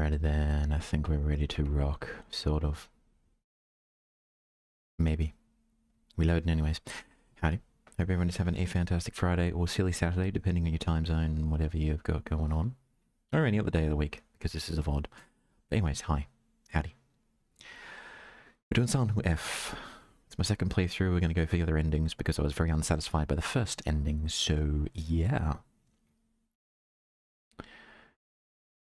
Alrighty then, I think we're ready to rock, sort of. Maybe. Reloading anyways. Howdy. Hope everyone is having a fantastic Friday or silly Saturday, depending on your time zone and whatever you've got going on. Or any other day of the week, because this is a VOD. But anyways, hi. Howdy. We're doing Silent Hill F. It's my second playthrough. We're going to go for the other endings because I was very unsatisfied by the first ending, so yeah.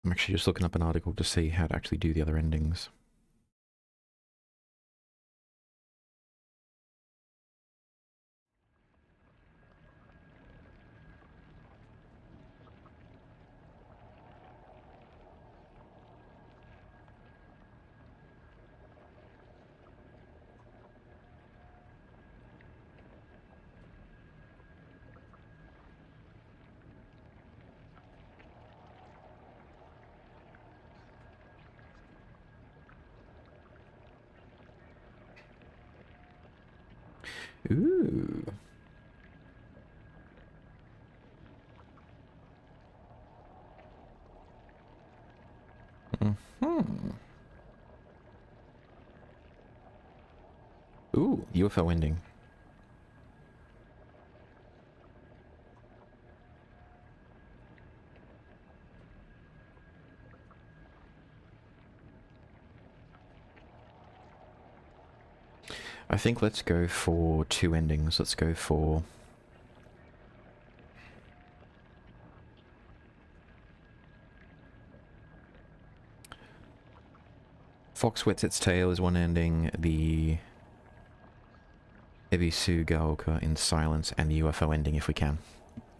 I'm actually just looking up an article to see how to actually do the other endings. Ooh. Ooh, UFO ending. I think let's go for two endings. Let's go for... Fox Wets Its Tail is one ending, the Ebisu Gaoka in Silence, and the UFO ending if we can.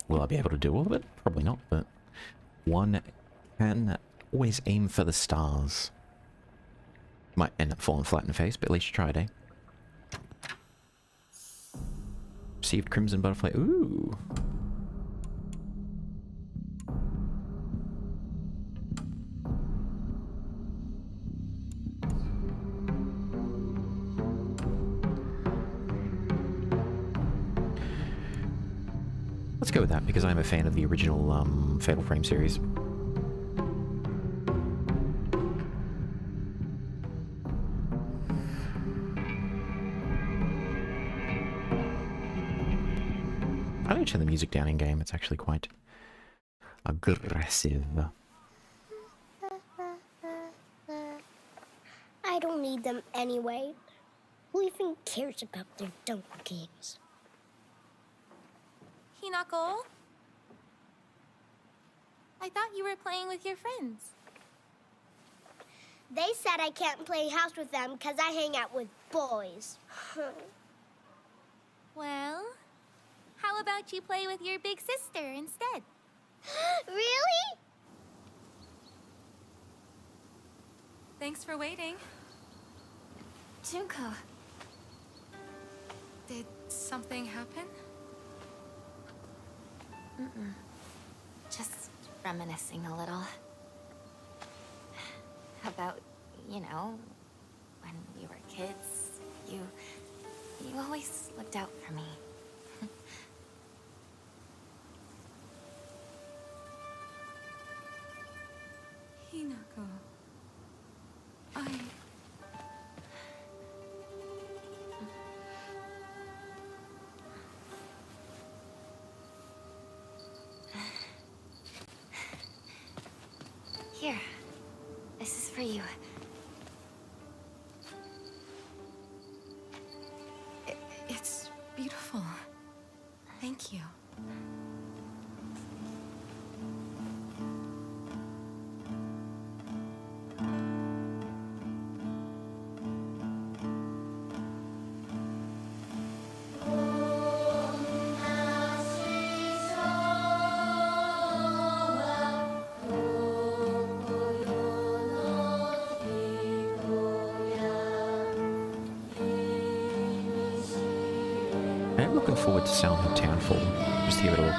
Will I be able to do all of it? Probably not, but one can always aim for the stars. Might end up falling flat in the face, but at least you tried, eh? Received Crimson Butterfly. Ooh. Let's go with that, because I'm a fan of the original Fatal Frame series. I don't turn the music down in game, it's actually quite aggressive. I don't need them anyway. Who even cares about their dumb games? Hinako? I thought you were playing with your friends. They said I can't play house with them because I hang out with boys. Well, how about you play with your big sister instead? Really? Thanks for waiting. Junko. Did something happen? Mm-mm. Just reminiscing a little. About, you know, when we were kids, you always looked out for me. Hinako. Here. This is for you. It's beautiful. Thank you. I'm looking forward to Silent Hill Townfall, just to give it a look.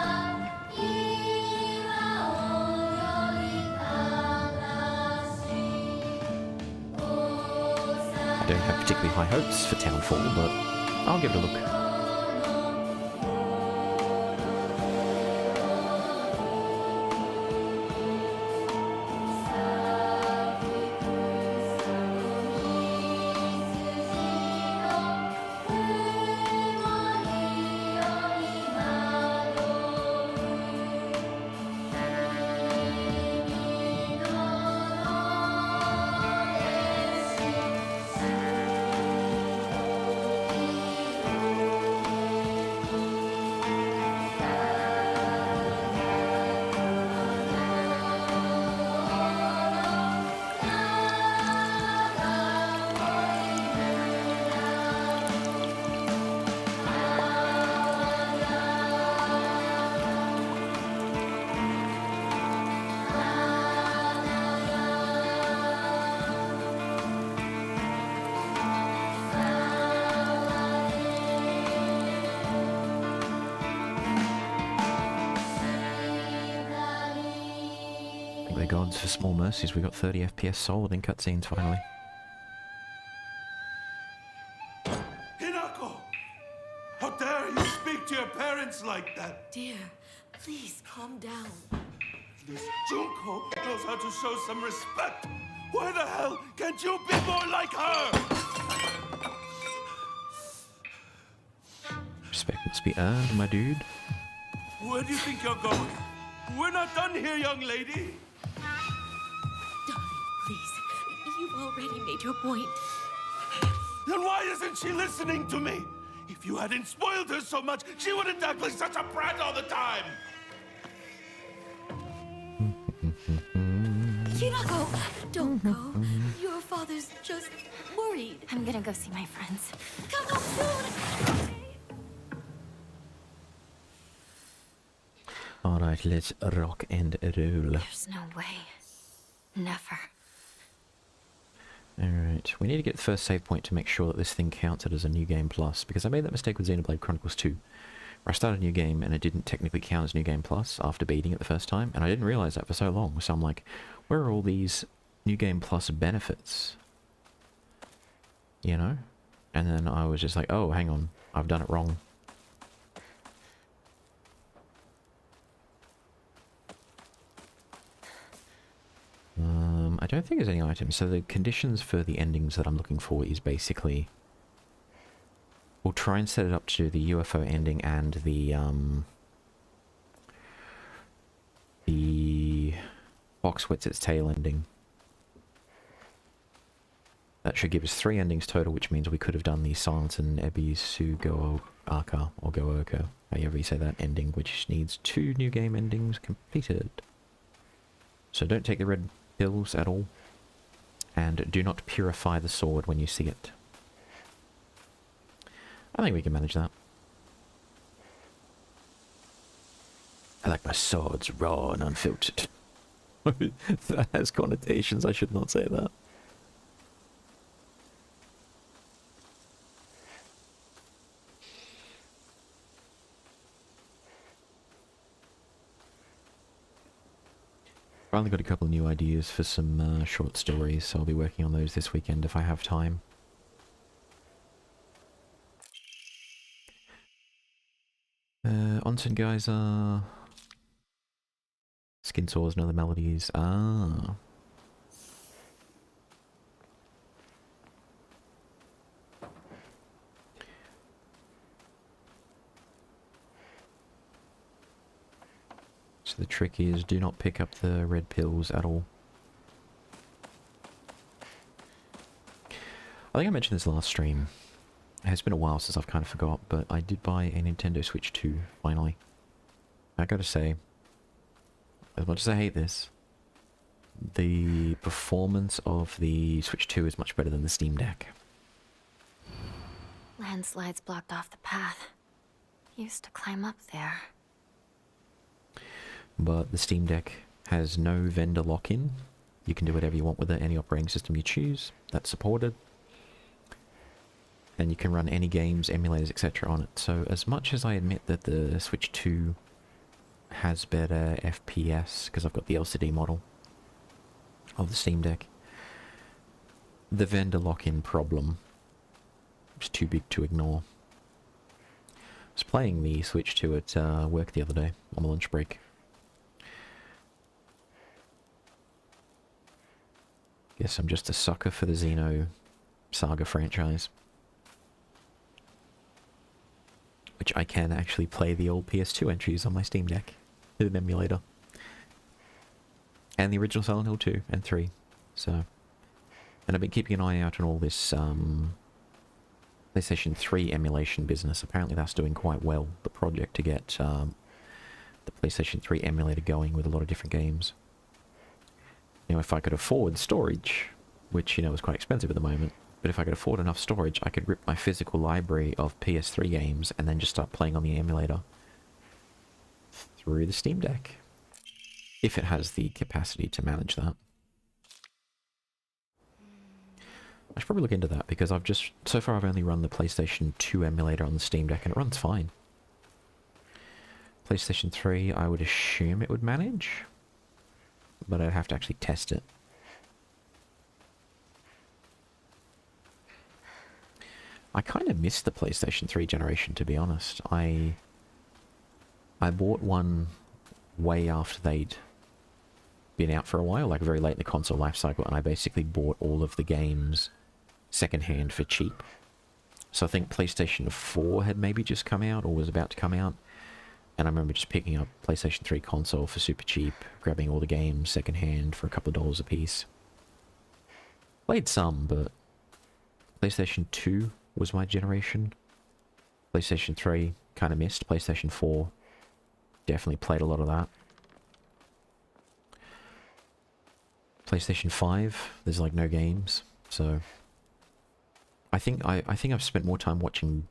I don't have particularly high hopes for Townfall, but I'll give it a look. Thank the gods for small mercies. We got 30 FPS solid in cutscenes finally. Hinako! How dare you speak to your parents like that? Dear, please calm down. This Junko knows how to show some respect. Why the hell can't you be more like her? Respect must be earned, my dude. Where do you think you're going? We're not done here, young lady. Darling, please. You've already made your point. Then why isn't she listening to me? If you hadn't spoiled her so much, she wouldn't act like such a brat all the time. Hinako, don't go. Your father's just worried. I'm gonna go see my friends. Come home soon. Alright, let's rock and roll. There's no way. Never. Alright, we need to get the first save point to make sure that this thing counted as a New Game Plus, because I made that mistake with Xenoblade Chronicles 2, where I started a new game and it didn't technically count as New Game Plus after beating it the first time, and I didn't realise that for so long, so I'm like, where are all these New Game Plus benefits? You know? And then I was just like, oh, hang on, I've done it wrong. I don't think there's any items, so the conditions for the endings that I'm looking for is basically... We'll try and set it up to the UFO ending and the Fox Wets Its Tail ending. That should give us 3 endings total, which means we could have done the Silence and Ebisu Go Aka, or Go Oko, however you say that, ending, which needs 2 new game endings completed. So don't take the red pills at all, and do not purify the sword when you see it. I think we can manage that. I like my swords raw and unfiltered. That has connotations, I should not say that. Finally got a couple of new ideas for some short stories, so I'll be working on those this weekend if I have time. Onsen Geyser, Skin Sores and Other Melodies. Ah. So the trick is, do not pick up the red pills at all. I think I mentioned this last stream. It's been a while since I've kind of forgot, but I did buy a Nintendo Switch 2, finally. I gotta say, as much as I hate this, the performance of the Switch 2 is much better than the Steam Deck. Landslides blocked off the path. Used to climb up there. But the Steam Deck has no vendor lock-in. You can do whatever you want with it, any operating system you choose. That's supported. And you can run any games, emulators, etc. on it. So as much as I admit that the Switch 2 has better FPS, because I've got the LCD model of the Steam Deck, the vendor lock-in problem is too big to ignore. I was playing the Switch 2 at work the other day, on my lunch break. Guess I'm just a sucker for the Xeno Saga franchise. Which I can actually play the old PS2 entries on my Steam Deck with an emulator. And the original Silent Hill 2 and 3. So, and I've been keeping an eye out on all this PlayStation 3 emulation business. Apparently that's doing quite well, the project to get the PlayStation 3 emulator going with a lot of different games. You know, if I could afford storage, which, you know, is quite expensive at the moment, but if I could afford enough storage, I could rip my physical library of PS3 games and then just start playing on the emulator through the Steam Deck. If it has the capacity to manage that. I should probably look into that, because so far I've only run the PlayStation 2 emulator on the Steam Deck and it runs fine. PlayStation 3, I would assume it would manage. but I'd have to actually test it. I kind of missed the PlayStation 3 generation, to be honest. I bought one way after they'd been out for a while, like very late in the console life cycle, and I basically bought all of the games secondhand for cheap. So I think PlayStation 4 had maybe just come out, or was about to come out, and I remember just picking up PlayStation 3 console for super cheap, grabbing all the games secondhand for a couple of dollars a piece. Played some, but PlayStation 2 was my generation. PlayStation 3 kind of missed. PlayStation 4 definitely played a lot of that. PlayStation 5, there's like no games, so I think I've spent more time watching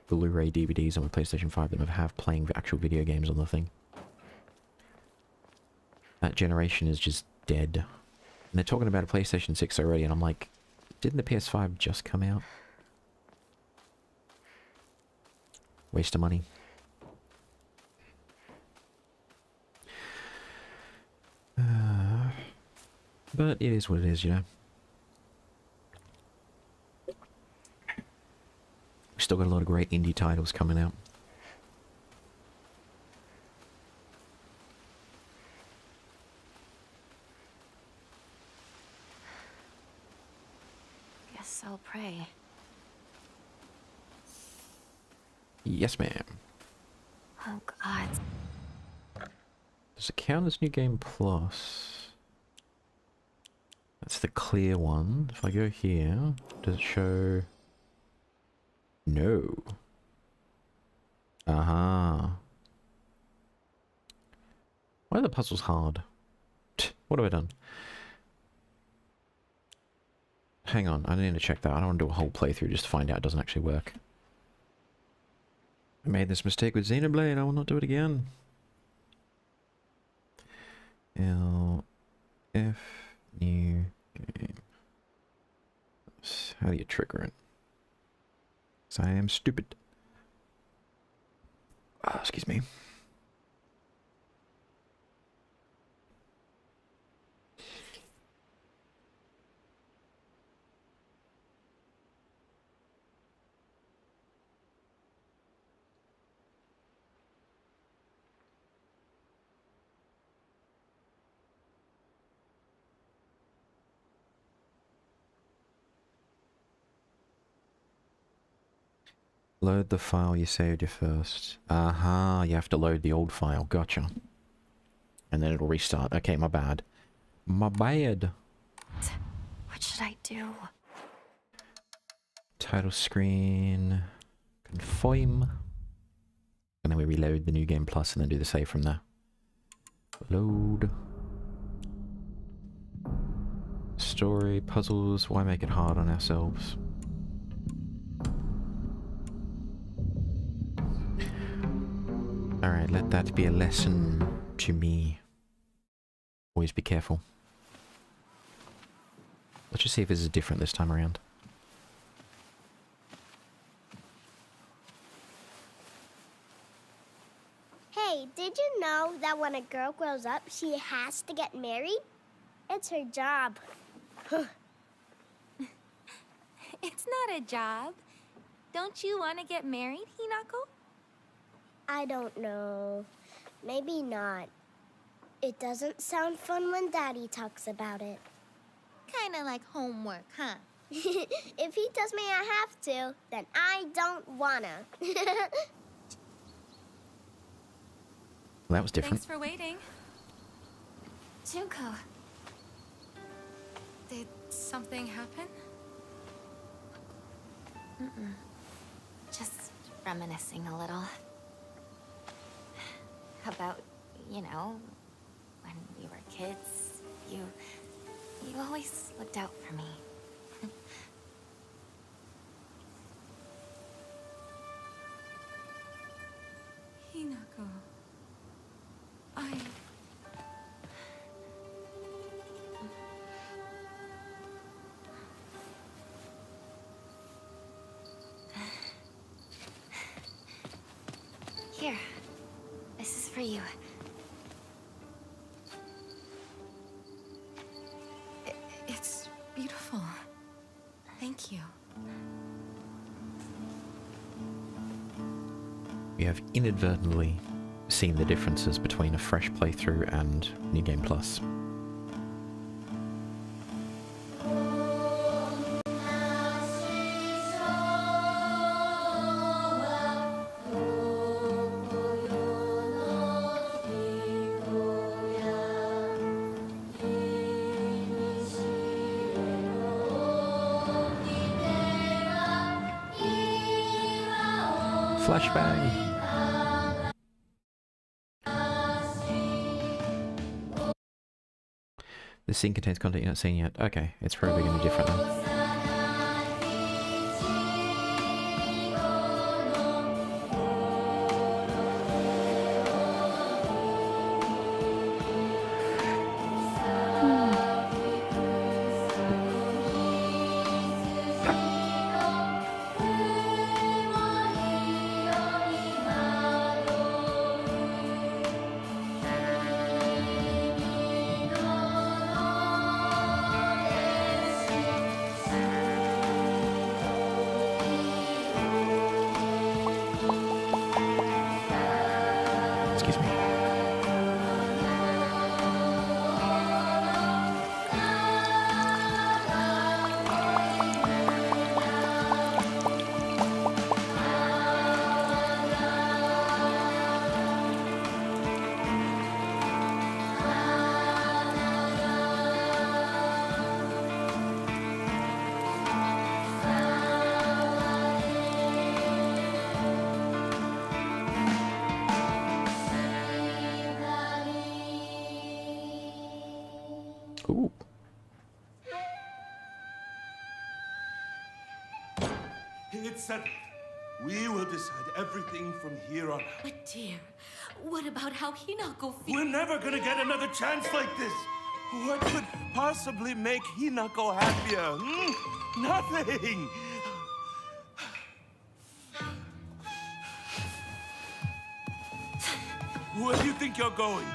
Blu-ray DVDs on my PlayStation 5 than I have playing the actual video games on the thing. That generation is just dead. And they're talking about a PlayStation 6 already, and I'm like, didn't the PS5 just come out? Waste of money. But it is what it is, you know. We've still got a lot of great indie titles coming out. Guess I'll pray. Yes, ma'am. Oh, God. Does it count as New Game Plus? That's the clear one. If I go here, does it show... No. Aha. Why are the puzzles hard? What have I done? Hang on, I need to check that. I don't want to do a whole playthrough just to find out it doesn't actually work. I made this mistake with Xenoblade, I will not do it again. L-F... New game. How do you trigger it? 'Cause I am stupid. Ah, excuse me. Load the file you saved you first. Aha, you have to load the old file. Gotcha. And then it'll restart. Okay, my bad. My bad. What should I do? Title screen. Confirm. And then we reload the New Game Plus and then do the save from there. Load. Story, puzzles. Why make it hard on ourselves? Alright, let that be a lesson to me. Always be careful. Let's just see if this is different this time around. Hey, did you know that when a girl grows up, she has to get married? It's her job. It's not a job. Don't you want to get married, Hinako? I don't know. Maybe not. It doesn't sound fun when Daddy talks about it. Kind of like homework, huh? If he tells me I have to, then I don't wanna. Well, that was different. Thanks for waiting. Junko. Did something happen? Just reminiscing a little. About, you know, when we were kids, you always looked out for me. Hinako. Here, this is for you. beautiful. Thank you. You have inadvertently seen the differences between a fresh playthrough and New Game Plus. Flashbang! The scene contains content you're not seeing yet. Okay, it's probably going to be different then. Excuse me. Ooh. It's settled. We will decide everything from here on out. But dear, what about how Hinako feels? We're never gonna get another chance like this. What could possibly make Hinako happier? Nothing. Where do you think you're going?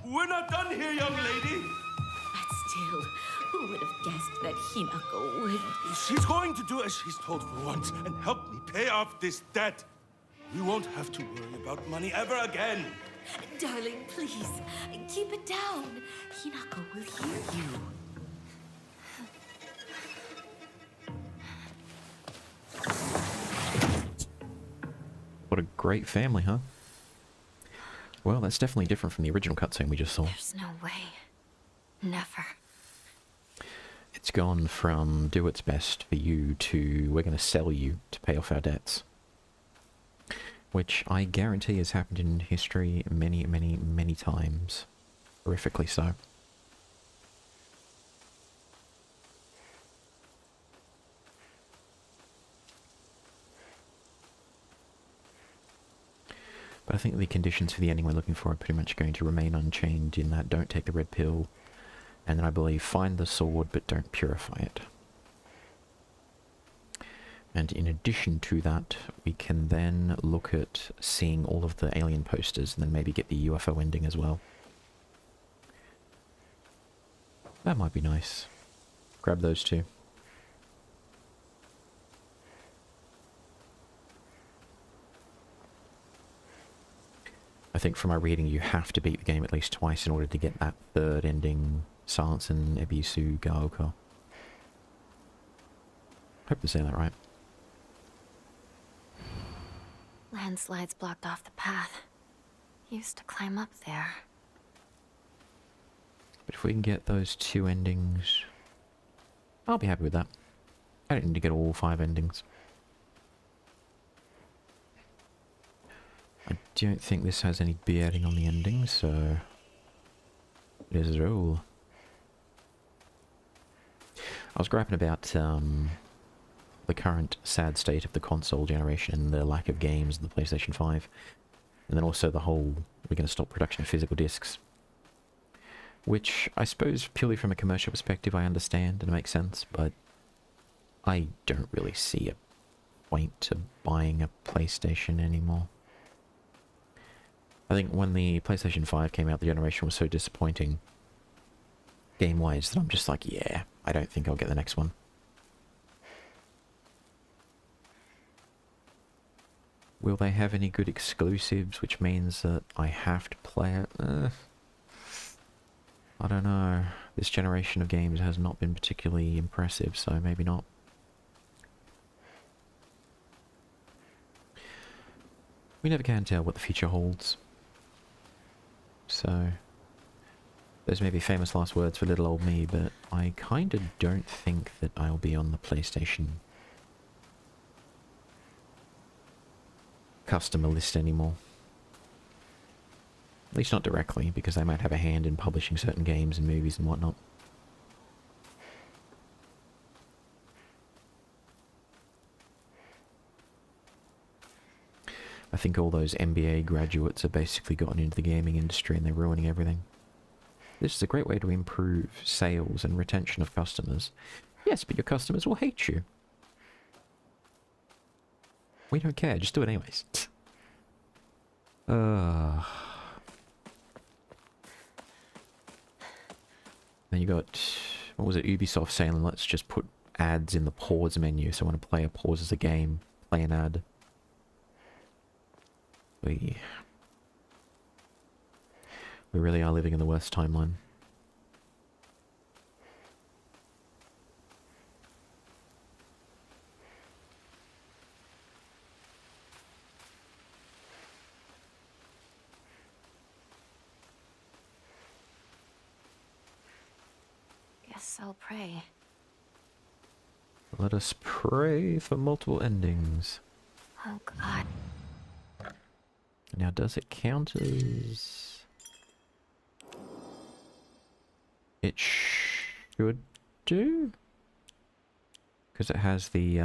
We're not done here, young lady. But still, who would have guessed that Hinako would... She's going to do as she's told for once and help me pay off this debt. We won't have to worry about money ever again. Darling, please, keep it down. Hinako will hear you. What a great family, huh? Well, that's definitely different from the original cutscene we just saw. There's no way. Never. It's gone from do what's best for you to we're going to sell you to pay off our debts. Which I guarantee has happened in history many, many, many times. Horrifically so. But I think the conditions for the ending we're looking for are pretty much going to remain unchanged in that don't take the red pill, and then I believe find the sword but don't purify it. And in addition to that, we can then look at seeing all of the alien posters and then maybe get the UFO ending as well. That might be nice. Grab those two. I think from my reading you have to beat the game at least twice in order to get that third ending, Silence in Ebisu Gaoka. Hope I'm saying that right. Landslides blocked off the path. Used to climb up there. But if we can get those two endings, I'll be happy with that. I don't need to get all 5 endings. I don't think this has any bearing on the ending, so let's roll. I was griping about the current sad state of the console generation and the lack of games in the PlayStation 5. And then also the whole, we're going to stop production of physical discs. Which, I suppose, purely from a commercial perspective, I understand and it makes sense, but I don't really see a point to buying a PlayStation anymore. I think when the PlayStation 5 came out, the generation was so disappointing, game-wise, that I'm just like, yeah, I don't think I'll get the next one. Will they have any good exclusives, which means that I have to play it? I don't know. This generation of games has not been particularly impressive, so maybe not. We never can tell what the future holds. So, those may be famous last words for little old me, but I kinda don't think that I'll be on the PlayStation customer list anymore. At least not directly, because they might have a hand in publishing certain games and movies and whatnot. I think all those MBA graduates have basically gotten into the gaming industry and they're ruining everything. This is a great way to improve sales and retention of customers. Yes, but your customers will hate you. We don't care, just do it anyways. Then you got, what was it, Ubisoft saying, let's just put ads in the pause menu, so when a player pauses a game, play an ad. We really are living in the worst timeline. Guess I'll pray. Let us pray for multiple endings. Oh, God. Now, does it count as... It should do? Because it has the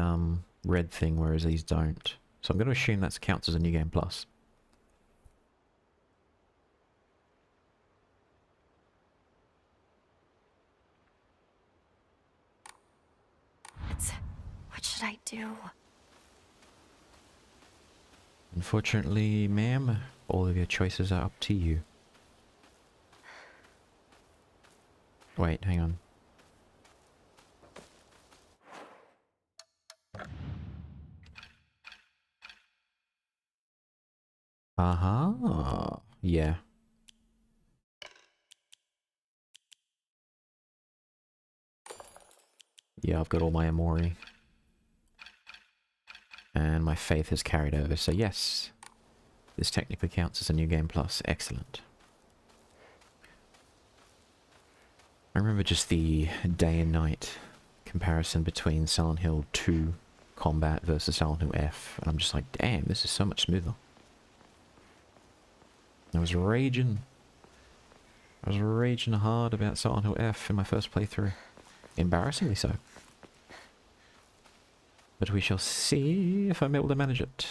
red thing, whereas these don't. So I'm going to assume that counts as a New Game Plus. What should I do? Unfortunately, ma'am, all of your choices are up to you. Wait, hang on. Yeah. Yeah, I've got all my Amori. And my faith has carried over, so yes. This technically counts as a New Game Plus. Excellent. I remember just the day and night comparison between Silent Hill 2 combat versus Silent Hill F. And I'm just like, damn, this is so much smoother. I was raging hard about Silent Hill F in my first playthrough. Embarrassingly so. But we shall see if I'm able to manage it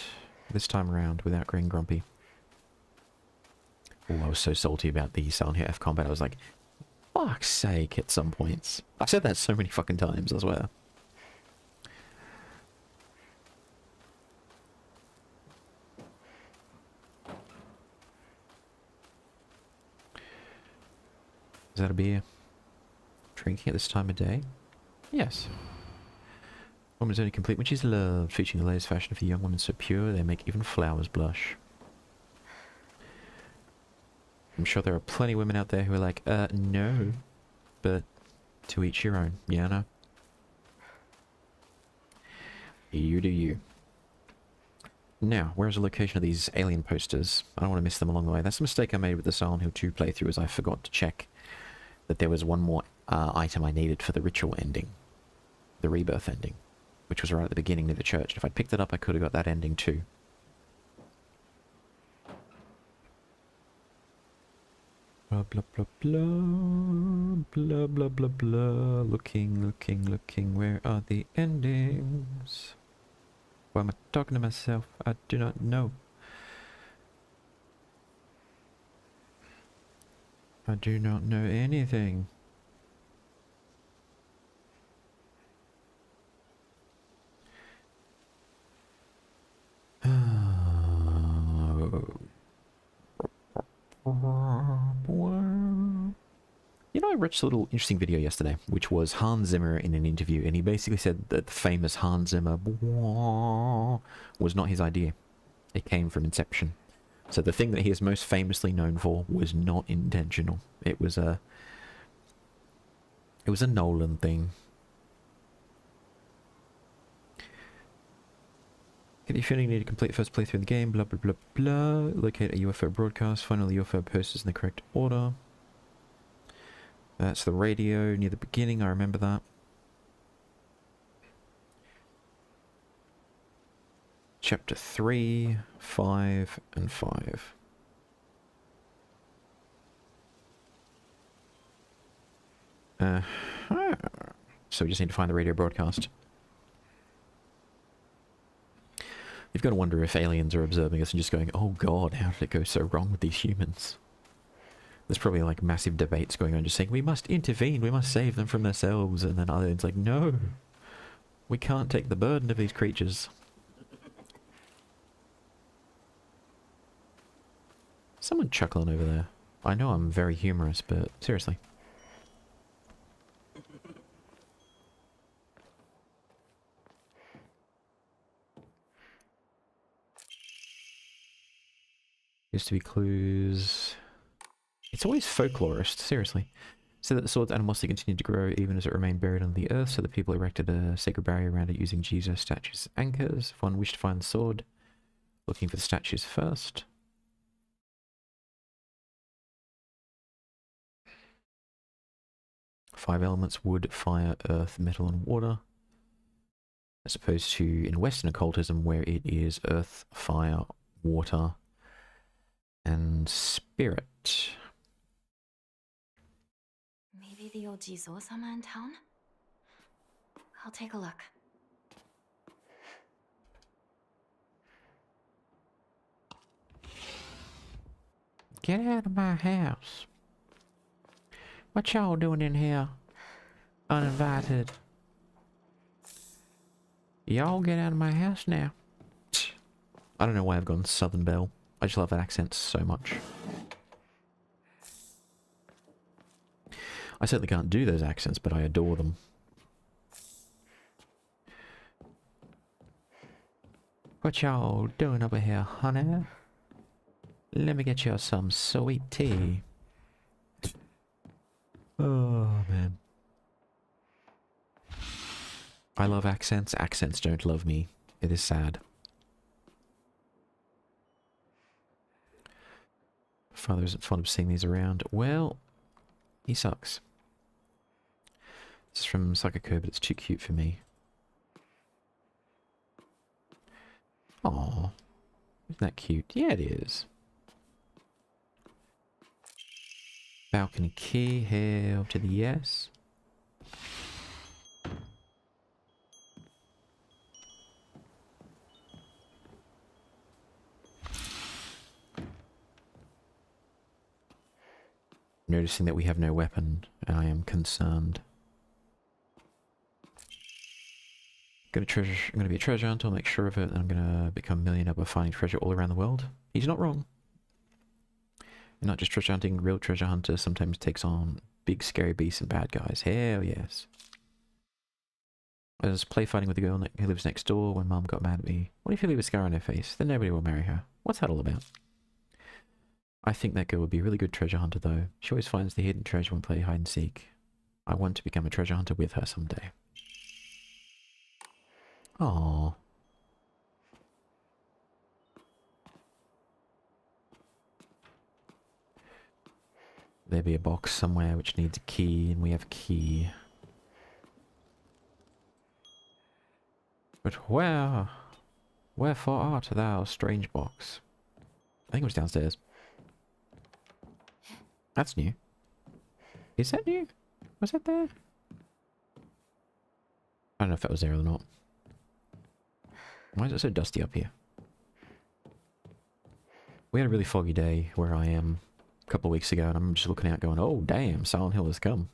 this time around without growing grumpy. Oh, I was so salty about the Silent Hill F combat. I was like, fuck's sake at some points. I've said that so many fucking times, I swear. Is that a beer? Drinking at this time of day? Yes. Woman's only complete when she's loved, featuring the latest fashion for young women so pure they make even flowers blush. I'm sure there are plenty of women out there who are like, no. But to each your own. Yeah, no. You do you. Now, where's the location of these alien posters? I don't want to miss them along the way. That's a mistake I made with the Silent Hill 2 playthrough, as I forgot to check that there was one more item I needed for the ritual ending. The rebirth ending. Which was right at the beginning near the church. If I'd picked it up, I could have got that ending too. Blah blah blah blah blah blah blah blah. Looking. Where are the endings? Why am I talking to myself? I do not know. I do not know anything. You know, I watched a little interesting video yesterday, which was Hans Zimmer in an interview, and he basically said that the famous Hans Zimmer was not his idea. It came from Inception. So the thing that he is most famously known for was not intentional. It was a Nolan thing. Get your feeling you need to complete first playthrough of the game, blah blah blah blah. Locate a UFO broadcast, find all the UFO posters in the correct order. That's the radio near the beginning, I remember that. Chapter 3, 5, and 5. So we just need to find the radio broadcast. You've got to wonder if aliens are observing us and just going, oh god, how did it go so wrong with these humans? There's probably like massive debates going on just saying, we must intervene, we must save them from themselves, and then others like, no, we can't take the burden of these creatures. Someone chuckling over there. I know I'm very humorous, but seriously. Used to be clues. It's always folklorist, seriously. So that the sword's animosity continued to grow even as it remained buried under the earth, so the people erected a sacred barrier around it using Jesus statues as anchors. If one wished to find the sword, looking for the statues first. Five elements: wood, fire, earth, metal, and water. As opposed to in Western occultism, where it is earth, fire, water, and spirit. Maybe the old Jizo-sama in town? I'll take a look. Get out of my house. What y'all doing in here? Uninvited. Y'all get out of my house now. I don't know why I've gone Southern Belle. I just love that accent so much. I certainly can't do those accents, but I adore them. What y'all doing over here, honey? Let me get you some sweet tea. Oh, man. I love accents. Accents don't love me. It is sad. Father isn't fond of seeing these around. Well, he sucks. This is from Sakako, but it's too cute for me. Aww. Isn't that cute? Yeah, it is. Balcony key, hell to the yes. Noticing that we have no weapon, and I am concerned. I'm gonna be a treasure hunter, I'll make sure of it, and I'm gonna become a millionaire by finding treasure all around the world. He's not wrong. And not just treasure hunting, real treasure hunter sometimes takes on big scary beasts and bad guys. Hell yes. I was play fighting with a girl who lives next door when Mum got mad at me. What if you leave a scar on her face? Then nobody will marry her. What's that all about? I think that girl would be a really good treasure hunter though. She always finds the hidden treasure when playing hide and seek. I want to become a treasure hunter with her someday. Aww. There be a box somewhere which needs a key, and we have a key. But wherefore art thou, strange box? I think it was downstairs. That's new. Is that new? Was that there? I don't know if that was there or not. Why is it so dusty up here? We had a really foggy day where I am a couple of weeks ago, and I'm just looking out going, oh damn, Silent Hill has come.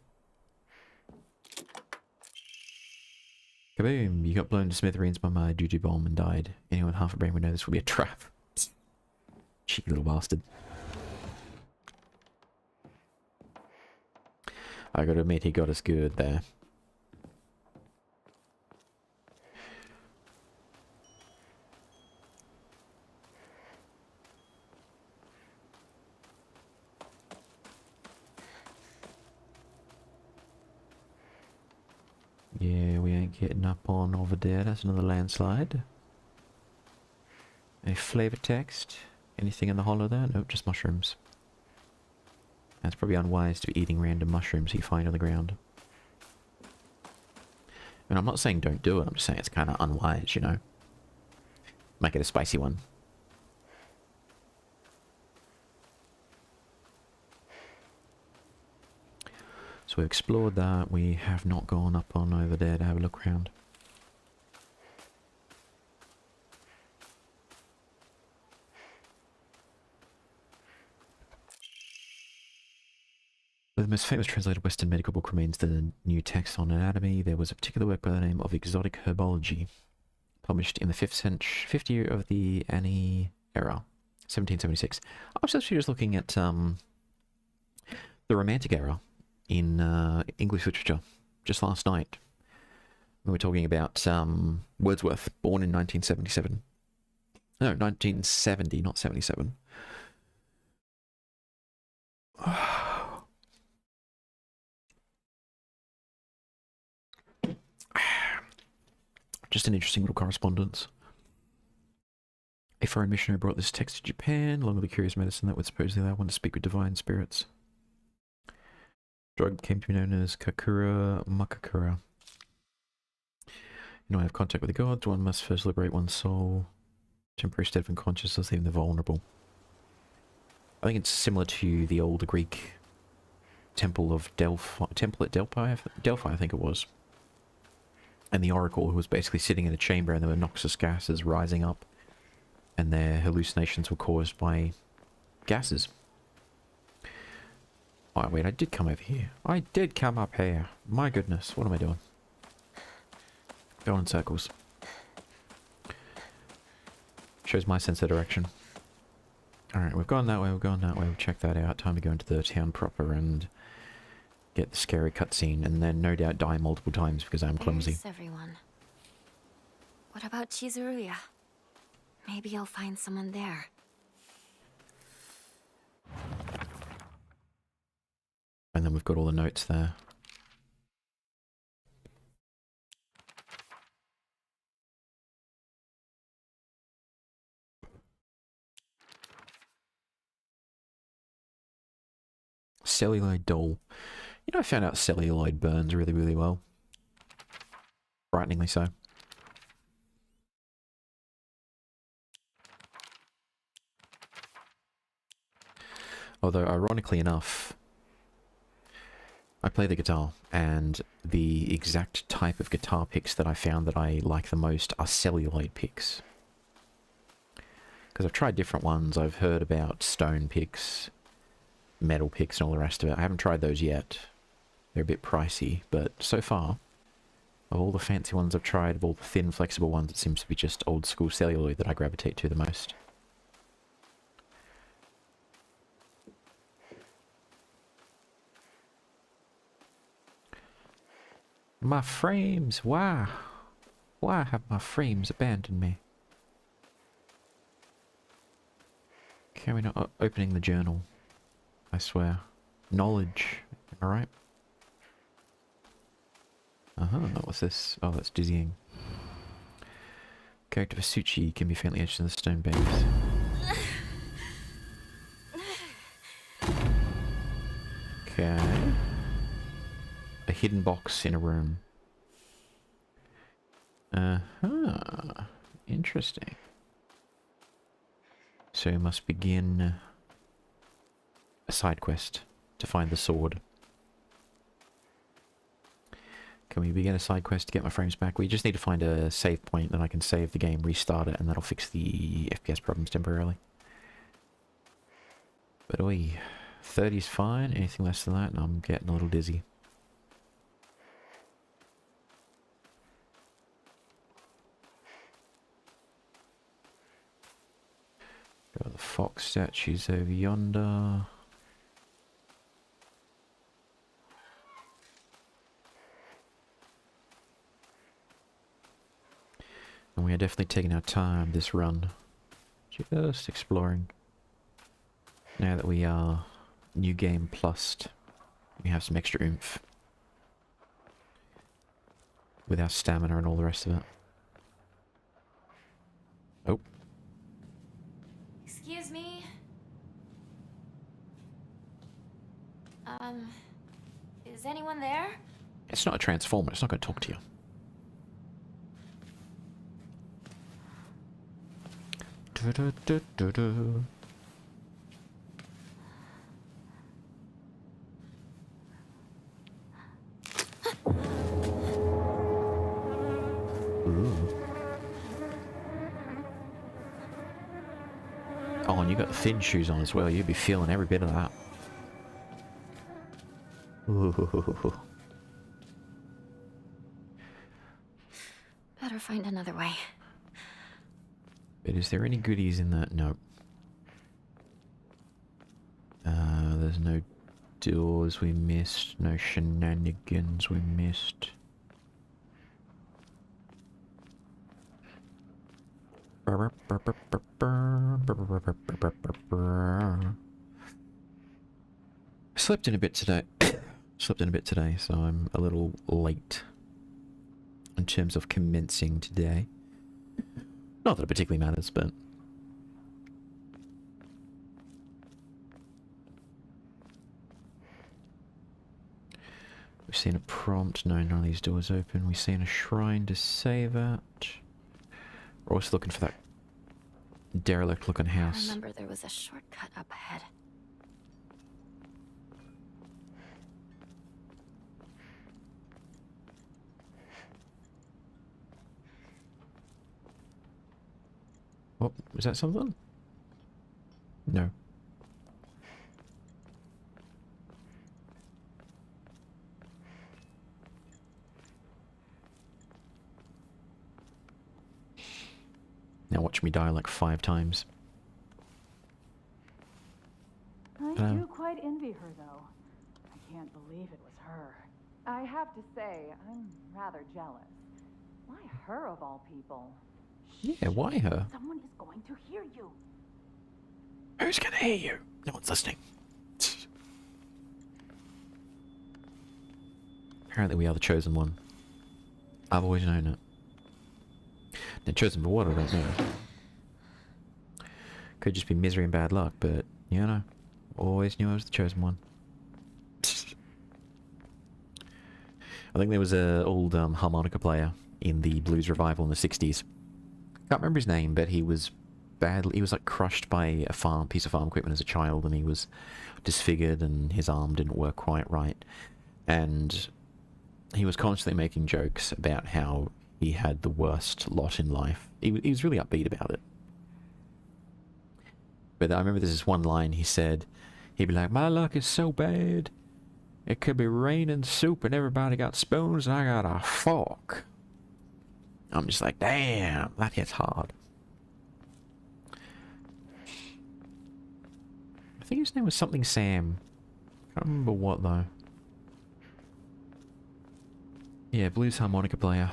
Kaboom! You got blown to smithereens by my doo-doo bomb and died. Anyone half a brain would know this would be a trap. Cheeky little bastard. I gotta admit, he got us good there. Yeah, we ain't getting up on over there. That's another landslide. Any flavor text? Anything in the hollow there? Nope, just mushrooms. That's probably unwise to be eating random mushrooms you find on the ground. And I'm not saying don't do it, I'm just saying it's kind of unwise, you know? Make it a spicy one. So we've explored that. We have not gone up on over there to have a look around. The most famous translated Western medical book remains the New Text on Anatomy. There was a particular work by the name of Exotic Herbology, published in the 5th year of the Annie era, 1776. I was actually just looking at the Romantic era in English literature just last night. We were talking about Wordsworth, born in 1977. No, 1970, not 77. Just an interesting little correspondence. A foreign missionary brought this text to Japan, along with a curious medicine that would supposedly allow one to speak with divine spirits. Drug came to be known as Kakura Makakura. In order to have contact with the gods, one must first liberate one's soul. Temporary state of unconsciousness, leaving the vulnerable. I think it's similar to the old Greek temple of Delphi. Temple at Delphi, I think it was. And the oracle, who was basically sitting in a chamber, and there were noxious gases rising up, and their hallucinations were caused by gases. Oh wait, I did come over here. I did come up here. My goodness, what am I doing? Going in circles. Shows my sense of direction. Alright, we've gone that way, we've gone that way, we've checked that out. Time to go into the town proper and get the scary cutscene, and then no doubt die multiple times because I'm clumsy. There's everyone. What about Chizuruya? Maybe I'll find someone there. And then we've got all the notes there. Celluloid doll. You know, I found out celluloid burns really, really well. Frighteningly so. Although, ironically enough, I play the guitar, and the exact type of guitar picks that I found that I like the most are celluloid picks. Because I've tried different ones. I've heard about stone picks, metal picks, and all the rest of it. I haven't tried those yet. They're a bit pricey, but so far, of all the fancy ones I've tried, of all the thin, flexible ones, it seems to be just old school celluloid that I gravitate to the most. My frames, why? Why have my frames abandoned me? Okay, we're not opening the journal. I swear. Knowledge, alright? What's this? Oh, that's dizzying. Character Vasucci can be faintly etched in the stone base. Okay. A hidden box in a room. Interesting. So we must begin a side quest to find the sword. Can we begin a side quest to get my frames back? We just need to find a save point, then I can save the game, restart it, and that'll fix the FPS problems temporarily. But oi, 30's fine. Anything less than that, and I'm getting a little dizzy. Got the fox statues over yonder. And we are definitely taking our time this run. Just exploring. Now that we are new game plussed, we have some extra oomph. With our stamina and all the rest of it. Oh. Excuse me? Is anyone there? It's not a transformer, it's not going to talk to you. Du-du-du-du-du. Ooh. Oh, and you got the thin shoes on as well. You'd be feeling every bit of that. Ooh. Better find another way. But is there any goodies in that? No. There's no doors we missed. No shenanigans we missed. I slept in a bit today. So I'm a little late in terms of commencing today. Not that it particularly matters, but we've seen a prompt. No, none of these doors open. We've seen a shrine to save at. We're also looking for that derelict looking I house. remember there was a shortcut up ahead. Oh, was that something? No. Now watch me die like 5 times. I do quite envy her, though. I can't believe it was her. I have to say, I'm rather jealous. Why her of all people? Yeah, why her? Someone is going to hear you. Who's gonna hear you? No one's listening. Apparently we are the chosen one. I've always known it. Now, chosen for what, I don't know. Could just be misery and bad luck, but, you know, always knew I was the chosen one. I think there was a old harmonica player in the blues revival in the 60s. Can't remember his name, but he was like crushed by a piece of farm equipment as a child, and he was disfigured and his arm didn't work quite right. And he was constantly making jokes about how he had the worst lot in life. He was really upbeat about it. But I remember there's this one line he said, he'd be like, "My luck is so bad, it could be raining soup and everybody got spoons and I got a fork." I'm just like, damn, that hits hard. I think his name was something Sam. Can't remember what though. Yeah, blues harmonica player.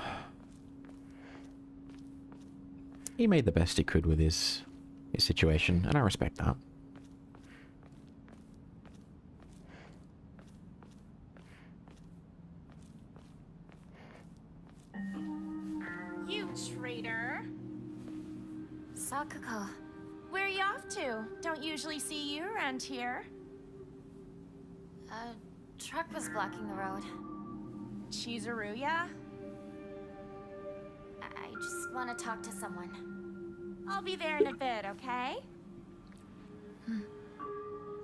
He made the best he could with his situation, and I respect that. You traitor. Sakuko. Where are you off to? Don't usually see you around here. A truck was blocking the road. Chizuruya? I just want to talk to someone. I'll be there in a bit, okay?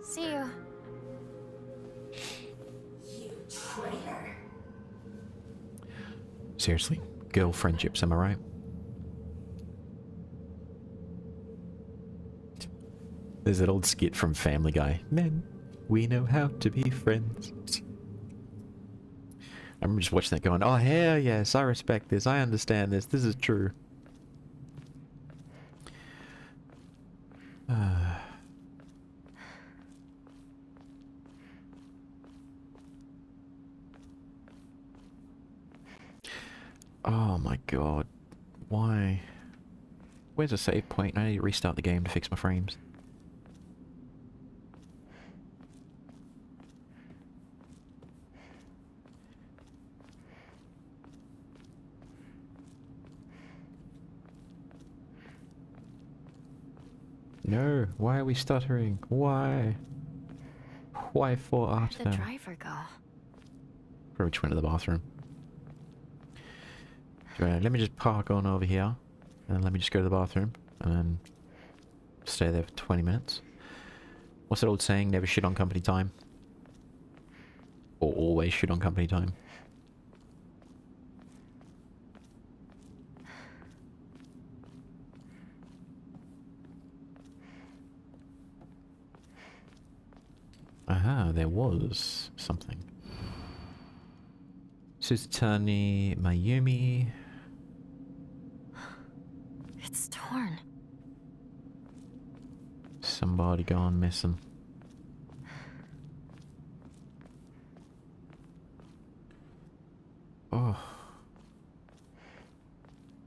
See you. You traitor. Seriously, girl friendships, am I right? There's that old skit from Family Guy. Men, we know how to be friends. I remember just watching that going, oh hell yes, I respect this, I understand this is true. Oh my god. Why? Where's a save point? I need to restart the game to fix my frames. No, why are we stuttering? Why? Why for Where'd the Artem? driver go? Probably just went to the bathroom. Right, let me just park on over here, and let me just go to the bathroom, and then stay there for 20 minutes. What's that old saying? Never shit on company time? Or always shit on company time? Aha, there was something. Suzutani Mayumi. It's torn. Somebody gone missing. Oh.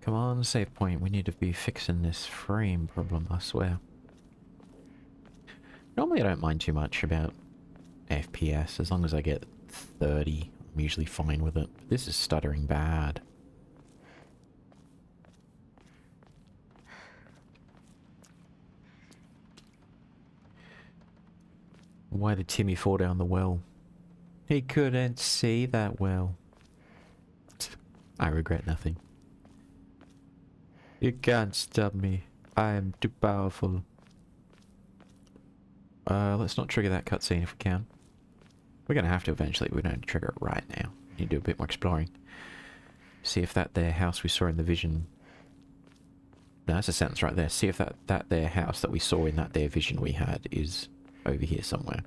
Come on, save point. We need to be fixing this frame problem, I swear. Normally I don't mind too much about FPS. As long as I get 30, I'm usually fine with it. This is stuttering bad. Why did Timmy fall down the well? He couldn't see that well. I regret nothing. You can't stop me. I am too powerful. Let's not trigger that cutscene if we can. We're gonna have to eventually. We don't trigger it right now. We need to do a bit more exploring. See if that there house we saw in the vision... No, that's a sentence right there. See if that there house that we saw in that there vision we had is over here somewhere.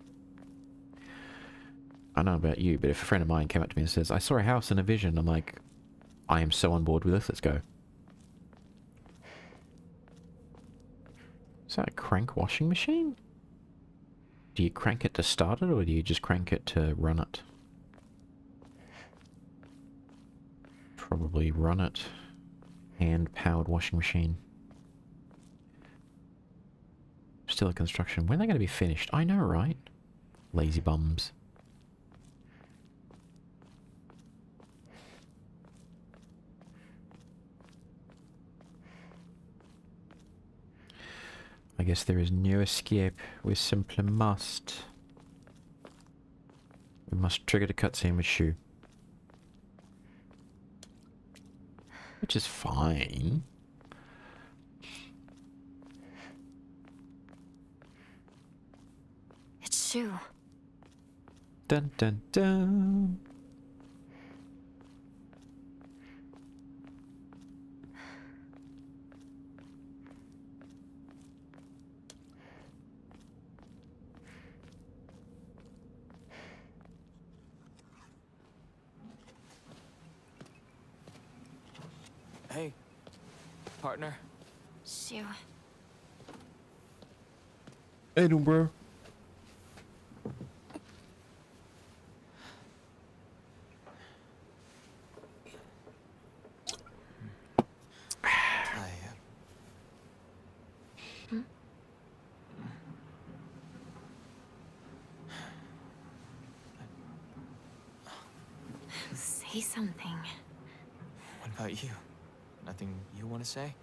I don't know about you, but if a friend of mine came up to me and says, I saw a house in a vision, I'm like, I am so on board with this, let's go. Is that a crank washing machine? Do you crank it to start it, or do you just crank it to run it? Probably run it. Hand-powered washing machine. Still a construction. When are they going to be finished? I know, right? Lazy bums. I guess there is no escape. We simply must. We must trigger the cutscene with Shu. Which is fine. It's Shu. Dun dun dun. Hey, partner. Shu. Hey, no, bro. Say something. What about you? Nothing you want to say?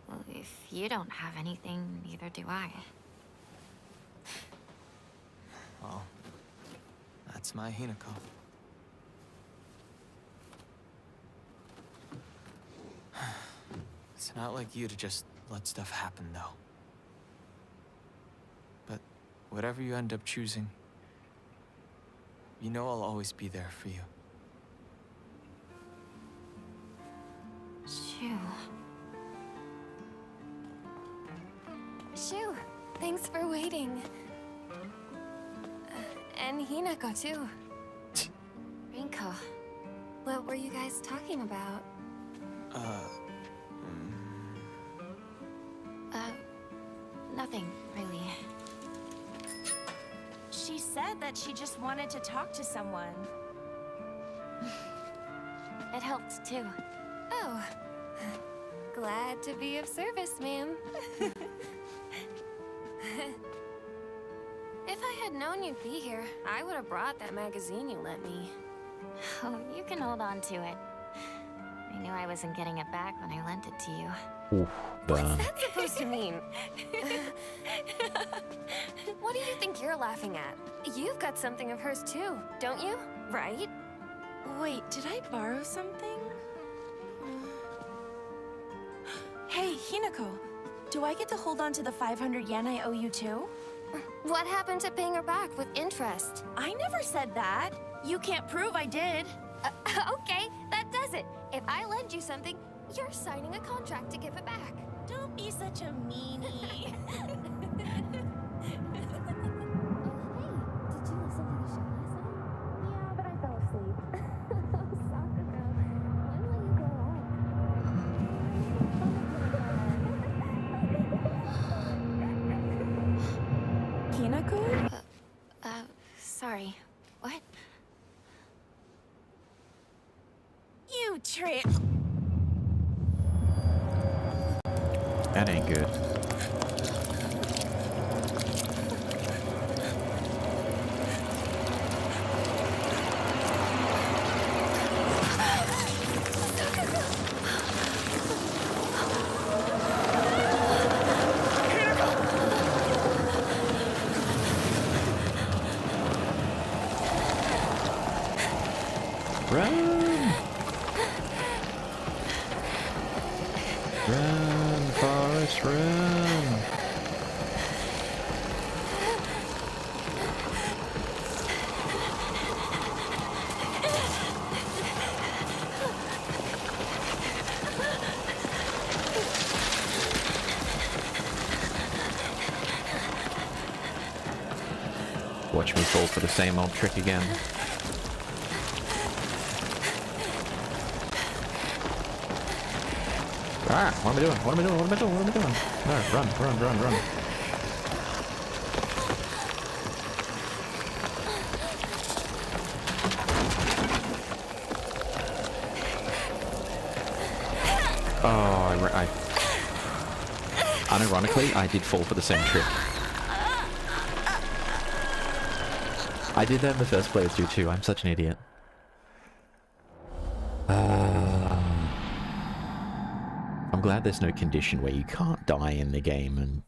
Well, if you don't have anything, neither do I. Well, that's my Hinako. It's not like you to just let stuff happen, though. But whatever you end up choosing, you know I'll always be there for you. Shu. Shu, thanks for waiting. And Hinako, too. Rinko, what were you guys talking about? Nothing, really. She said that she just wanted to talk to someone. It helped, too. Oh. Glad to be of service, ma'am. If I had known you'd be here, I would have brought that magazine you lent me. Oh, you can hold on to it. I knew I wasn't getting it back when I lent it to you. Oof, burn. What's that supposed to mean? What do you think you're laughing at? You've got something of hers too, don't you? Right? Wait, did I borrow something? Hey, Hinako. Do I get to hold on to the 500 yen I owe you too? What happened to paying her back with interest? I never said that. You can't prove I did. Okay, that does it. If I lend you something, you're signing a contract to give it back. Don't be such a meanie. Yeah, but I fell asleep. Soccer girl, when will you grow up? Hinako? Sorry. What? You trick. That ain't good. Run! Run, Forrest, run! Watch me fall for the same old trick again. Ah, what am I doing? What am I doing? What am I doing? What am I doing? No, run, run, run, run. Oh, unironically, I did fall for the same trick. I did that in the first playthrough too. I'm such an idiot. I'm glad there's no condition where you can't die in the game and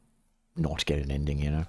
not get an ending, you know?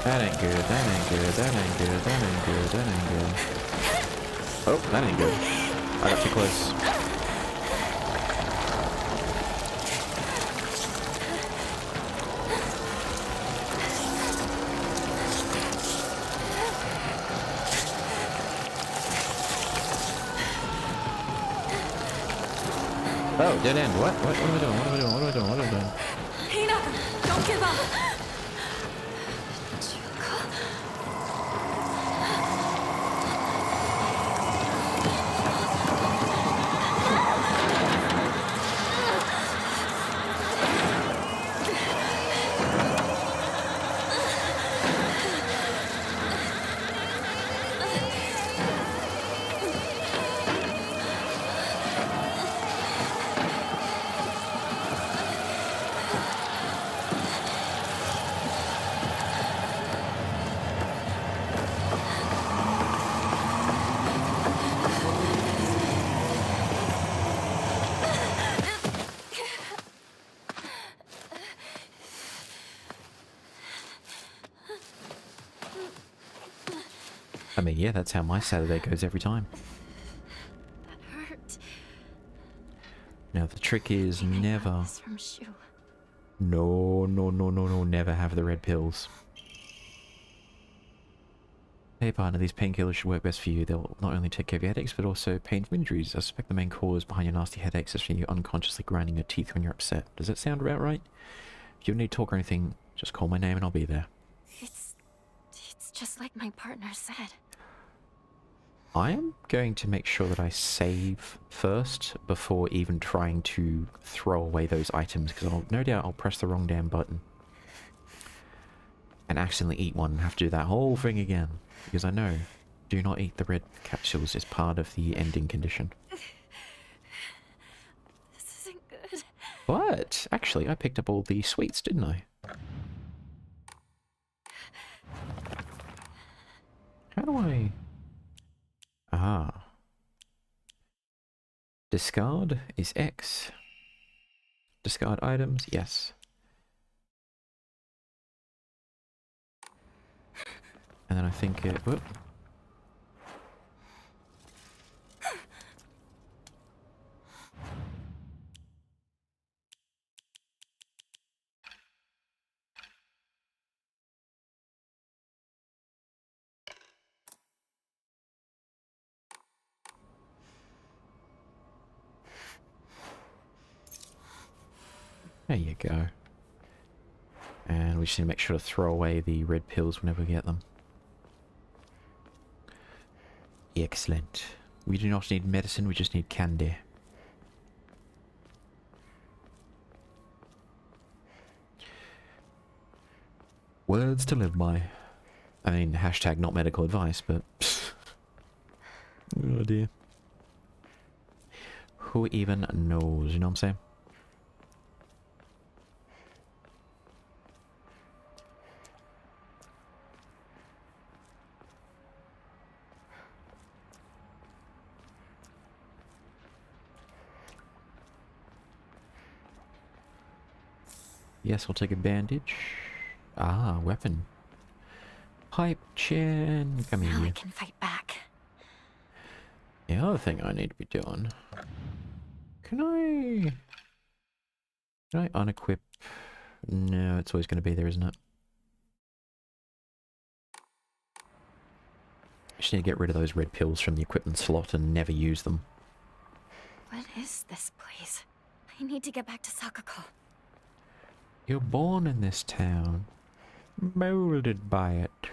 That ain't good, that ain't good, that ain't good, that ain't good, that ain't good. Oh, that ain't good. I got too close. Oh, dead end. What? What am I doing? What am I doing? What am I doing? What am I doing? Hinako, don't give up. I mean, yeah, that's how my Saturday goes every time. Now the trick is never... This from Shu. No, never have the red pills. Hey partner, these painkillers should work best for you. They'll not only take care of your headaches, but also pain from injuries. I suspect the main cause behind your nasty headaches is from you unconsciously grinding your teeth when you're upset. Does that sound about right? If you need to talk or anything, just call my name and I'll be there. It's just like my partner said. I am going to make sure that I save first before even trying to throw away those items, because no doubt I'll press the wrong damn button and accidentally eat one and have to do that whole thing again. Because I know, do not eat the red capsules is part of the ending condition. This isn't good. But, actually, I picked up all the sweets, didn't I? How do I... Ah. Discard is X. Discard items, yes. And then I think it... Whoop. There you go. And we just need to make sure to throw away the red pills whenever we get them. Excellent. We do not need medicine, we just need candy. Words to live by. I mean, hashtag not medical advice, but... oh dear. Who even knows, you know what I'm saying? Yes, I'll take a bandage. Ah, weapon. Pipe chain. Come Now I here. can fight back. The other thing I need to be doing. Can I unequip? No, it's always going to be there, isn't it? I just need to get rid of those red pills from the equipment slot and never use them. What is this place? I need to get back to Sakako. You're born in this town, molded by it.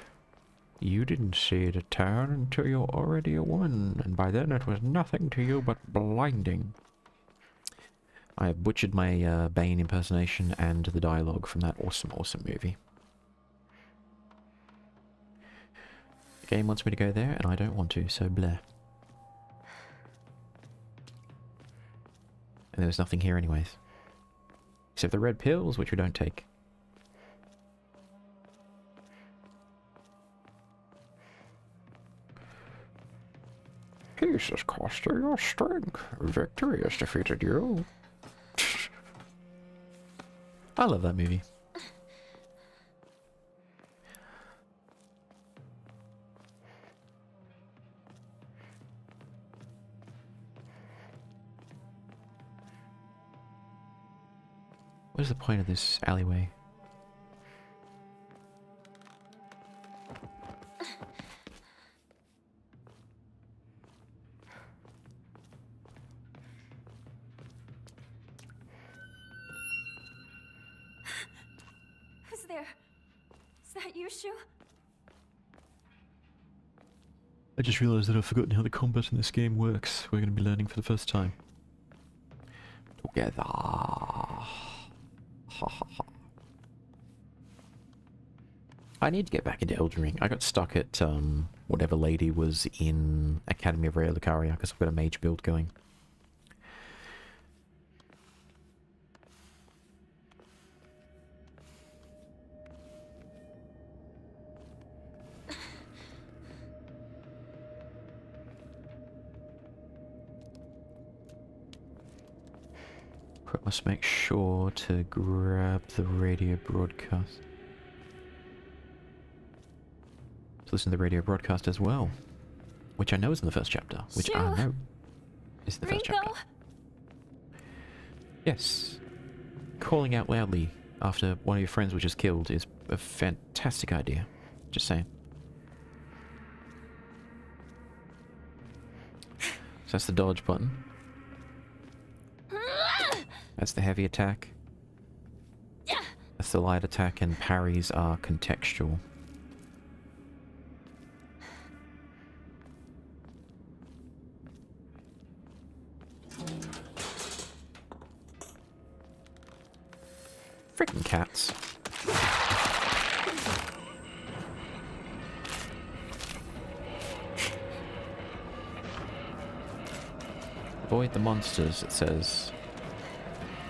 You didn't see the town until you're already a woman, and by then it was nothing to you but blinding. I have butchered my Bane impersonation and the dialogue from that awesome movie. The game wants me to go there, and I don't want to, so bleh. And there's nothing here anyways. Except the red pills, which we don't take. Peace has cost you your strength. Victory has defeated you. I love that movie. What is the point of this alleyway? Who's there? Is that you, Shu? I just realised that I've forgotten how the combat in this game works. We're going to be learning for the first time. Together. I need to get back into Elden Ring. I got stuck at whatever lady was in Academy of Rare Lucaria because I've got a mage build going. I must make sure to grab the radio broadcast. To listen to the radio broadcast as well. Which I know is in the first chapter. Which I know is the first chapter. Yes. Calling out loudly after one of your friends was just killed is a fantastic idea. Just saying. So that's the dodge button. That's the heavy attack. That's the light attack, and parries are contextual. Freaking cats. Avoid the monsters, it says.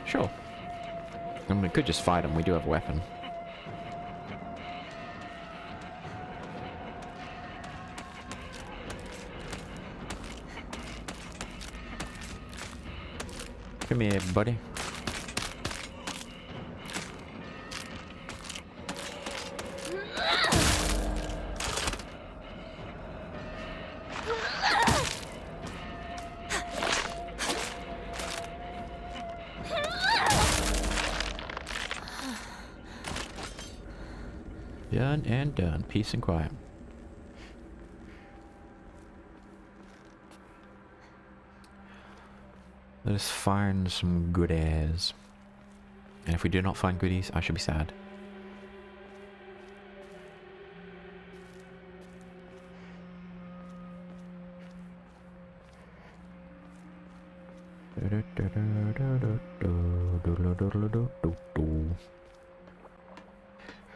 Sure. I mean, we could just fight them. We do have a weapon. Come here, buddy. Done and done. Peace and quiet. Let us find some goodies. And if we do not find goodies, I shall be sad.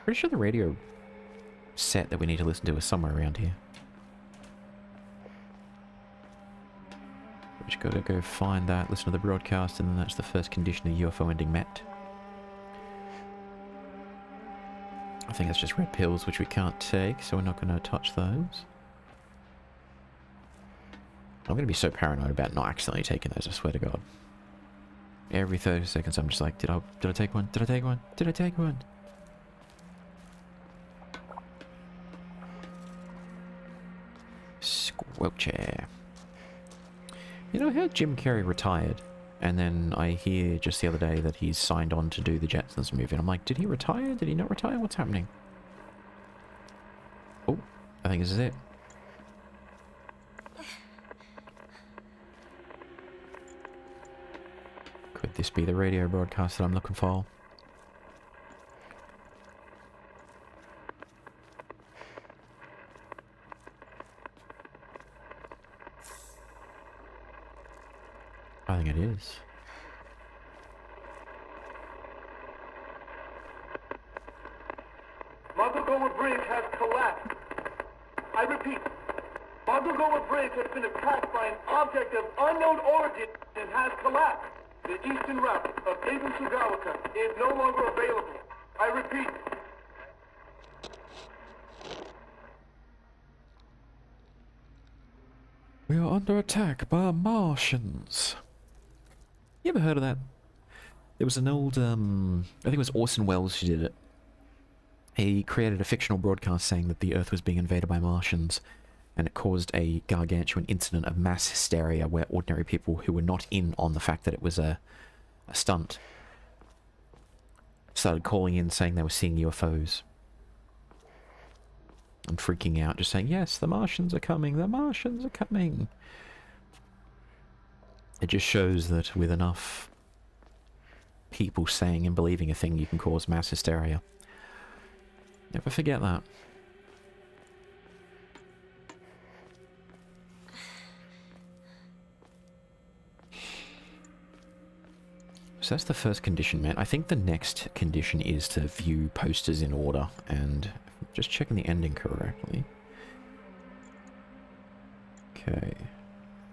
Pretty sure the radio set that we need to listen to is somewhere around here. We just gotta go find that, listen to the broadcast, and then that's the first condition of UFO ending met. I think that's just red pills, which we can't take, so we're not gonna touch those. I'm gonna be so paranoid about not accidentally taking those, I swear to God. Every 30 seconds I'm just like, did I take one? Did I take one? Did I take one? Squelcher. You know, I heard Jim Carrey retired, and then I hear just the other day that he's signed on to do the Jetsons movie, and I'm like, did he retire? Did he not retire? What's happening? Oh, I think this is it. Could this be the radio broadcast that I'm looking for? I think it is. Montgomery Bridge has collapsed. I repeat, Montgomery Bridge has been attacked by an object of unknown origin and has collapsed. The eastern route of Aben Sugawaka is no longer available. I repeat. We are under attack by Martians. You ever heard of that? There was an old, I think it was Orson Welles who did it. He created a fictional broadcast saying that the Earth was being invaded by Martians, and it caused a gargantuan incident of mass hysteria where ordinary people who were not in on the fact that it was a stunt started calling in saying they were seeing UFOs. And freaking out, just saying, yes, the Martians are coming, the Martians are coming. It just shows that with enough people saying and believing a thing, you can cause mass hysteria. Never forget that. So that's the first condition met. I think the next condition is to view posters in order, and just checking the ending correctly. Okay.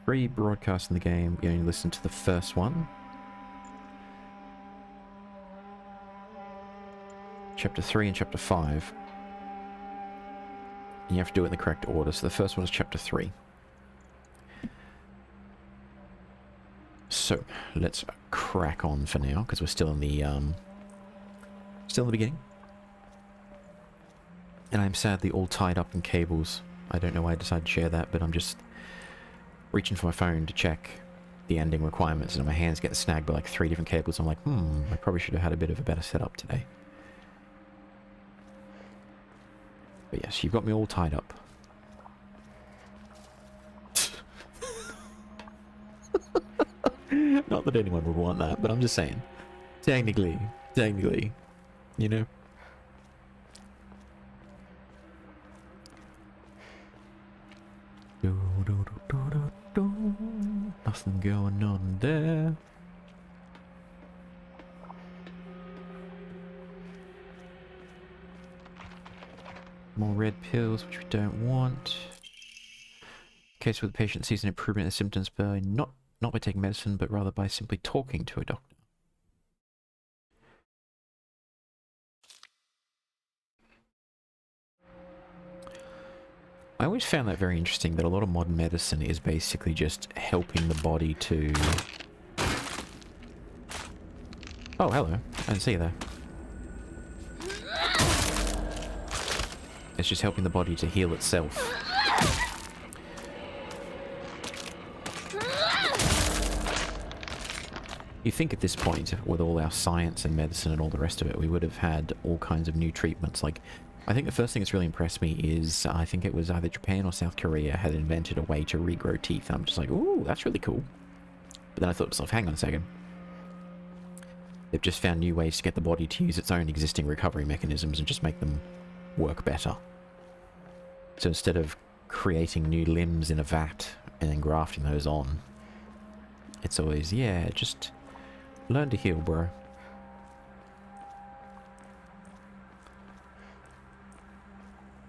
Free broadcast in the game, you only listen to the first one. Chapter 3 and Chapter 5. And you have to do it in the correct order, so the first one is Chapter 3. So, let's crack on for now, because we're still in the beginning. And I'm sadly all tied up in cables. I don't know why I decided to share that, but I'm just reaching for my phone to check the ending requirements, and my hands get snagged by like 3 different cables. I'm like, I probably should have had a bit of a better setup today. But yes, you've got me all tied up. Not that anyone would want that, but I'm just saying. Technically, you know? Nothing going on there. More red pills, which we don't want. In case where the patient sees an improvement in the symptoms by not by taking medicine, but rather by simply talking to a doctor. I always found that very interesting, that a lot of modern medicine is basically just helping the body to... Oh, hello. I didn't see you there. It's just helping the body to heal itself. You think at this point, with all our science and medicine and all the rest of it, we would have had all kinds of new treatments. Like, I think the first thing that's really impressed me is, I think it was either Japan or South Korea had invented a way to regrow teeth. And I'm just like, ooh, that's really cool. But then I thought to myself, hang on a second. They've just found new ways to get the body to use its own existing recovery mechanisms and just make them work better. So instead of creating new limbs in a vat and then grafting those on, it's always, yeah, just learn to heal, bro.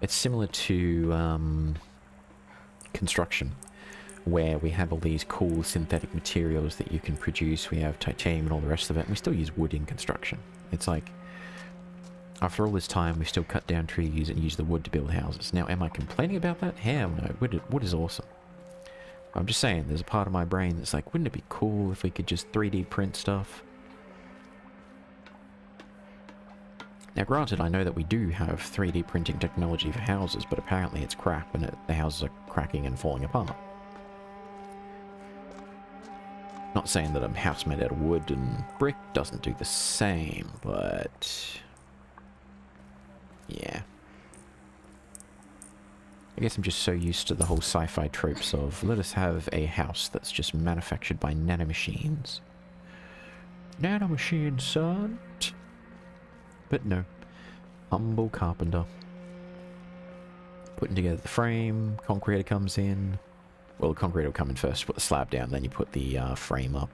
It's similar to construction, where we have all these cool synthetic materials that you can produce. We have titanium and all the rest of it, and we still use wood in construction. It's like, after all this time, we still cut down trees and use the wood to build houses. Now, am I complaining about that? Hell no, wood is awesome. I'm just saying, there's a part of my brain that's like, wouldn't it be cool if we could just 3D print stuff? Now granted, I know that we do have 3D printing technology for houses, but apparently it's crap and the houses are cracking and falling apart. Not saying that a house made out of wood and brick doesn't do the same, but... yeah. I guess I'm just so used to the whole sci-fi tropes of, let us have a house that's just manufactured by nanomachines. Nanomachines, son! But no. Humble carpenter. Putting together the frame, concreter comes in. Well, the concreter will come in first, put the slab down, then you put the frame up.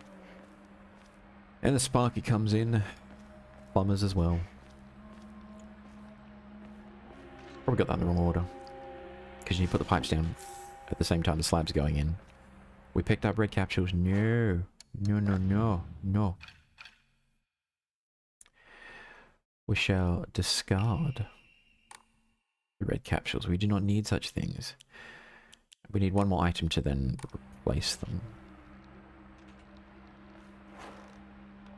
And the sparky comes in. Plumbers as well. Probably got that in the wrong order. Because you put the pipes down at the same time the slab's going in. We picked up red capsules. No. No. We shall discard the red capsules. We do not need such things. We need one more item to then replace them.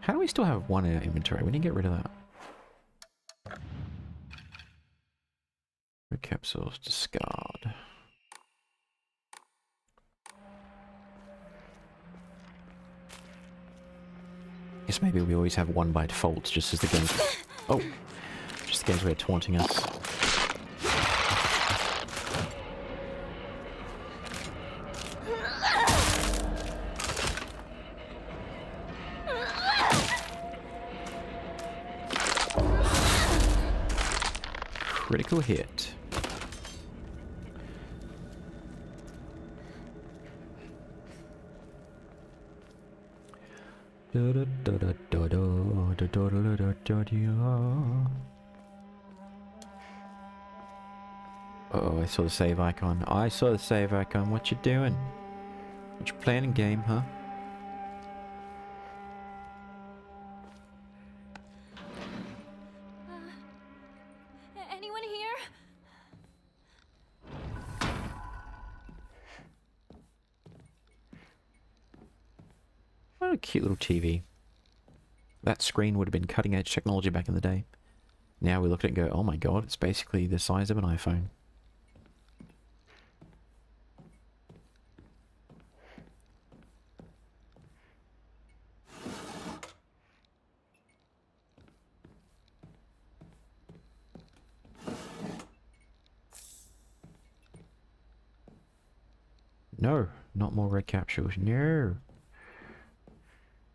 How do we still have one in our inventory? We need to get rid of that. Red capsules, discard. Guess maybe we always have one by default, just as the game... Oh! Just the game's way of taunting us. Critical hit. Oh, I saw the save icon. I saw the save icon. What you doing? What you playing in game, huh? Anyone here? What a cute little TV. That screen would have been cutting edge technology back in the day. Now we look at it and go, oh my god, it's basically the size of an iPhone. No, not more red capsules. No.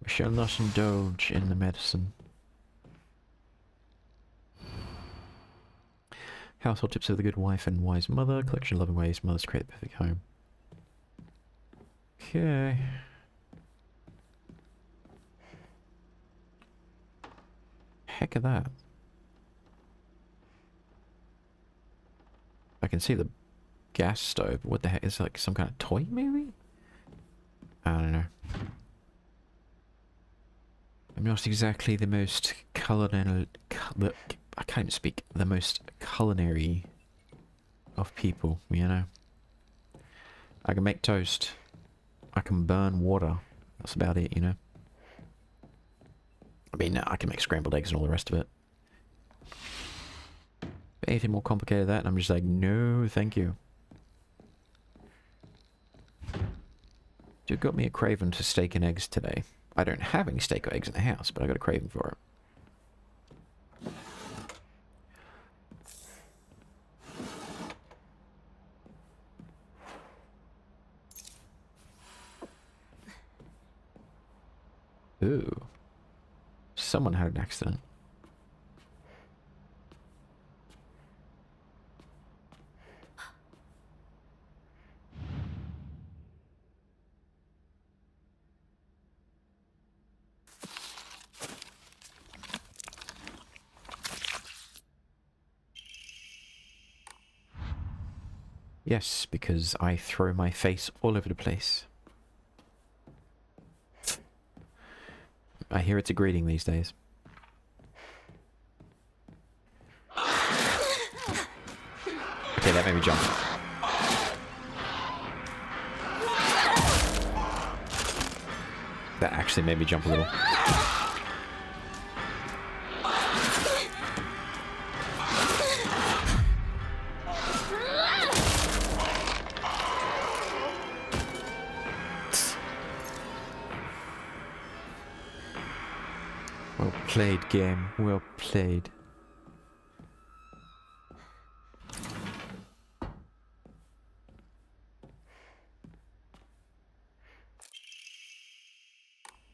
We shall not indulge in the medicine. Household tips of the good wife and wise mother. Collection of loving ways mothers create the perfect home. Okay. Heck of that. I can see the gas stove. What the heck? Is it like some kind of toy maybe? I don't know. I'm not exactly the most culinary... I can't even speak. The most culinary of people, you know? I can make toast. I can burn water. That's about it, you know? I mean, I can make scrambled eggs and all the rest of it. But anything more complicated than that, I'm just like, no, thank you. You got me a craving for steak and eggs today. I don't have any steak or eggs in the house, but I got a craving for it. Ooh. Someone had an accident. Yes, because I throw my face all over the place. I hear it's a greeting these days. Okay, that made me jump. That actually made me jump a little. Well played, game. Well played.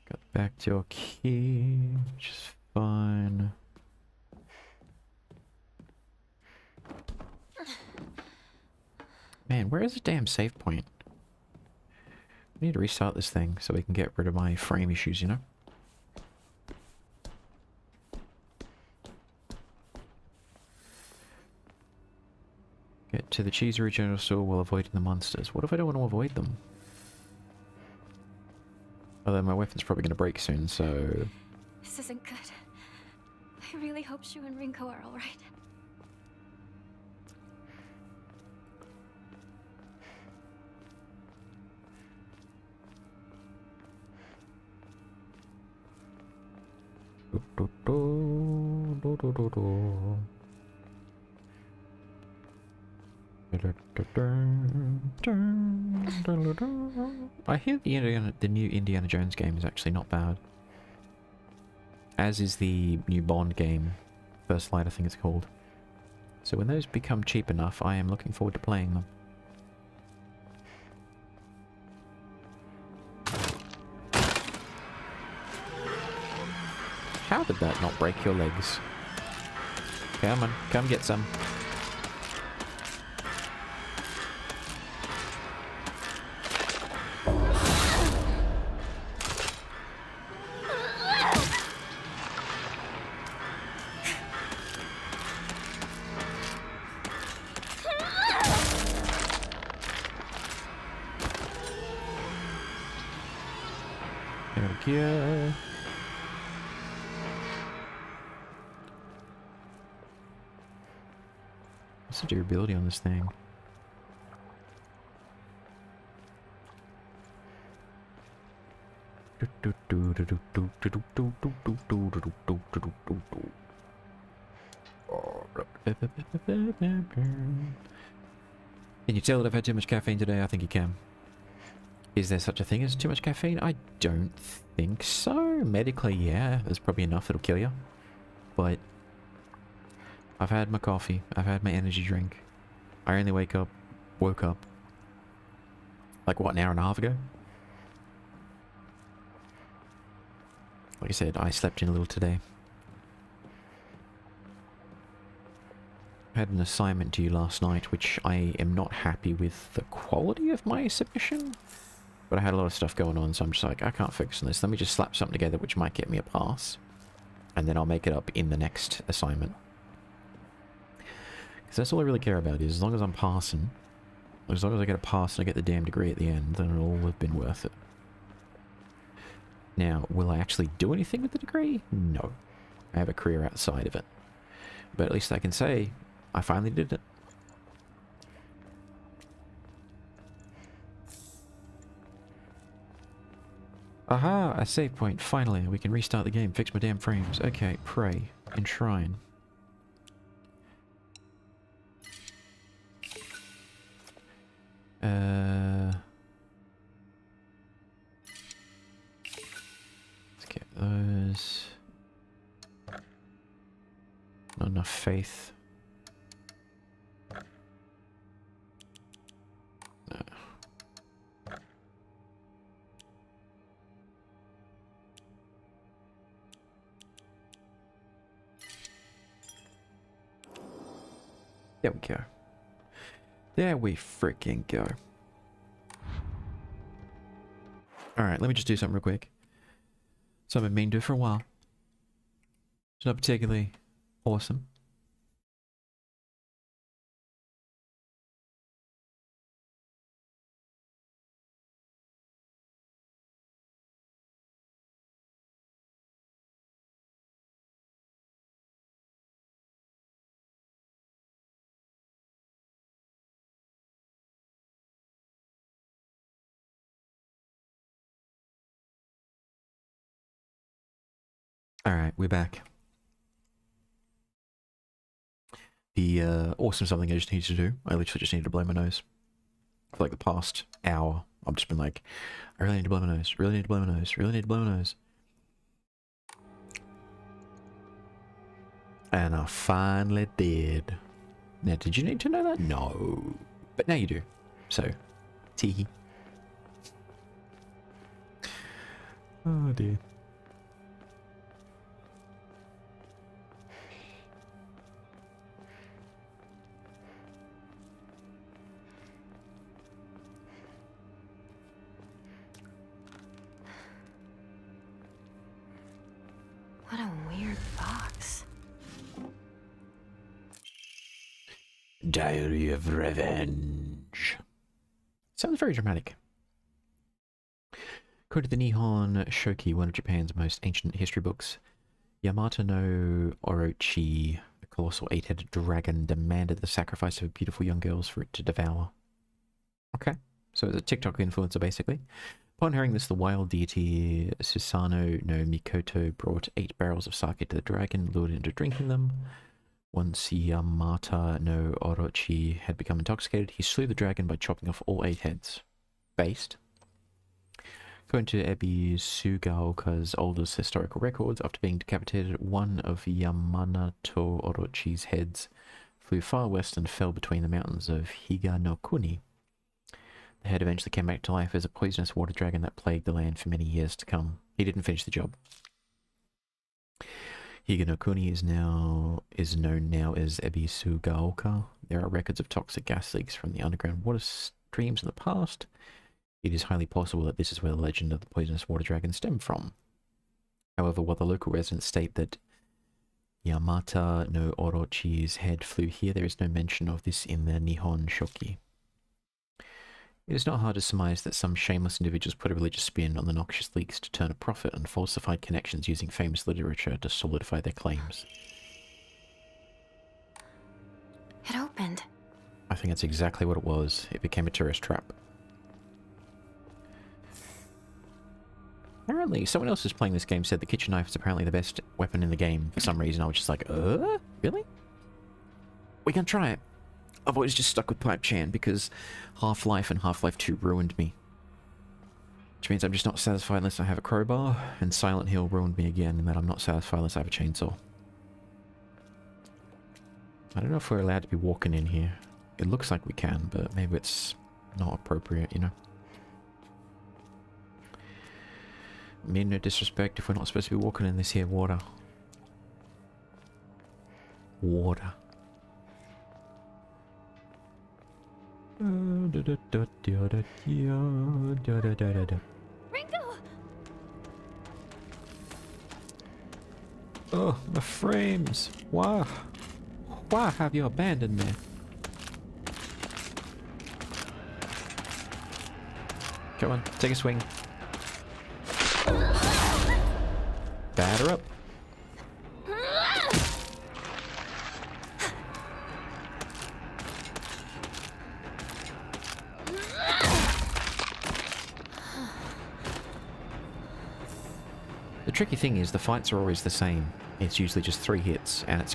Got back to your key, which is fine. Man, where is the damn save point? I need to restart this thing so we can get rid of my frame issues, you know? Get to the cheesery general store while avoiding the monsters. What if I don't want to avoid them? Although my weapon's probably going to break soon, so... This isn't good. I really hope Shu and Rinko are alright. I hear the new Indiana Jones game is actually not bad. As is the new Bond game. First Light, I think it's called. So when those become cheap enough, I am looking forward to playing them. How did that not break your legs? Come on, come get some. There we go. What's the durability on this thing? Can you tell that I've had too much caffeine today? I think you can. Is there such a thing as too much caffeine? I don't think so. Medically, yeah. There's probably enough that'll kill you. But I've had my coffee. I've had my energy drink. I only woke up Like, what, an hour and a half ago? Like I said, I slept in a little today. I had an assignment due last night, which I am not happy with the quality of my submission. But I had a lot of stuff going on, so I'm just like, I can't focus on this. Let me just slap something together which might get me a pass. And then I'll make it up in the next assignment. Because that's all I really care about, is as long as I'm passing, as long as I get a pass and I get the damn degree at the end, then it'll all have been worth it. Now, will I actually do anything with the degree? No. I have a career outside of it. But at least I can say, I finally did it. Aha! A save point. Finally, we can restart the game. Fix my damn frames. Okay, pray. Enshrine. Let's get those. Not enough faith. No. There we go. There we freaking go. Alright, let me just do something real quick. Something I've been meaning to do for a while. It's not particularly awesome. Alright, we're back. The awesome something I just need to do. I literally just need to blow my nose. For like the past hour, I've just been like, I really need to blow my nose, really need to blow my nose, really need to blow my nose. And I finally did. Now, did you need to know that? No. But now you do. So, teehee. Oh dear. What a weird box. Diary of Revenge. Sounds very dramatic. According to the Nihon Shoki, one of Japan's most ancient history books, Yamato no Orochi, a colossal 8-headed dragon, demanded the sacrifice of beautiful young girls for it to devour. Okay, so it's a TikTok influencer basically. Upon hearing this, the wild deity Susanoo no Mikoto brought 8 barrels of sake to the dragon, lured it into drinking them. Once Yamata no Orochi had become intoxicated, he slew the dragon by chopping off all 8 heads. Based. According to Ebi Sugaoka's oldest historical records, after being decapitated, one of Yamanato Orochi's heads flew far west and fell between the mountains of Higa no Kuni. The head eventually came back to life as a poisonous water dragon that plagued the land for many years to come. He didn't finish the job. Higa no Kuni is known now as Ebisu Gaoka. There are records of toxic gas leaks from the underground water streams in the past. It is highly possible that this is where the legend of the poisonous water dragon stemmed from. However, while the local residents state that Yamata no Orochi's head flew here, there is no mention of this in the Nihon Shoki. It is not hard to surmise that some shameless individuals put a religious spin on the noxious leaks to turn a profit and falsified connections using famous literature to solidify their claims. It opened. I think that's exactly what it was. It became a tourist trap. Apparently, someone else who's playing this game said the kitchen knife is apparently the best weapon in the game for some reason. I was just like, really? We can try it. I've always just stuck with Pipe Chan because Half-Life and Half-Life 2 ruined me. Which means I'm just not satisfied unless I have a crowbar, and Silent Hill ruined me again in that I'm not satisfied unless I have a chainsaw. I don't know if we're allowed to be walking in here. It looks like we can, but maybe it's not appropriate, you know? Mean no disrespect if we're not supposed to be walking in this here water. Water. Ringo! Oh, my frames. Why? Why have you abandoned me? Come on, take a swing. Batter up. The tricky thing is the fights are always the same. It's usually just 3 hits, and it's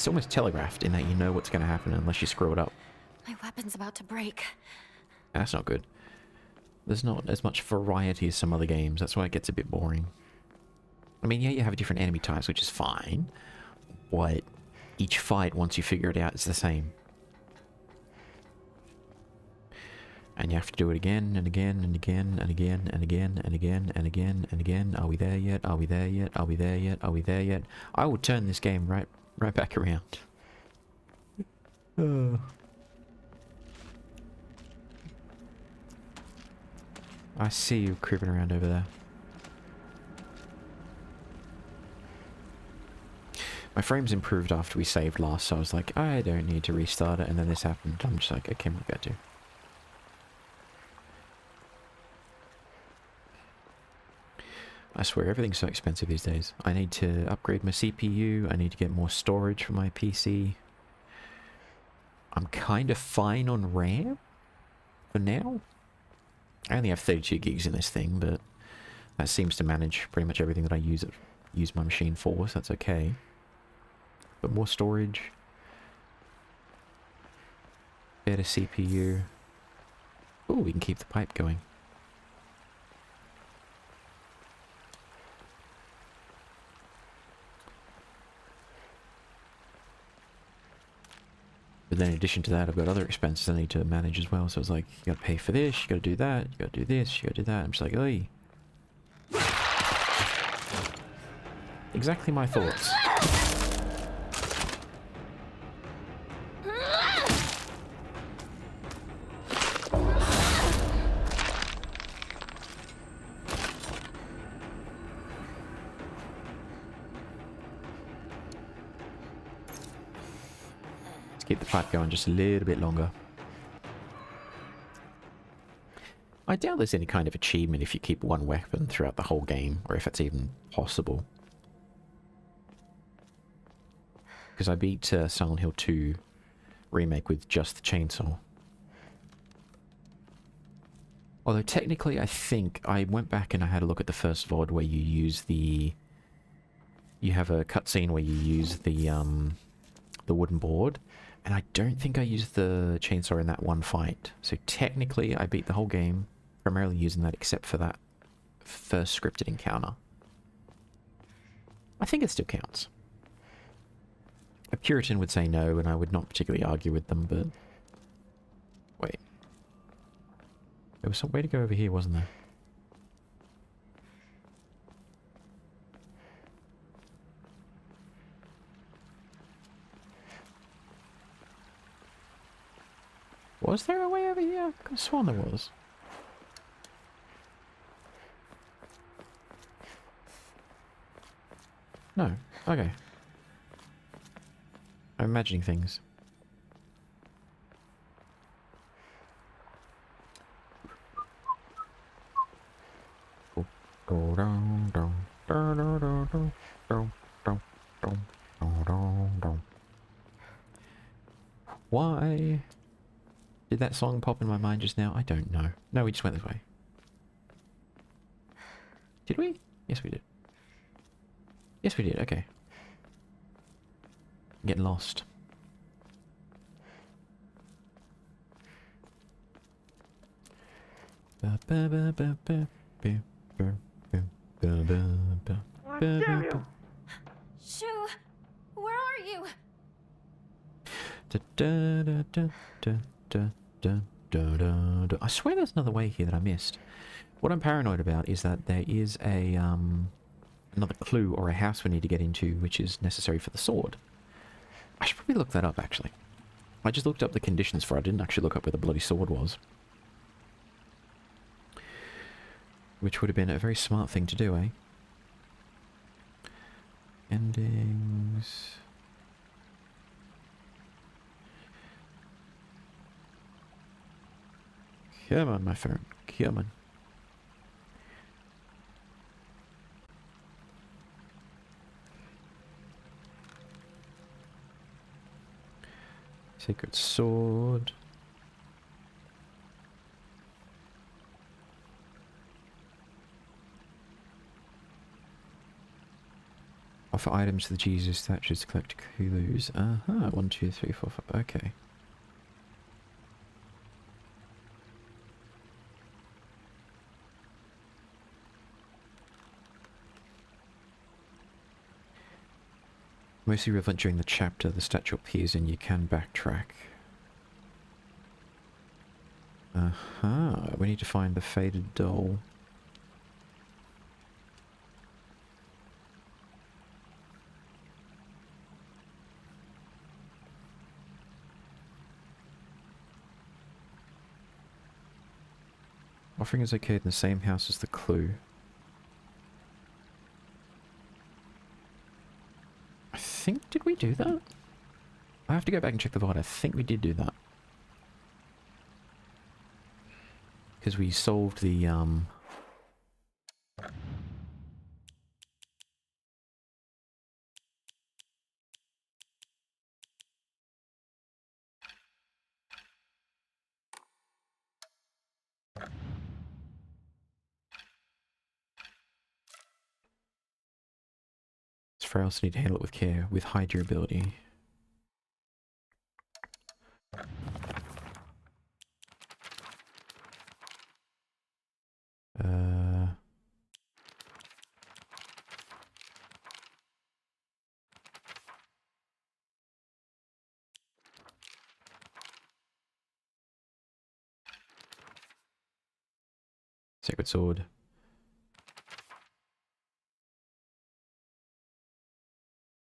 almost telegraphed in that you know what's going to happen unless you screw it up. My weapon's about to break. That's not good. There's not as much variety as some other games. That's why it gets a bit boring. I mean, yeah, you have different enemy types, which is fine, but each fight, once you figure it out, is the same. And you have to do it again and again and again and again and again and again and again and again. Are we there yet? Are we there yet? Are we there yet? Are we there yet? I will turn this game right back around. I see you creeping around over there. My frames improved after we saved last, so I was like, I don't need to restart it, and then this happened. I'm just like, okay, we've got to. I swear, everything's so expensive these days. I need to upgrade my CPU, I need to get more storage for my PC. I'm kind of fine on RAM for now. I only have 32 gigs in this thing, but that seems to manage pretty much everything that I use my machine for, so that's okay. But more storage, better CPU. Oh, we can keep the pipe going. But then in addition to that, I've got other expenses I need to manage as well. So it's like, you gotta pay for this, you gotta do that, you gotta do this, you gotta do that. I'm just like, oy. Exactly my thoughts. Keep the pipe going just a little bit longer. I doubt there's any kind of achievement if you keep one weapon throughout the whole game, or if it's even possible. Because I beat Silent Hill 2 remake with just the chainsaw. Although technically I think I went back and I had a look at the first VOD where you use the... You have a cutscene where you use the wooden board. And I don't think I used the chainsaw in that one fight. So technically, I beat the whole game primarily using that, except for that first scripted encounter. I think it still counts. A Puritan would say no, and I would not particularly argue with them, but... Wait. There was some way to go over here, wasn't there? Was there a way over here? I could have sworn there was. No. Okay. I'm imagining things. Why did that song pop in my mind just now? I don't know. No, we just went this way. Did we? Yes, we did. Yes, we did. Okay. I'm getting lost. Shoo! Where are you? I swear there's another way here that I missed. What I'm paranoid about is that there is a another clue or a house we need to get into, which is necessary for the sword. I should probably look that up, actually. I just looked up the conditions for it. I didn't actually look up where the bloody sword was. Which would have been a very smart thing to do, eh? Endings... Come on, my friend. Come on. Sacred sword. Offer items to the Jesus statues to collect clues. 1, 2, 3, 4, 5. Okay. Mostly relevant during the chapter the statue appears in, you can backtrack. We need to find the faded doll. Offering is located in the same house as the clue. I think, did we do that? I have to go back and check the VOD. I think we did do that. Because we solved the, It's frail, so need to handle it with care, with high durability. Sacred sword.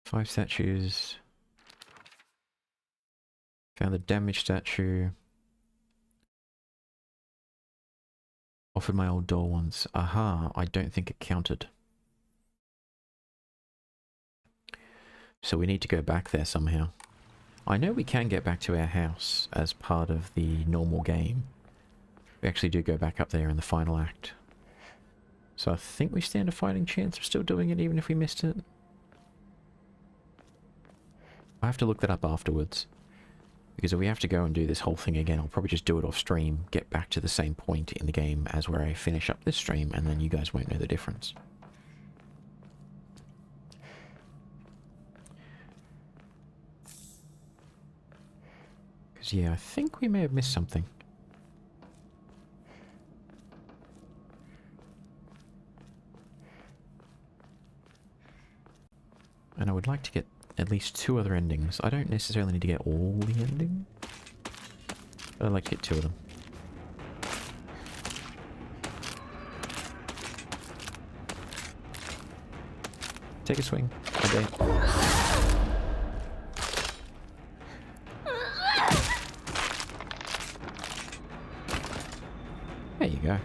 Five statues. Found the damaged statue. Offered my old doll once. Aha, I don't think it counted. So we need to go back there somehow. I know we can get back to our house as part of the normal game. We actually do go back up there in the final act. So I think we stand a fighting chance of still doing it even if we missed it. I have to look that up afterwards. Because if we have to go and do this whole thing again, I'll probably just do it off stream, get back to the same point in the game as where I finish up this stream, and then you guys won't know the difference. Because yeah, I think we may have missed something. And I would like to get at least 2 other endings. I don't necessarily need to get all the endings, but I'd like to get 2 of them. Take a swing. Okay. There you go.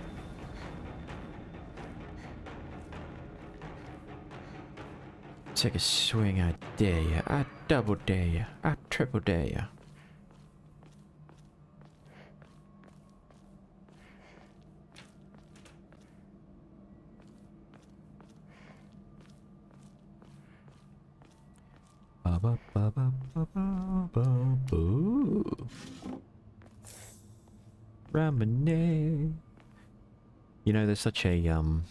Take a swing, I dare ya. I double dare ya. I triple dare ya. Ba ba ba ba ba ba ba boo. Ramune. You know, there's such a I'm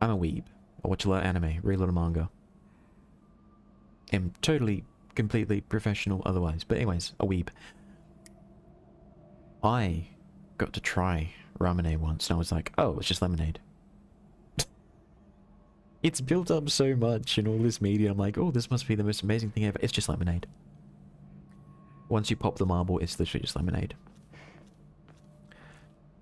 a weeb. I watch a lot of anime, read a lot of manga. Am totally, completely professional otherwise. But anyways, a weeb. I got to try Ramune once and I was like, oh, it's just lemonade. It's built up so much in all this media. I'm like, oh, this must be the most amazing thing ever. It's just lemonade. Once you pop the marble, it's literally just lemonade.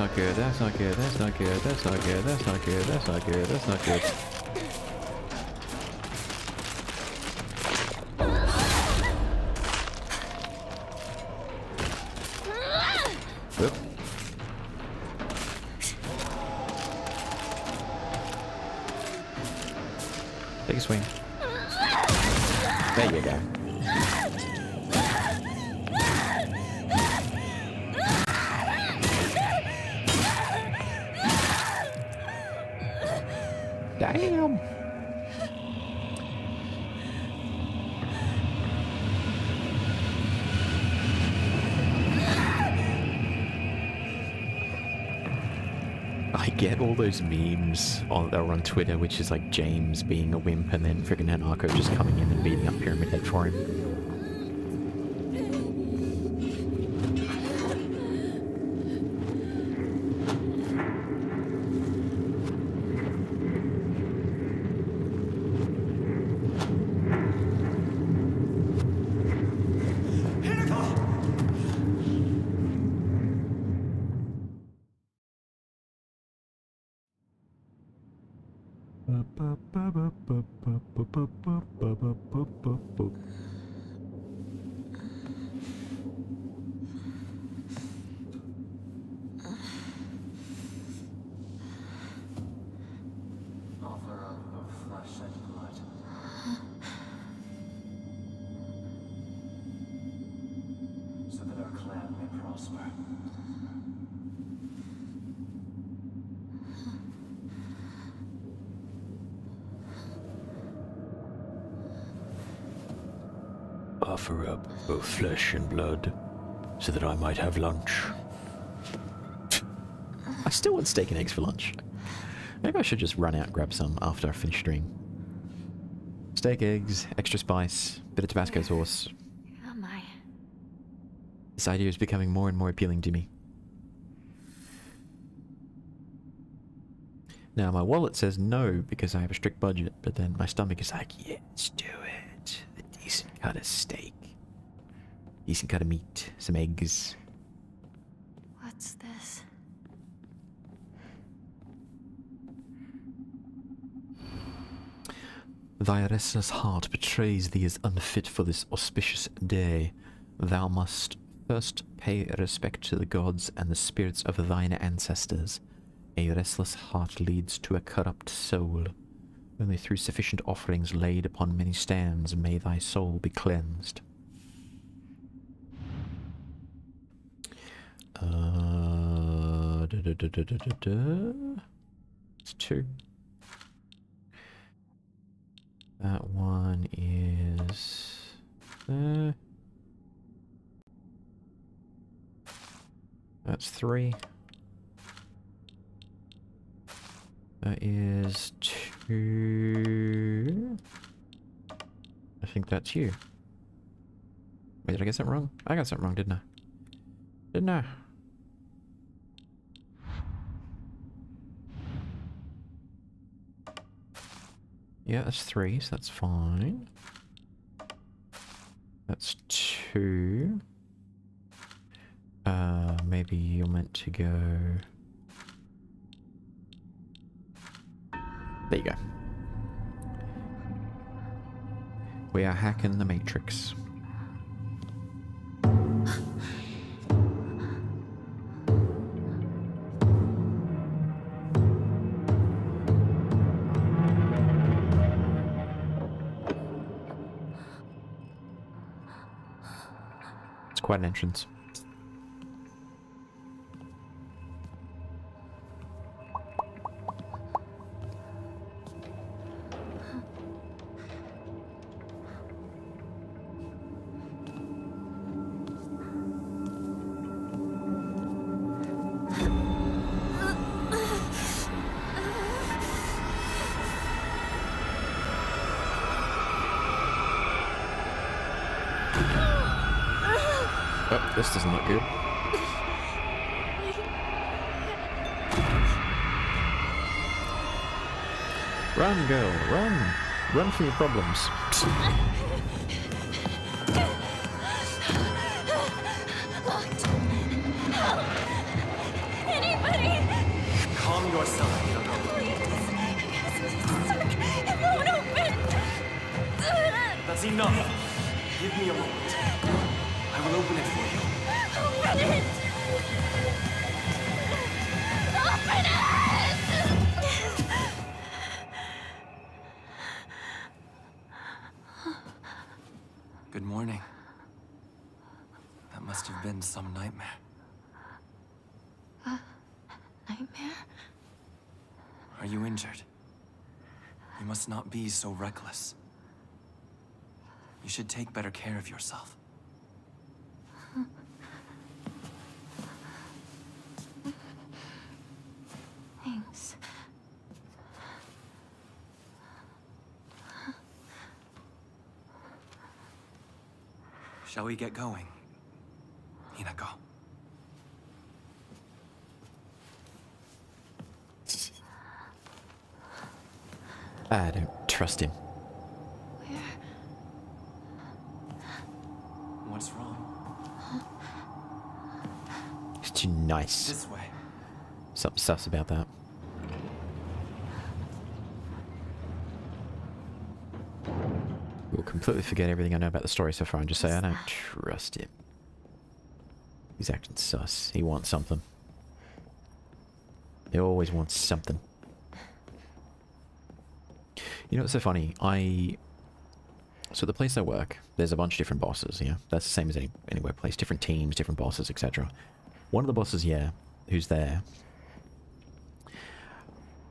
not good. That's not good. That's not good. That's not good. That's not good. That's not good. That's not good. Whoop. Take a swing. There you go. Damn. I get all those memes that are on Twitter, which is like James being a wimp and then friggin' Hanako just coming in and beating up Pyramid Head for him. Offer up both flesh and blood, so that I might have lunch. I still want steak and eggs for lunch. Maybe I should just run out and grab some after I finish stream. Steak, eggs, extra spice, bit of Tabasco sauce. Oh my. This idea is becoming more and more appealing to me. Now my wallet says no because I have a strict budget, but then my stomach is like, yeah, let's do it. A decent cut of steak. Decent cut of meat. Some eggs. What's this? Thy restless heart betrays thee as unfit for this auspicious day. Thou must first pay respect to the gods and the spirits of thine ancestors. A restless heart leads to a corrupt soul. Only through sufficient offerings laid upon many stands may thy soul be cleansed. It's 2. That one is there. That's 3. That is 2. I think that's you. Wait, did I get something wrong? I got something wrong, didn't I? Didn't I? Yeah, that's 3, so that's fine. That's 2. Maybe you're meant to go... There you go. We are hacking the Matrix. It's quite an entrance. Oh, this doesn't look good. Run, girl, run! Run from your problems. Anybody! your side. It won't open! That's enough. Give me a moment. I will open it for you. Open it! Open it! Good morning. That must have been some nightmare. Nightmare? Are you injured? You must not be so reckless. You should take better care of yourself. Thanks. Shall we get going? Hinako. I don't trust him. Where? What's wrong? He's too nice. This way. Something sus about that. We'll completely forget everything I know about the story so far and just say I don't trust him. He's acting sus. He wants something. He always wants something. You know what's so funny? So the place I work, there's a bunch of different bosses, yeah? That's the same as any workplace. Different teams, different bosses, etc. One of the bosses, yeah, who's there.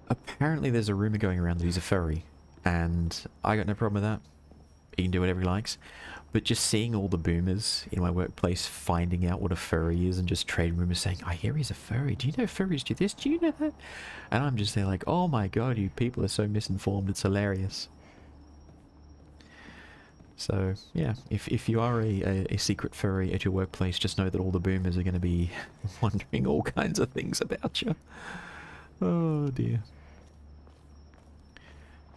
Apparently there's a rumor going around that he's a furry. And I got no problem with that. He can do whatever he likes. But just seeing all the boomers in my workplace finding out what a furry is and just trade rumors saying, I hear he's a furry. Do you know furries do this? Do you know that? And I'm just there like, oh my god, you people are so misinformed. It's hilarious. So, yeah, if you are a secret furry at your workplace, just know that all the boomers are going to be wondering all kinds of things about you. Oh dear.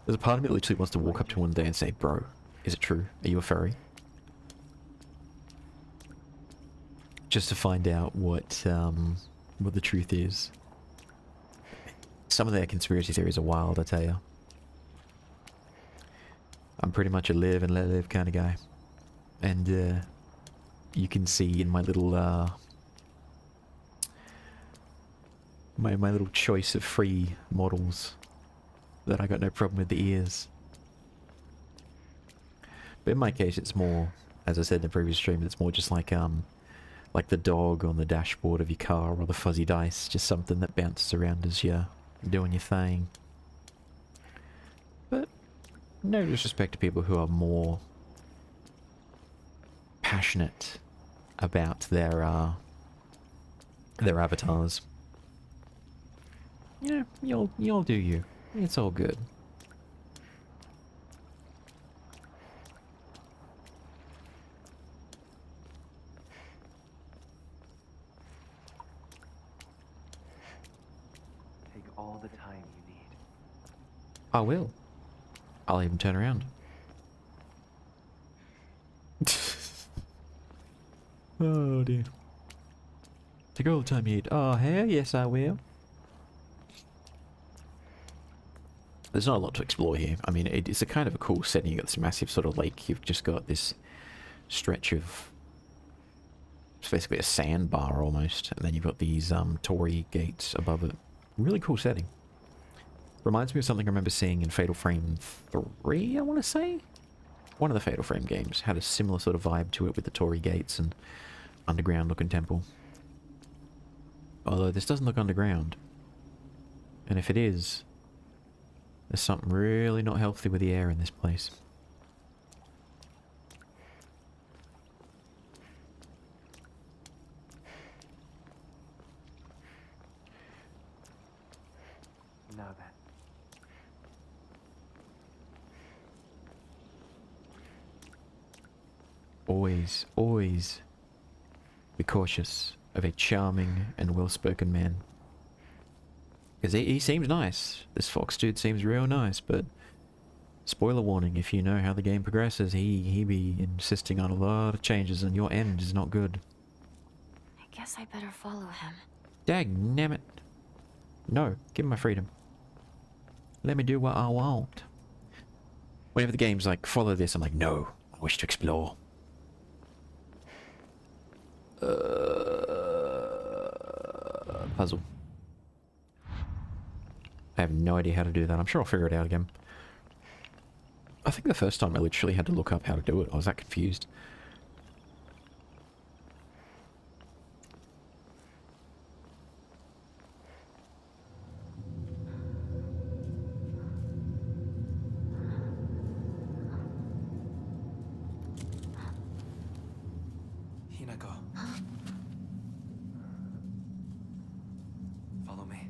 There's a part of me that literally wants to walk up to one day and say, bro, is it true? Are you a furry? Just to find out what the truth is. Some of their conspiracy theories are wild, I tell you. I'm pretty much a live and let live kind of guy. And you can see in my little my little choice of free models that I got no problem with the ears. But in my case it's more, as I said in the previous stream, it's more just like the dog on the dashboard of your car or the fuzzy dice, just something that bounces around as you're doing your thing. But no disrespect to people who are more passionate about their avatars. You know, you'll do you. It's all good. Take all the time you need. I will. I'll even turn around. Oh dear. Take all the time you need. Oh hell yes I will. There's not a lot to explore here. I mean, it's a kind of a cool setting. You've got this massive sort of lake. You've just got this stretch of... It's basically a sandbar almost. And then you've got these torii gates above it. Really cool setting. Reminds me of something I remember seeing in Fatal Frame 3, I want to say? One of the Fatal Frame games had a similar sort of vibe to it with the torii gates and underground looking temple. Although this doesn't look underground. And if it is... There's something really not healthy with the air in this place. Now then. Always, always be cautious of a charming and well-spoken man. Because he seems nice. This Fox dude seems real nice, but... Spoiler warning, if you know how the game progresses, he be insisting on a lot of changes and your end is not good. I guess I better follow him. Dagnammit. No, give me my freedom. Let me do what I want. Whenever the game's like, follow this, I'm like, no, I wish to explore. Puzzle. I have no idea how to do that. I'm sure I'll figure it out again. I think the first time I literally had to look up how to do it. I was that confused. Hinako. Follow me.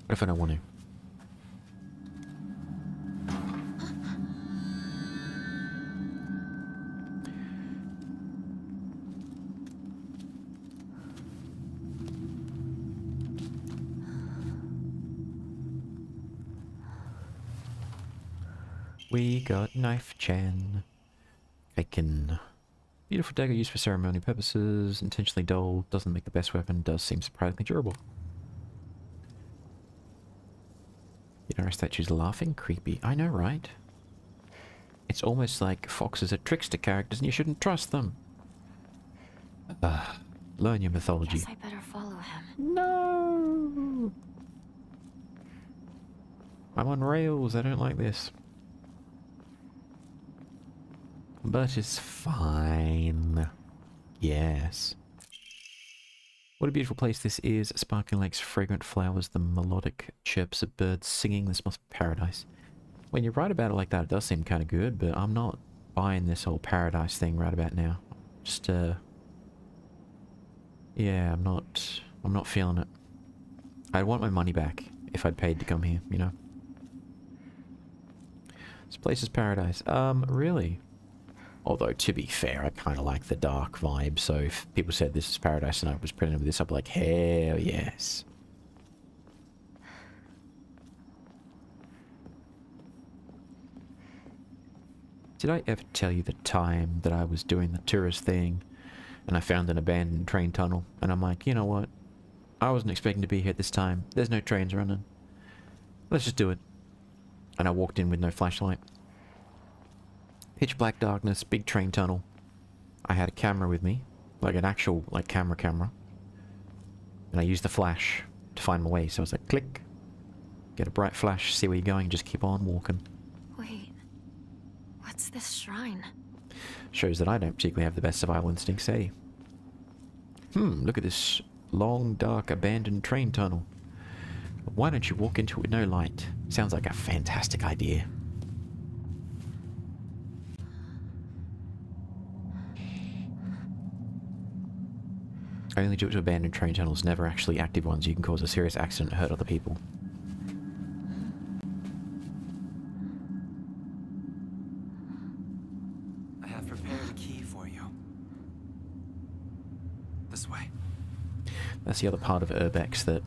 What if I don't want to? We got knife Chan. Taken. Beautiful dagger used for ceremonial purposes. Intentionally dull. Doesn't make the best weapon. Does seem surprisingly durable. You know, our statue's laughing? Creepy. I know, right? It's almost like foxes are trickster characters and you shouldn't trust them. Learn your mythology. Guess I better follow him. No! I'm on rails. I don't like this. But it's fine. Yes. What a beautiful place this is. Sparkling lakes, fragrant flowers, the melodic chirps of birds singing. This must be paradise. When you write about it like that, it does seem kind of good, but I'm not buying this whole paradise thing right about now. Just, yeah, I'm not feeling it. I'd want my money back if I'd paid to come here, you know? This place is paradise. Really? Although, to be fair, I kind of like the dark vibe, so if people said this is paradise and I was presented with this, I'd be like, hell yes. Did I ever tell you the time that I was doing the tourist thing and I found an abandoned train tunnel and I'm like, you know what? I wasn't expecting to be here at this time. There's no trains running. Let's just do it. And I walked in with no flashlight. Pitch black darkness, big train tunnel. I had a camera with me, like an actual camera. And I used the flash to find my way, so I was like, click. Get a bright flash, see where you're going, just keep on walking. Wait, what's this shrine? Shows that I don't particularly have the best survival instincts, eh? Look at this long, dark, abandoned train tunnel. Why don't you walk into it with no light? Sounds like a fantastic idea. I only do it to abandoned train tunnels, never actually active ones. You can cause a serious accident and hurt other people. I have prepared a key for you. This way. That's the other part of Urbex that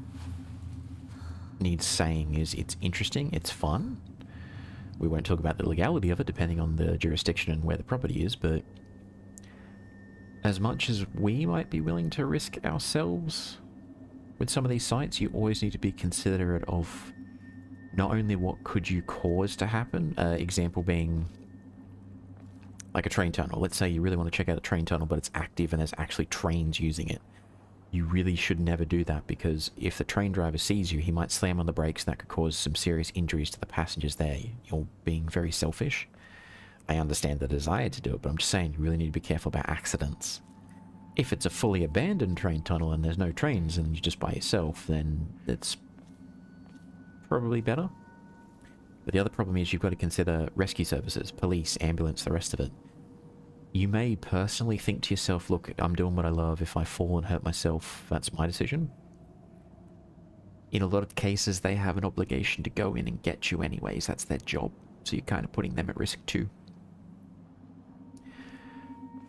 needs saying is it's interesting, it's fun. We won't talk about the legality of it depending on the jurisdiction and where the property is, but as much as we might be willing to risk ourselves with some of these sites, you always need to be considerate of not only what could you cause to happen, example being like a train tunnel. Let's say you really want to check out a train tunnel, but it's active and there's actually trains using it. You really should never do that, because if the train driver sees you, he might slam on the brakes and that could cause some serious injuries to the passengers there. You're being very selfish. I understand the desire to do it, but I'm just saying you really need to be careful about accidents. If it's a fully abandoned train tunnel and there's no trains and you're just by yourself, then it's probably better. But the other problem is you've got to consider rescue services, police, ambulance, the rest of it. You may personally think to yourself, look, I'm doing what I love. If I fall and hurt myself, that's my decision. In a lot of cases, they have an obligation to go in and get you anyways. That's their job. So you're kind of putting them at risk too.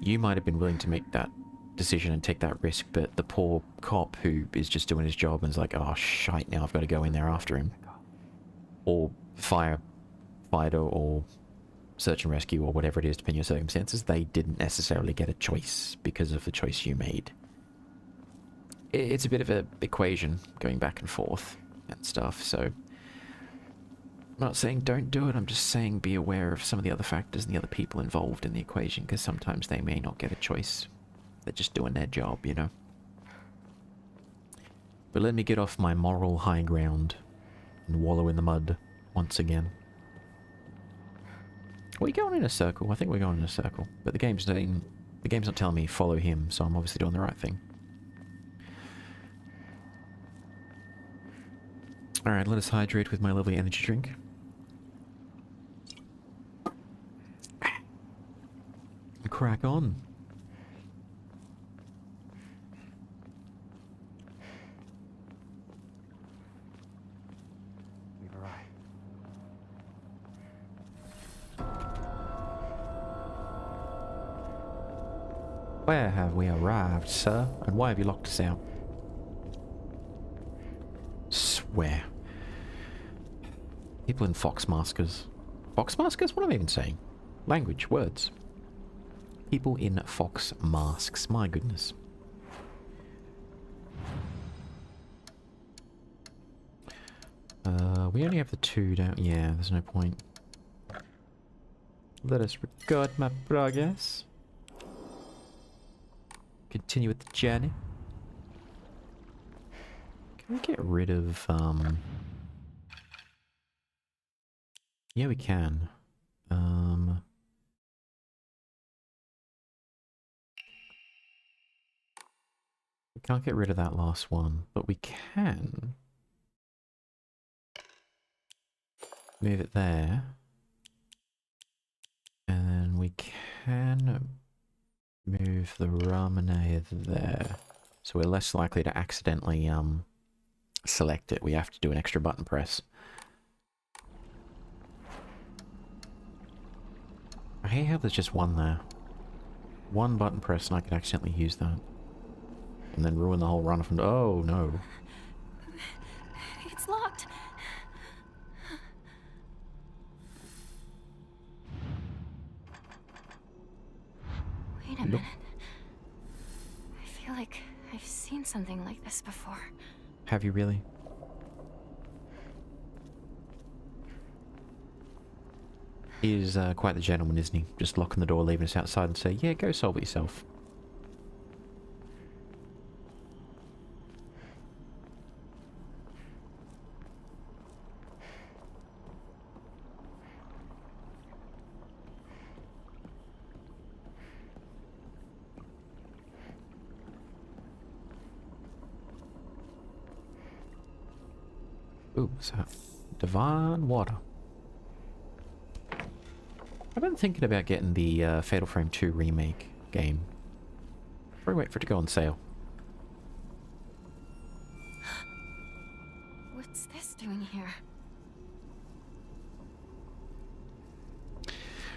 You might have been willing to make that decision and take that risk, but the poor cop who is just doing his job and is like, oh shite, now I've got to go in there after him. Or firefighter or search and rescue or whatever it is, depending on your circumstances, they didn't necessarily get a choice because of the choice you made. it's a bit of a equation going back and forth and stuff, so I'm not saying don't do it, I'm just saying be aware of some of the other factors and the other people involved in the equation, because sometimes they may not get a choice. They're just doing their job, you know. But let me get off my moral high ground and wallow in the mud once again. Are we going in a circle? I think we're going in a circle. But the game's not telling me follow him, so I'm obviously doing the right thing. Alright, let us hydrate with my lovely energy drink. And crack on. We've arrived. Where have we arrived, sir? And why have you locked us out? Swear. People in fox maskers. Fox maskers? What am I even saying? Language, words. People in fox masks. My goodness. We only have the two, don't we? Yeah, there's no point. Let us record my progress. Continue with the journey. Can we get rid of, yeah, we can. We can't get rid of that last one, but we can move it there. And then we can move the Ramune there. So we're less likely to accidentally, select it. We have to do an extra button press. I hate how there's just one there. One button press and I could accidentally use that. And then ruin the whole run from... Oh, no. It's locked. Wait a minute. I feel like I've seen something like this before. Have you really? He is quite the gentleman, isn't he? Just locking the door, leaving us outside and say, yeah, go solve it yourself. Ooh, what's that? Divine water. I've been thinking about getting the Fatal Frame 2 remake game. Probably wait for it to go on sale. What's this doing here?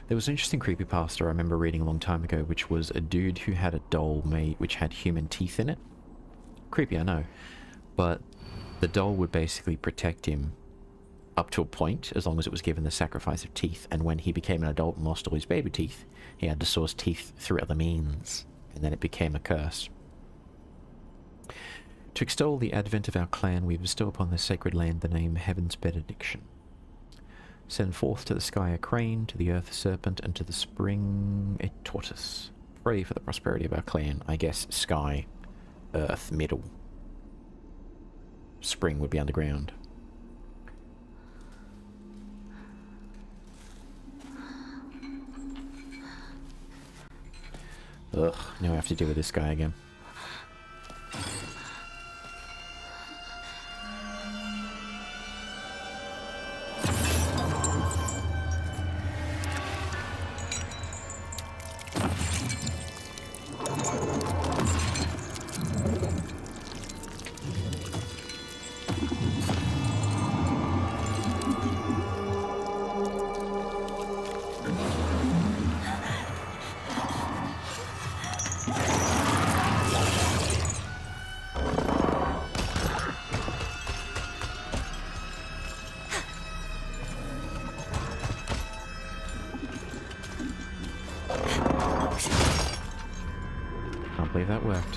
There was an interesting creepypasta I remember reading a long time ago, which was a dude who had a doll made which had human teeth in it. Creepy, I know. But the doll would basically protect him up to a point, as long as it was given the sacrifice of teeth, and when he became an adult and lost all his baby teeth, he had to source teeth through other means, and then it became a curse. To extol the advent of our clan, we bestow upon this sacred land the name Heaven's Benediction. Send forth to the sky a crane, to the earth a serpent, and to the spring a tortoise. Pray for the prosperity of our clan. I guess sky, earth, middle. Spring would be underground. Ugh, now I have to deal with this guy again. Can't believe that worked.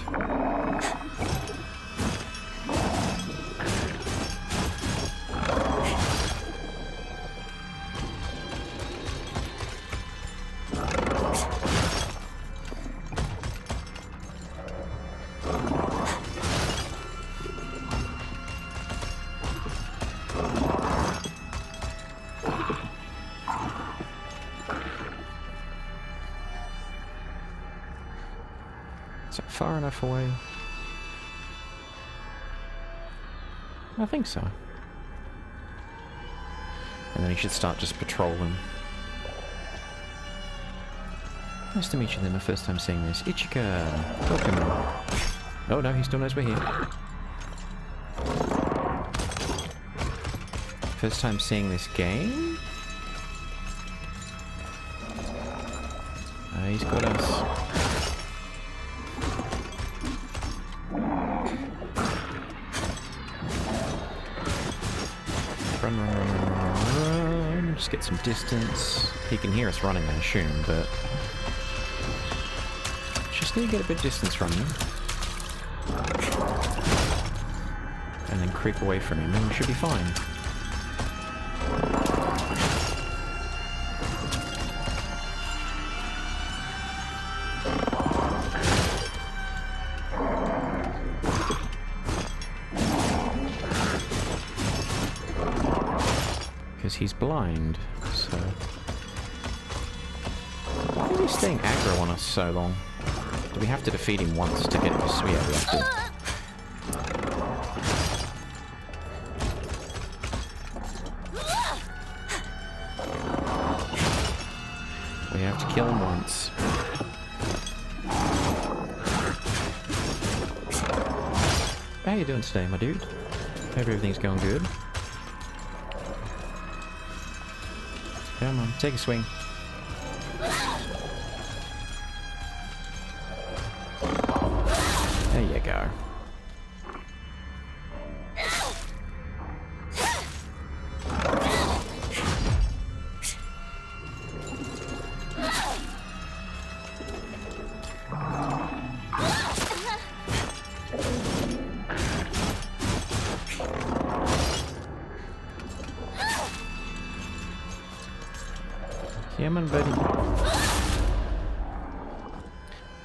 far enough away? I think so. And then he should start just patrolling. Nice to meet you then, my first time seeing this. Ichika! Welcome. Oh no, he still knows we're here. First time seeing this game? He's got us. Run, run, run, run, run, run. Just get some distance. He can hear us running, I assume, but... just need to get a bit of distance from him. And then creep away from him, and we should be fine. He's blind, so... why are we staying aggro on us so long? Do we have to defeat him once to get him to... yeah, we have to. We have to kill him once. How you doing today, my dude? Hope everything's going good. Come on, take a swing. There you go. Come on, buddy.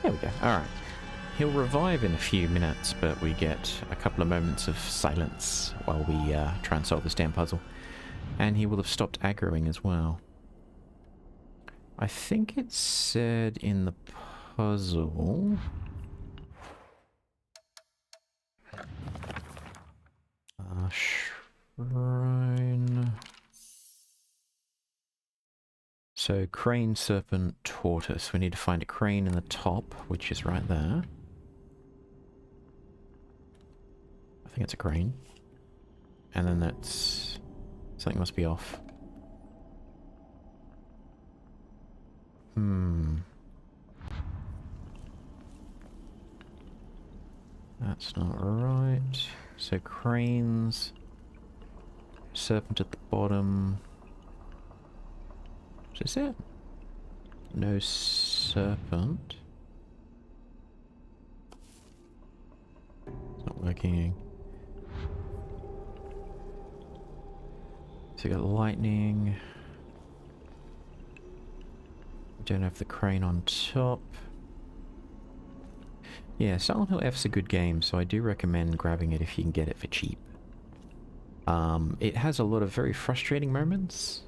There we go. Alright. He'll revive in a few minutes, but we get a couple of moments of silence while we try and solve this damn puzzle. And he will have stopped aggroing as well. I think it said in the puzzle... shrine... So, crane, serpent, tortoise. We need to find a crane in the top, which is right there. I think it's a crane. And then that's... something must be off. That's not right. So, cranes... serpent at the bottom... is it? No serpent. It's not working. So you got lightning. Don't have the crane on top. Yeah, Silent Hill F's a good game, so I do recommend grabbing it if you can get it for cheap. It has a lot of very frustrating moments.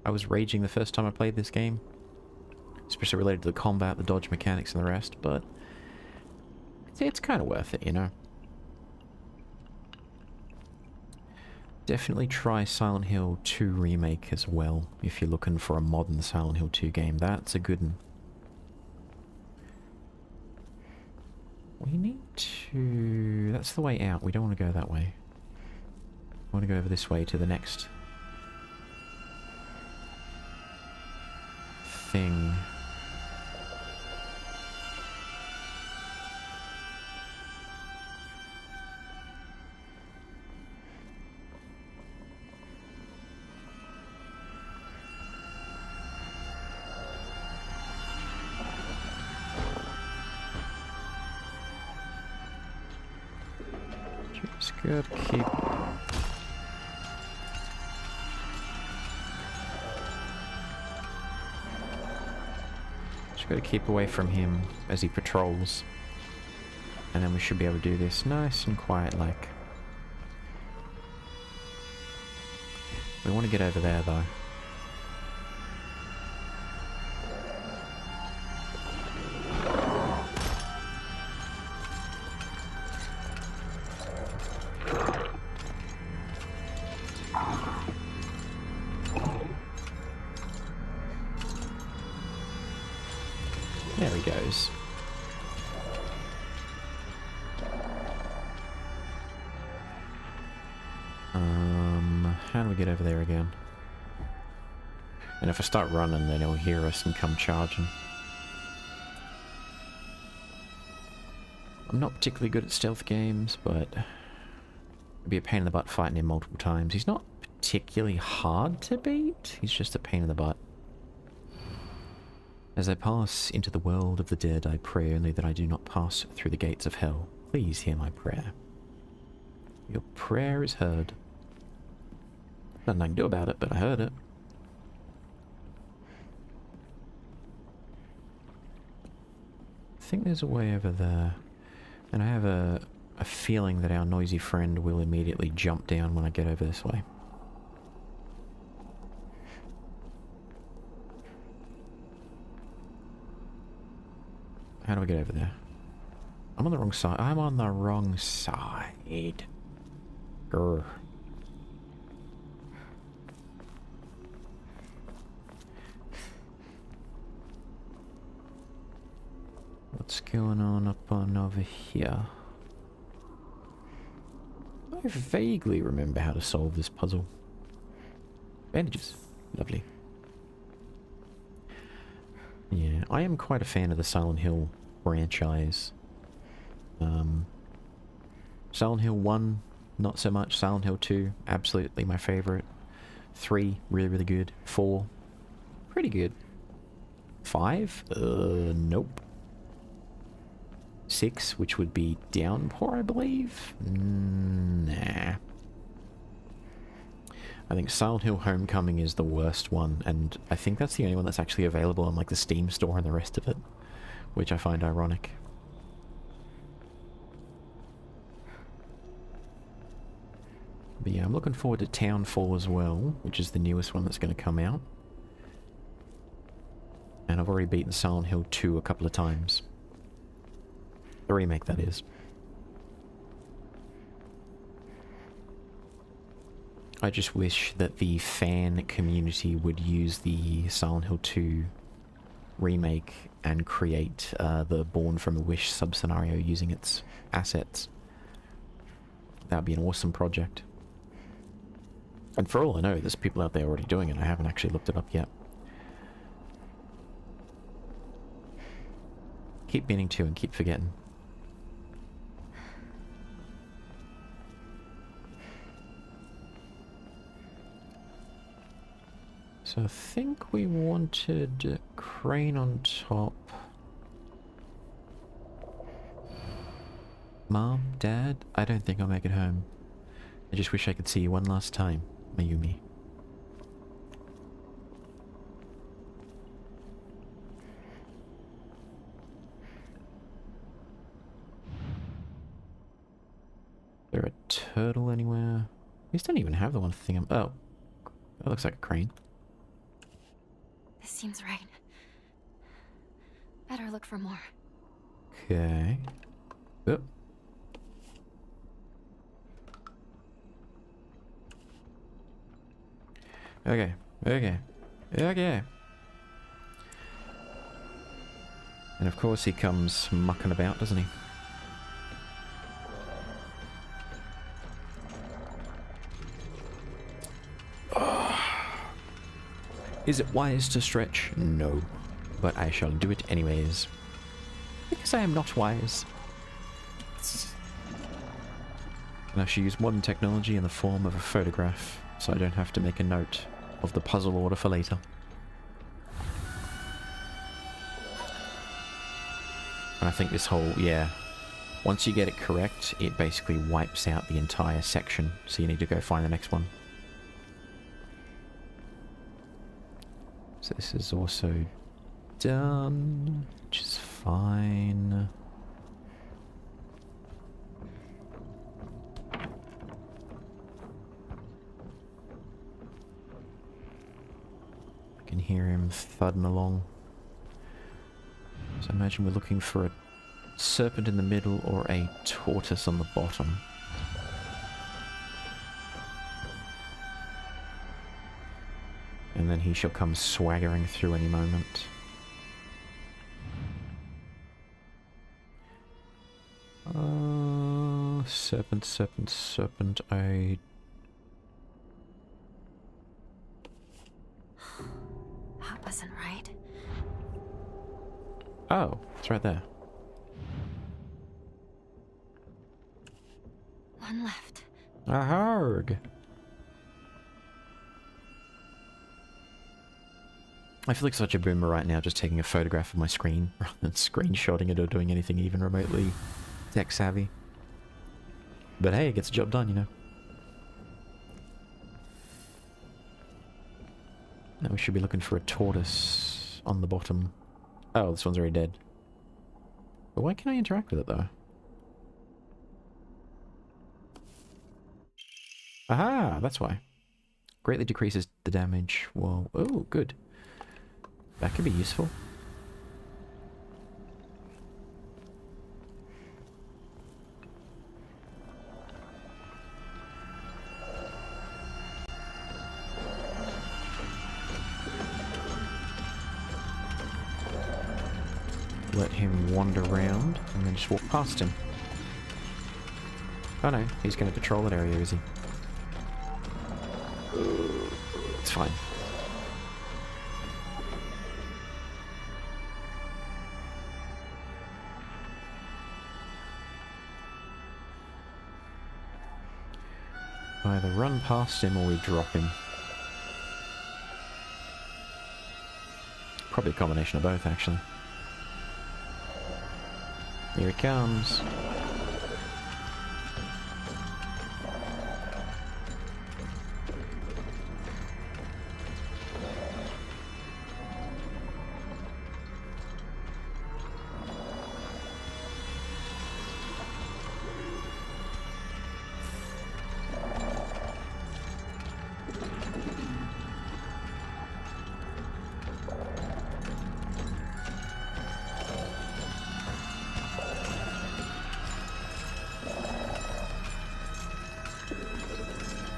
I was raging the first time I played this game, especially related to the combat, the dodge mechanics, and the rest, but it's kind of worth it, you know? Definitely try Silent Hill 2 Remake as well, if you're looking for a modern Silent Hill 2 game. That's a good one. We need to... that's the way out. We don't want to go that way. We want to go over this way to the next... thing. Just gotta keep... just gotta keep away from him as he patrols. And then we should be able to do this nice and quiet like. We want to get over there though. There he goes. How do we get over there again? And if I start running, then he'll hear us and come charging. I'm not particularly good at stealth games, but it'd be a pain in the butt fighting him multiple times. He's not particularly hard to beat, he's just a pain in the butt. As I pass into the world of the dead, I pray only that I do not pass through the gates of hell. Please hear my prayer. Your prayer is heard. Nothing I can do about it, but I heard it. I think there's a way over there. And I have a feeling that our noisy friend will immediately jump down when I get over this way. How do I get over there? I'm on the wrong side. I'm on the wrong side. Grr. What's going on up on over here? I vaguely remember how to solve this puzzle. Bandages. Lovely. Yeah, I am quite a fan of the Silent Hill franchise. Silent Hill 1, not so much. Silent Hill 2, absolutely my favorite. 3, really, really good. 4, pretty good. 5, nope. 6, which would be Downpour, I believe? Nah. I think Silent Hill Homecoming is the worst one, and I think that's the only one that's actually available on like the Steam store and the rest of it, which I find ironic. But yeah, I'm looking forward to Townfall as well, which is the newest one that's going to come out. And I've already beaten Silent Hill 2 a couple of times. The remake, that is. I just wish that the fan community would use the Silent Hill 2 remake and create the Born from a Wish sub-scenario using its assets. That would be an awesome project. And for all I know, there's people out there already doing it. I haven't actually looked it up yet. Keep meaning to and keep forgetting. So I think we wanted a crane on top. Mom, Dad, I don't think I'll make it home. I just wish I could see you one last time, Mayumi. Is there a turtle anywhere? These don't even have the one thing I'm... Oh, that looks like a crane. This seems right. Better look for more. Okay. Oh. Okay. Okay. Okay. And of course he comes mucking about, doesn't he? Is it wise to stretch? No. But I shall do it anyways. Because I am not wise. And I shall use modern technology in the form of a photograph, so I don't have to make a note of the puzzle order for later. And I think this whole, yeah, once you get it correct, it basically wipes out the entire section, so you need to go find the next one. So this is also done, which is fine. I can hear him thudding along. So I imagine we're looking for a serpent in the middle or a tortoise on the bottom. And then he shall come swaggering through any moment. serpent, serpent, serpent. I... That wasn't right. Oh, it's right there. One left. A harg. I feel like such a boomer right now, just taking a photograph of my screen rather than screenshotting it or doing anything even remotely tech savvy. But hey, it gets the job done, you know. Now we should be looking for a tortoise on the bottom. Oh, this one's already dead. But why can't I interact with it though? Aha, that's why. Greatly decreases the damage. Whoa. Oh, good. That could be useful. Let him wander around and then just walk past him. Oh no, he's going to patrol that area, is he? It's fine. Either run past him or we drop him. Probably a combination of both, actually. Here he comes.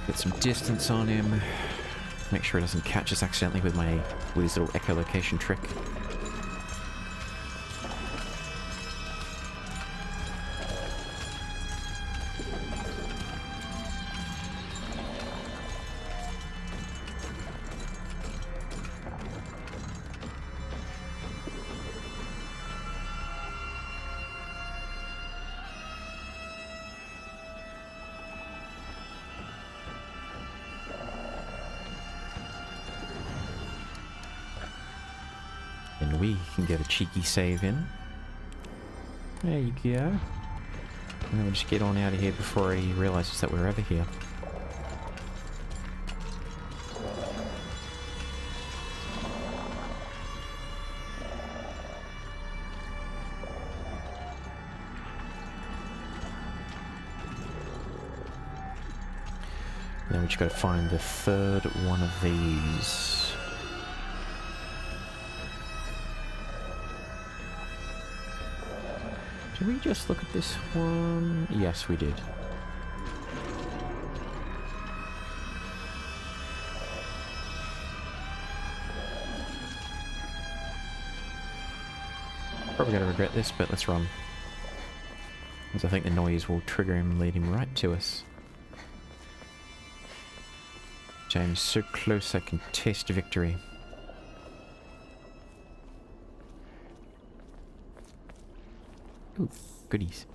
Get some distance on him. Make sure he doesn't catch us accidentally with his little echolocation trick. And we can get a cheeky save in. There you go. And then we'll just get on out of here before he realizes that we're over here. Then we just got to find the third one of these. Did we just look at this one? Yes, we did. Probably gonna regret this, but let's run. Because I think the noise will trigger him and lead him right to us. James, so close I can taste victory. Ooh, goodies.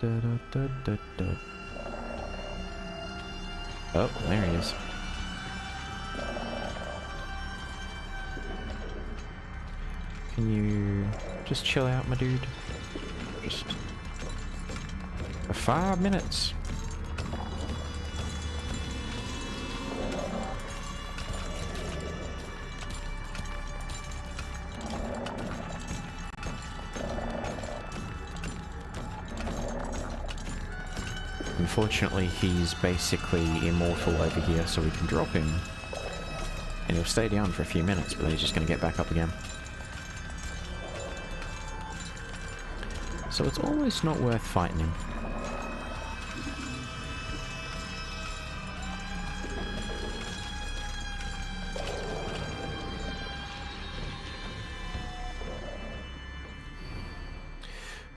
Da, da, da, da, da. Oh, there he is. Can you just chill out, my dude? Just for 5 minutes. Unfortunately, he's basically immortal over here, so we can drop him. And he'll stay down for a few minutes, but then he's just going to get back up again. So it's almost not worth fighting him.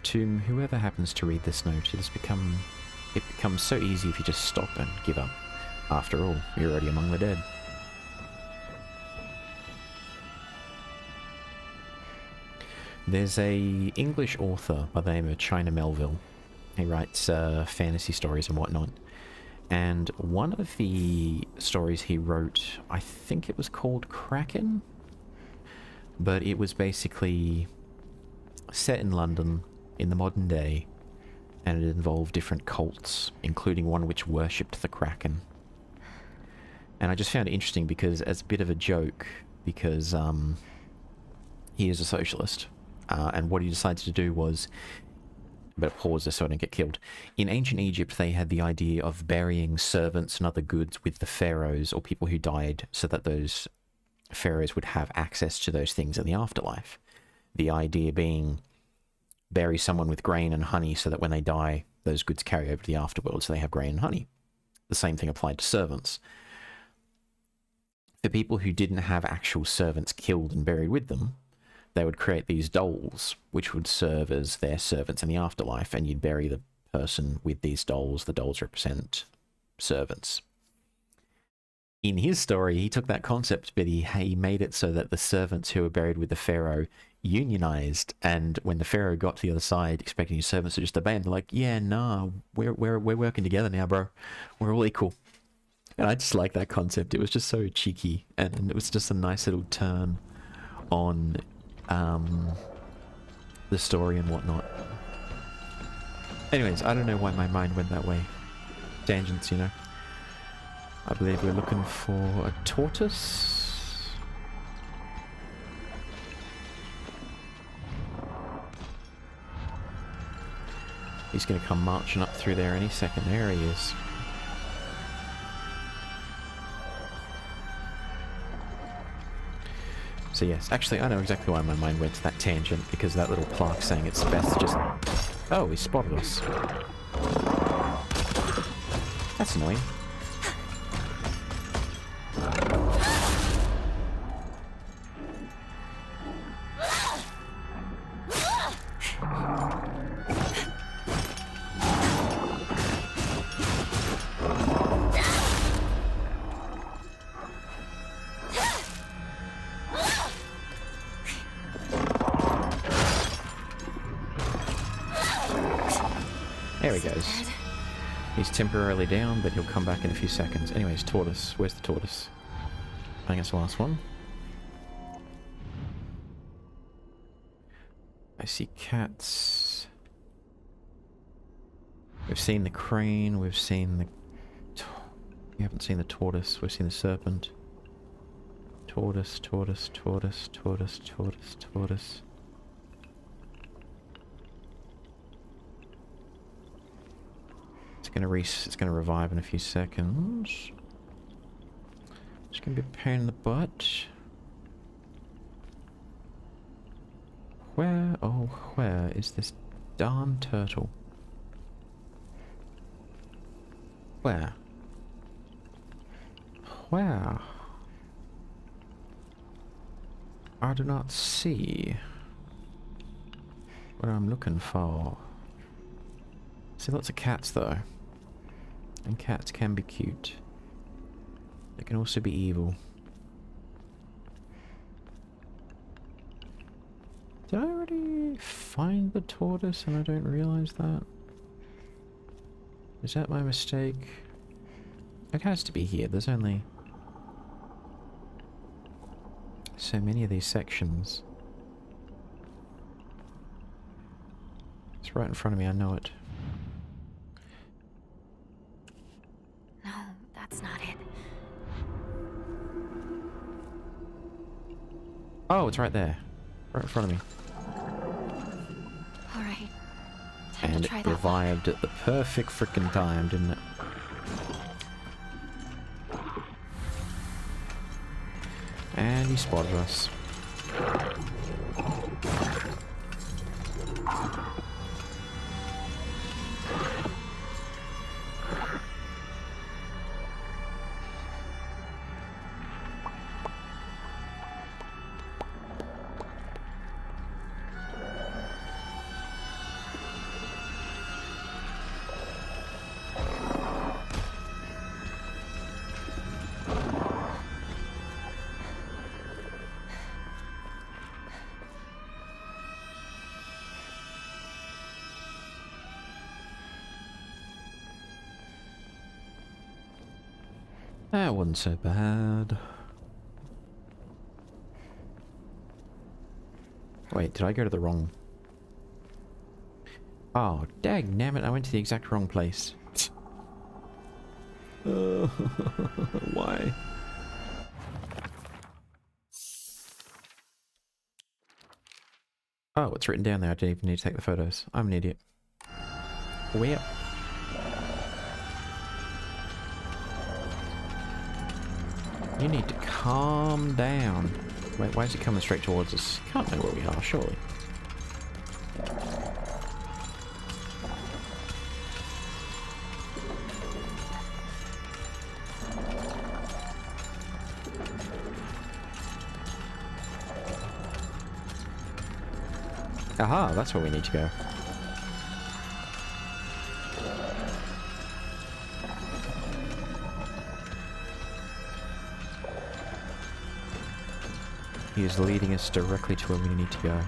to whoever happens to read this note, it becomes so easy if you just stop and give up. After all, you're already among the dead. There's a English author by the name of China Melville. He writes fantasy stories and whatnot. And one of the stories he wrote, I think it was called Kraken, but it was basically set in London in the modern day, and it involved different cults, including one which worshipped the Kraken. And I just found it interesting because, as a bit of a joke, because he is a socialist, and what he decided to do was, but pause this so I don't get killed. In ancient Egypt, they had the idea of burying servants and other goods with the pharaohs or people who died, so that those pharaohs would have access to those things in the afterlife. The idea being, bury someone with grain and honey so that when they die, those goods carry over to the afterworld, so they have grain and honey. The same thing applied to servants. For people who didn't have actual servants killed and buried with them, they would create these dolls, which would serve as their servants in the afterlife, and you'd bury the person with these dolls. The dolls represent servants. In his story, he took that concept, but he made it so that the servants who were buried with the pharaoh unionized, and when the pharaoh got to the other side, expecting his servants to just obey him, they're like, yeah, nah, we're working together now, bro. We're all equal. And I just like that concept. It was just so cheeky, and it was just a nice little turn on the story and whatnot. Anyways, I don't know why my mind went that way. Tangents, you know. I believe we're looking for a tortoise. He's going to come marching up through there any second. There he is. So yes, actually I know exactly why my mind went to that tangent, because that little plaque saying it's best just... Oh, he spotted us. That's annoying. There he goes. He's temporarily down, but he'll come back in a few seconds. Anyways, tortoise. Where's the tortoise? I think it's the last one. I see cats. We've seen the crane, we've seen the... We haven't seen the tortoise, we've seen the serpent. Tortoise, tortoise, tortoise, tortoise, tortoise, tortoise. It's gonna revive in a few seconds. It's gonna be a pain in the butt. Where, oh, where is this darn turtle? Where? Where? I do not see what I'm looking for. See lots of cats though. And cats can be cute. They can also be evil. Did I already find the tortoise and I don't realize that? Is that my mistake? It has to be here. There's only so many of these sections. It's right in front of me, I know it. No, that's not it. Oh, it's right there. Right in front of me. Alright. And it revived at the perfect frickin' time, didn't it? And he spotted us. That wasn't so bad. Wait, did I go to the wrong... Oh, dagnammit, I went to the exact wrong place. Why? Oh, it's written down there. I didn't even need to take the photos. I'm an idiot. Way up. You need to calm down. Wait, why is it coming straight towards us? Can't know where we are, surely. Aha, that's where we need to go. He is leading us directly to where we need to go.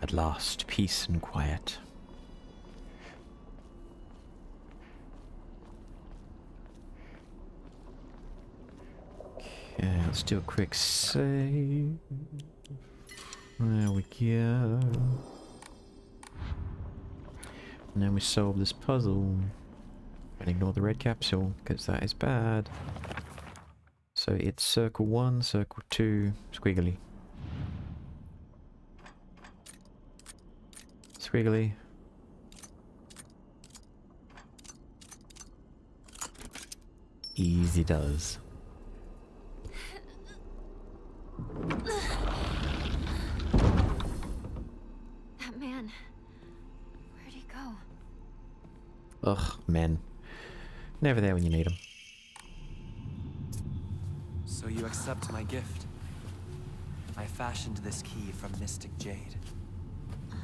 At last, peace and quiet. Okay, let's do a quick save. There we go. And then we solve this puzzle. And ignore the red capsule, because that is bad. So it's circle 1, circle 2, squiggly. Squiggly. Easy does. That man. Where'd he go? Ugh, men. Never there when you need them. So you accept my gift? I fashioned this key from Mystic Jade.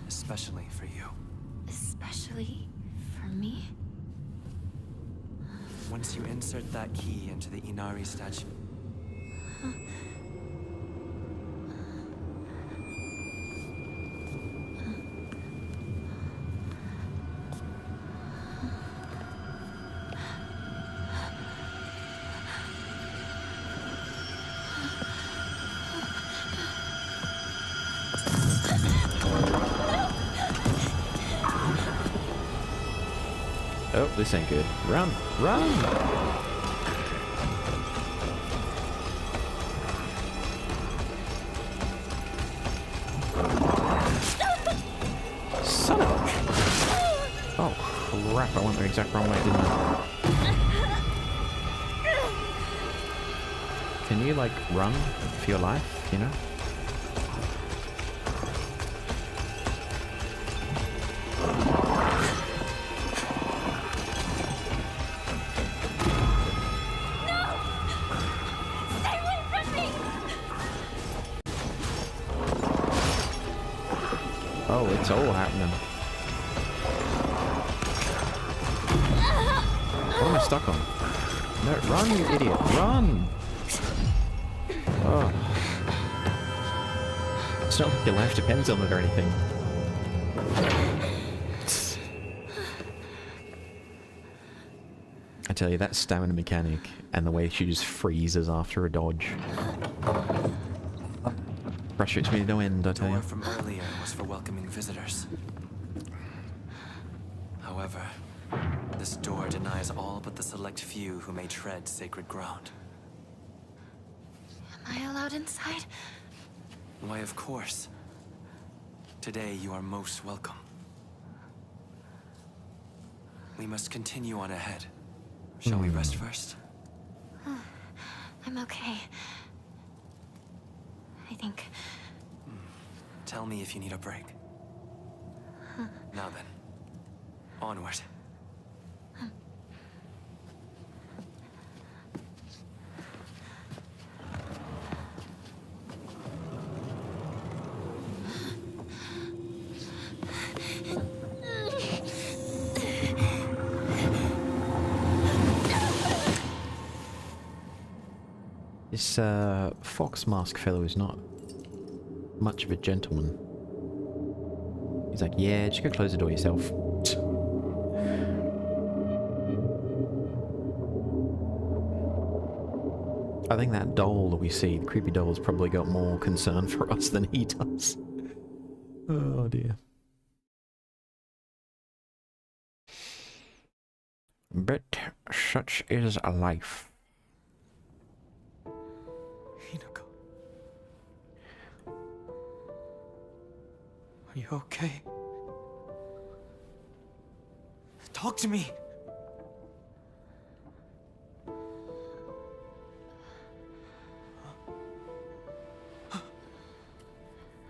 Especially for you. Especially for me? Once you insert that key into the Inari statue... Oh, this ain't good. Run! Run! Son of a... Oh, crap. I went the exact wrong way, didn't I? Can you, like, run for your life, you know? Oh, it's all happening. What am I stuck on? No, run, you idiot, run! Oh. It's not like your life depends on it or anything. I tell you, that stamina mechanic and the way she just freezes after a dodge. Frustrates me to no end, I tell The door you. from earlier was for welcoming visitors. However, this door denies all but the select few who may tread sacred ground. Am I allowed inside? Why, of course. Today you are most welcome. We must continue on ahead. Shall we rest first? I'm okay. think. Tell me if you need a break. Now then, onward. This fox mask fellow is not much of a gentleman. He's like, yeah, just go close the door yourself. I think that doll that we see, the creepy doll, has probably got more concern for us than he does. Oh dear. But such is life. Hinako. Are you okay? Talk to me!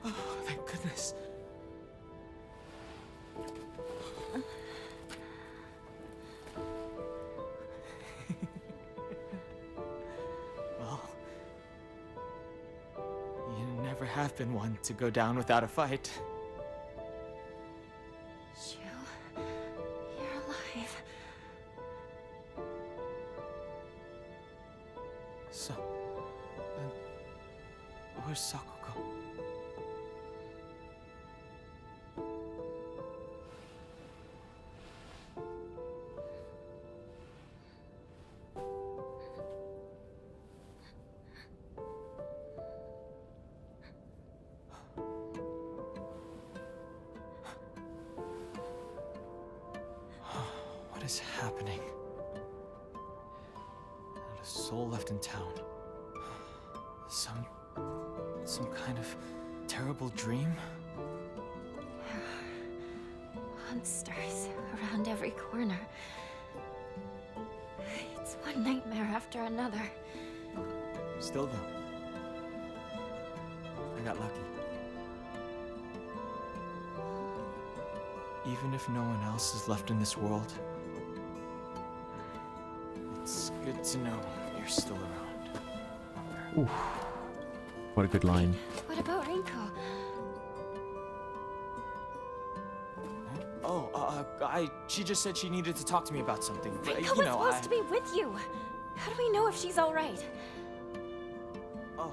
Oh, thank goodness. Well, you never have been one to go down without a fight. Shu, you're alive. So, where's Sakuko? What is happening? Not a soul left in town. Some kind of terrible dream? Monsters around every corner. It's one nightmare after another. Still though, I got lucky. Even if no one else is left in this world, it's good to know you're still around. Oof. What a good line. What about Rinko? She just said she needed to talk to me about something. Rinko was supposed to be with you. How do we know if she's all right? Oh.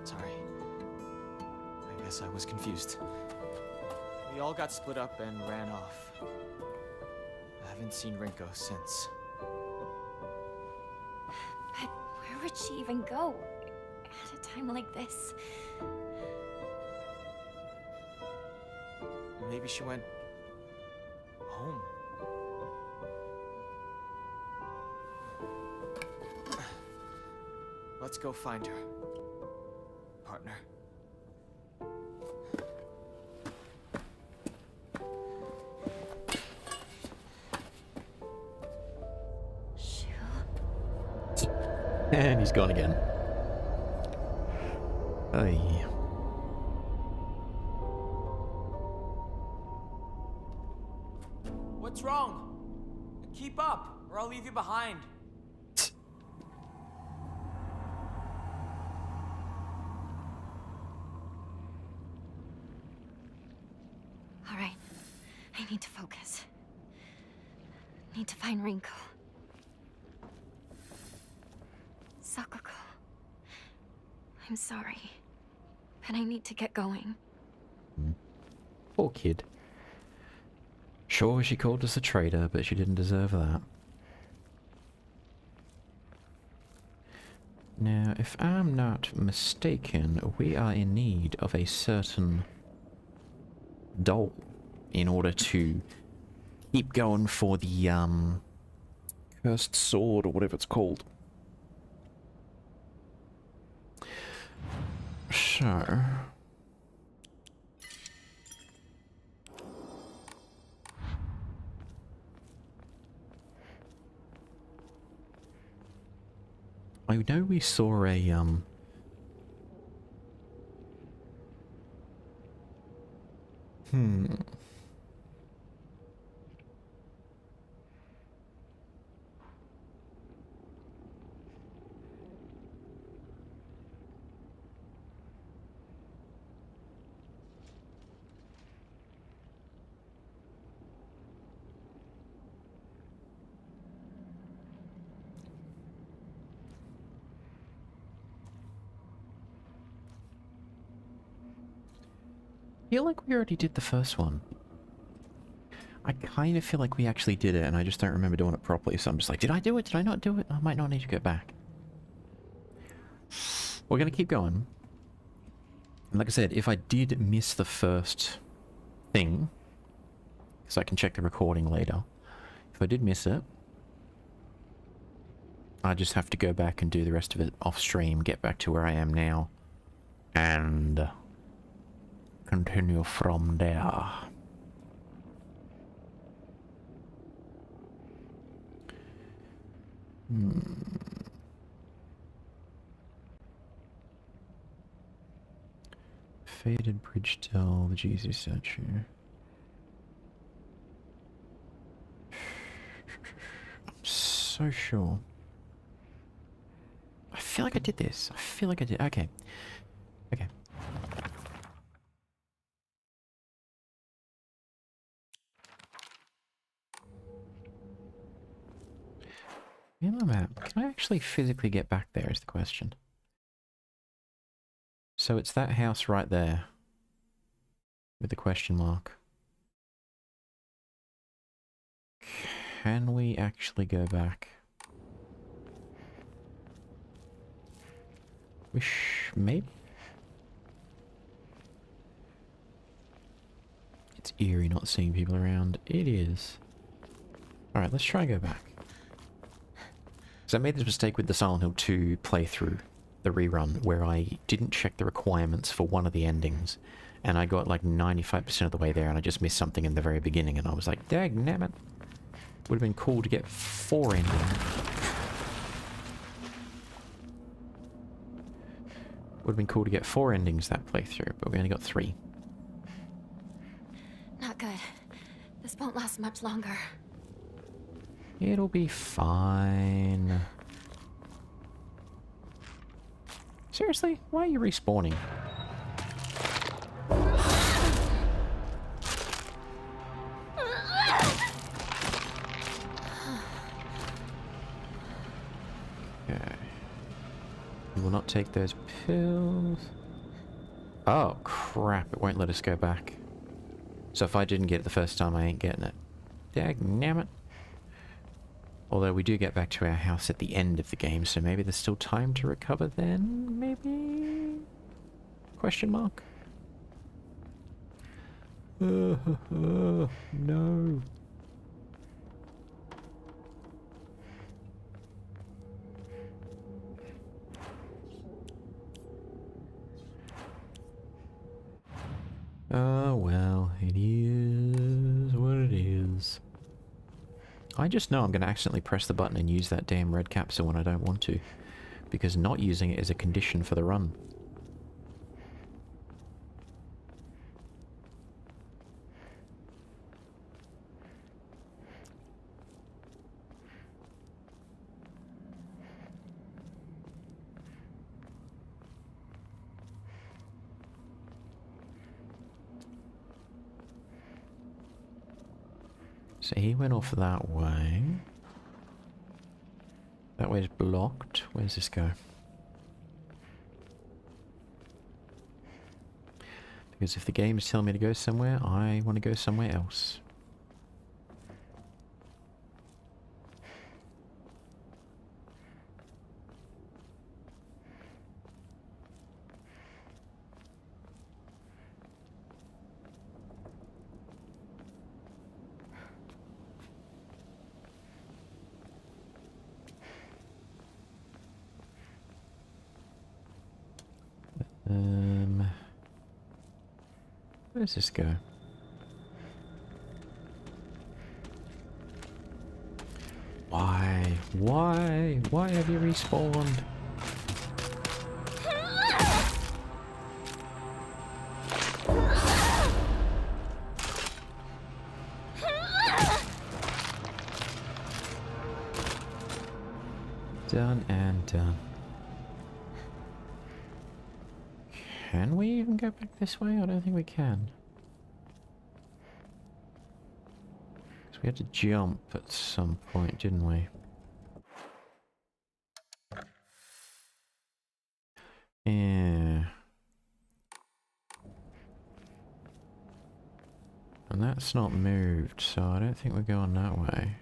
Sorry. I guess I was confused. We all got split up and ran off. I haven't seen Rinko since. But where would she even go at a time like this? Maybe she went home. Let's go find her, partner. Shu. And he's gone again. Ay. What's wrong? Keep up, or I'll leave you behind. All right. I need to focus. Need to find Rinko. Sakuko. I'm sorry, but I need to get going. Poor kid. Sure, she called us a traitor, but she didn't deserve that. Now, if I'm not mistaken, we are in need of a certain doll in order to keep going for the, cursed sword, or whatever it's called. So... I know we saw a, I feel like we already did the first one. I kind of feel like we actually did it, and I just don't remember doing it properly, so I'm just like, did I do it? Did I not do it? I might not need to go back. We're going to keep going. And like I said, if I did miss the first thing, because I can check the recording later, if I did miss it, I just have to go back and do the rest of it off stream, get back to where I am now, and continue from there. Faded bridge tell, the Jesus statue. I'm so sure. I feel like I did this. I feel like I did. Okay. Okay. In the map, can I actually physically get back there is the question. So it's that house right there. With the question mark. Can we actually go back? Maybe? It's eerie not seeing people around. It is. Alright, let's try and go back. So I made this mistake with the Silent Hill 2 playthrough, the rerun, where I didn't check the requirements for one of the endings, and I got like 95% of the way there, and I just missed something in the very beginning, and I was like, dagnabbit. Would have been cool to get 4 endings. Would have been cool to get 4 endings that playthrough, but we only got 3. Not good. This won't last much longer. It'll be fine. Seriously? Why are you respawning? Okay. We will not take those pills. Oh, crap. It won't let us go back. So if I didn't get it the first time, I ain't getting it. Dagnabbit. Although we do get back to our house at the end of the game, so maybe there's still time to recover then, maybe? Question mark? No. Oh, well, it is what it is. I just know I'm going to accidentally press the button and use that damn red capsule when I don't want to, because not using it is a condition for the run. So he went off that way. That way's blocked. Where's this go? Because if the game is telling me to go somewhere, I want to go somewhere else. Where does this go? Why? Why? Why have you respawned? Done and done. Can we even go back this way? I don't think we can. Because we had to jump at some point, didn't we? Yeah. And that's not moved, so I don't think we're going that way.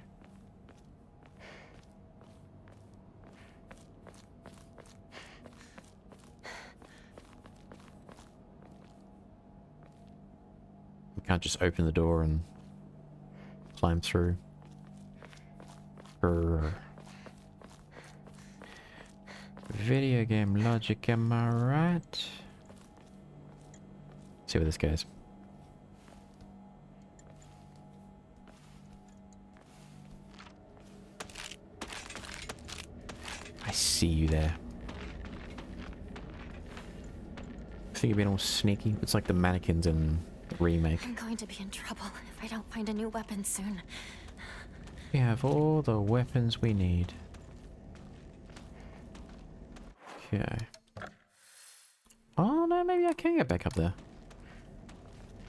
We can't just open the door and climb through. Brr. Video game logic, am I right? See where this goes. I see you there. I think you're being all sneaky. It's like the mannequins in the remake. I'm going to be in trouble if I don't find a new weapon soon. We have all the weapons we need. Okay. Oh no, maybe I can get back up there.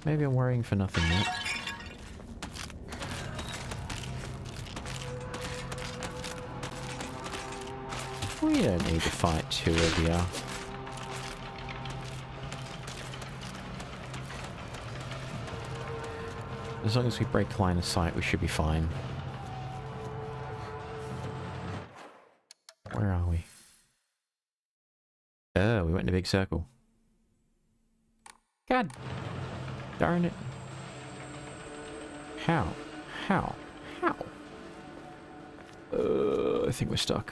Maybe I'm worrying for nothing yet. We don't need to fight two of you. As long as we break line of sight, we should be fine. Where are we? Oh, we went in a big circle. God darn it. How? How? How? I think we're stuck.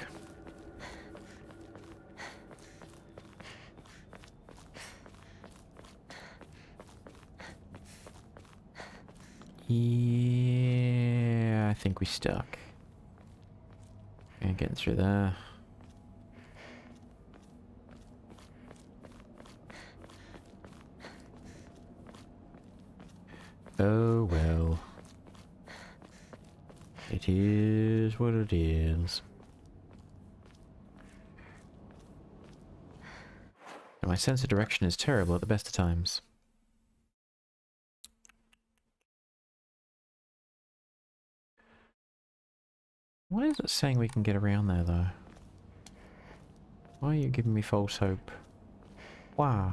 Yeah, I think we're stuck. And getting through there. Oh well. It is what it is. And my sense of direction is terrible at the best of times. Why is it saying we can get around there, though? Why are you giving me false hope? Why?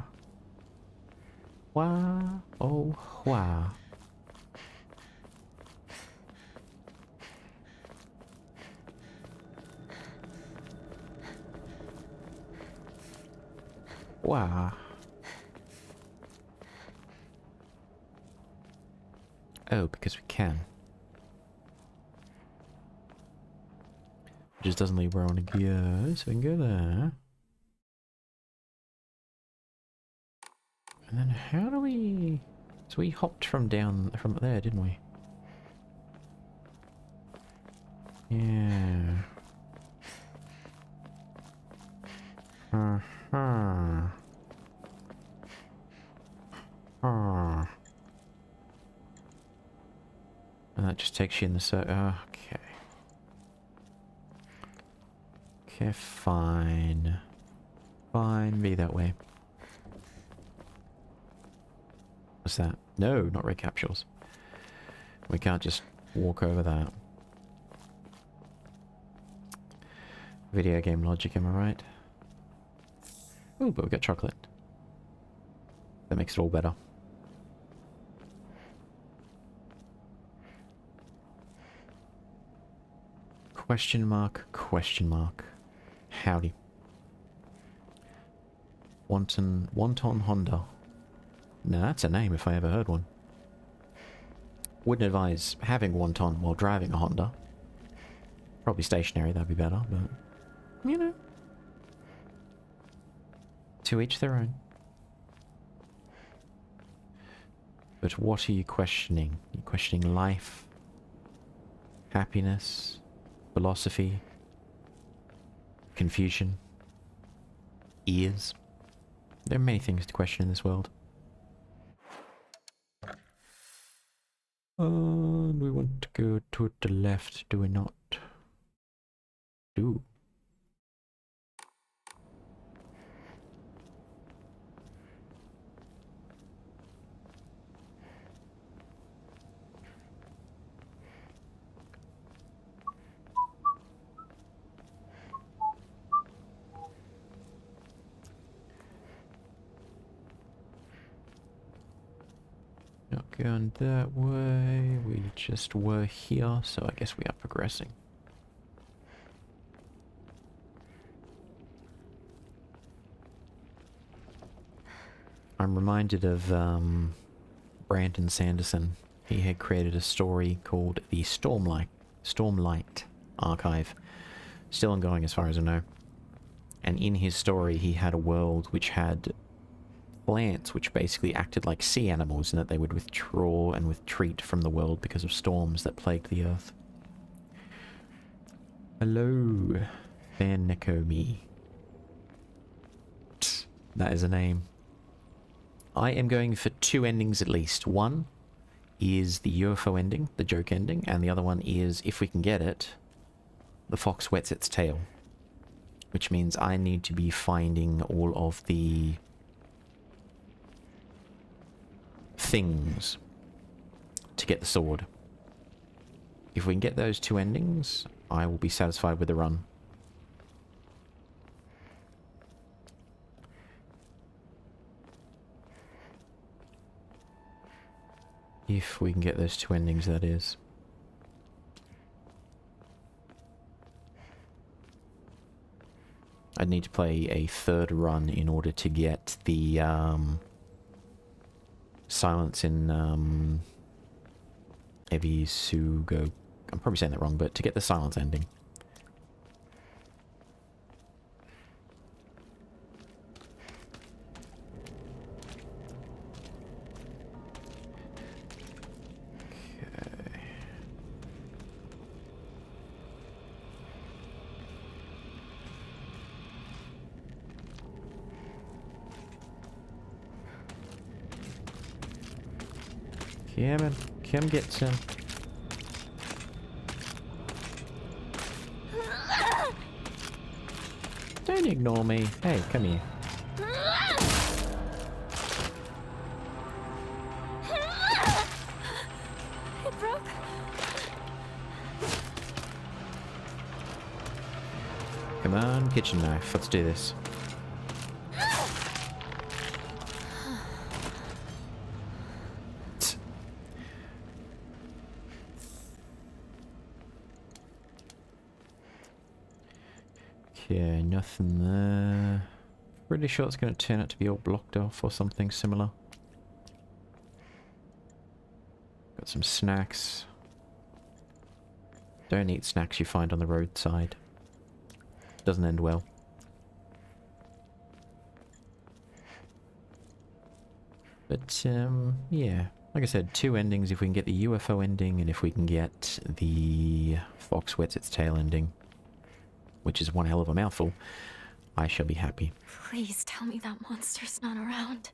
Why? Oh, why? Why? Oh, because we can. It just doesn't leave where I want to go, so we can go there. And then how do we... So we hopped from there, didn't we? Yeah. Uh-huh. And that just takes you in the okay. Okay, fine. Fine, be that way. What's that? No, not red capsules. We can't just walk over that. Video game logic, am I right? Ooh, but we got chocolate. That makes it all better. Question mark, question mark. Howdy. Wonton Honda. Now that's a name if I ever heard one. Wouldn't advise having wonton while driving a Honda. Probably stationary, that'd be better, but... You know. To each their own. But what are you questioning? Are you questioning life? Happiness? Philosophy? Confusion? Ears? There are many things to question in this world. And we want to go to the left, do we not? Do. going that way. We just were here, so I guess we are progressing. I'm reminded of Brandon Sanderson. He had created a story called the Stormlight Archive. Still ongoing as far as I know. And in his story he had a world which had plants which basically acted like sea animals, and that they would withdraw and retreat from the world because of storms that plagued the earth. Hello, Nekomi. That is a name. I am going for 2 endings at least. One is the UFO ending, the joke ending, and the other one is, if we can get it, the fox wets its tail. Which means I need to be finding all of the things to get the sword. If we can get those 2 endings, I will be satisfied with the run. If we can get those 2 endings, that is. I'd need to play a 3rd run in order to get the silence in Evisugo. I'm probably saying that wrong, but to get the silence ending. Yeah, man. Come get some. Don't ignore me. Hey, come here. It broke. Come on, kitchen knife. Let's do this. Okay, nothing there. Pretty sure it's going to turn out to be all blocked off or something similar. Got some snacks. Don't eat snacks you find on the roadside. Doesn't end well. But, yeah. Like I said, 2 endings if we can get the UFO ending, and if we can get the fox wets its tail ending, which is one hell of a mouthful, I shall be happy. Please tell me that monster's not around.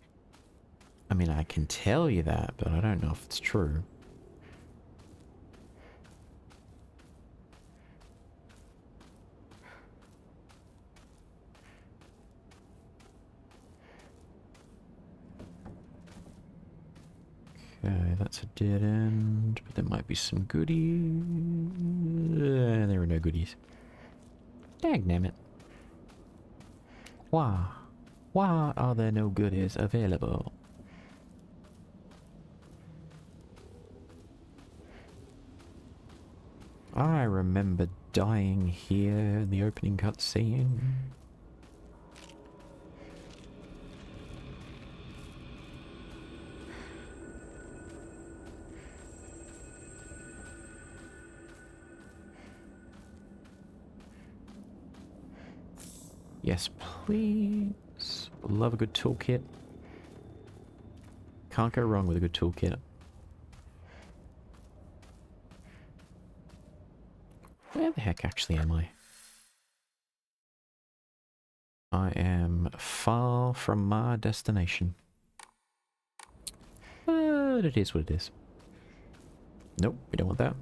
I mean, I can tell you that, but I don't know if it's true. Okay, that's a dead end, but there might be some goodies. There are no goodies. Dagnammit. Why? Why are there no goodies available? I remember dying here in the opening cutscene. Yes, please. Love a good toolkit. Can't go wrong with a good toolkit. Where the heck actually am I? I am far from my destination. But it is what it is. Nope, we don't want that.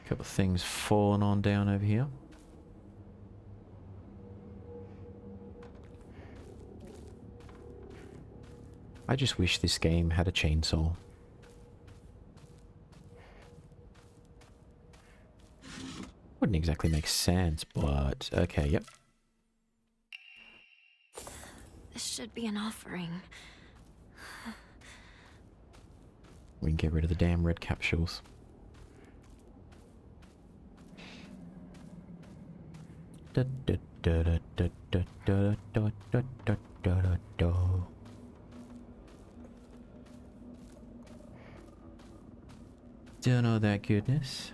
Couple of things falling on down over here. I just wish this game had a chainsaw. Wouldn't exactly make sense, but okay, yep. This should be an offering. We can get rid of the damn red capsules. Da, da, da, da, da, da, da, da, da, da, da, da. Don't know that goodness.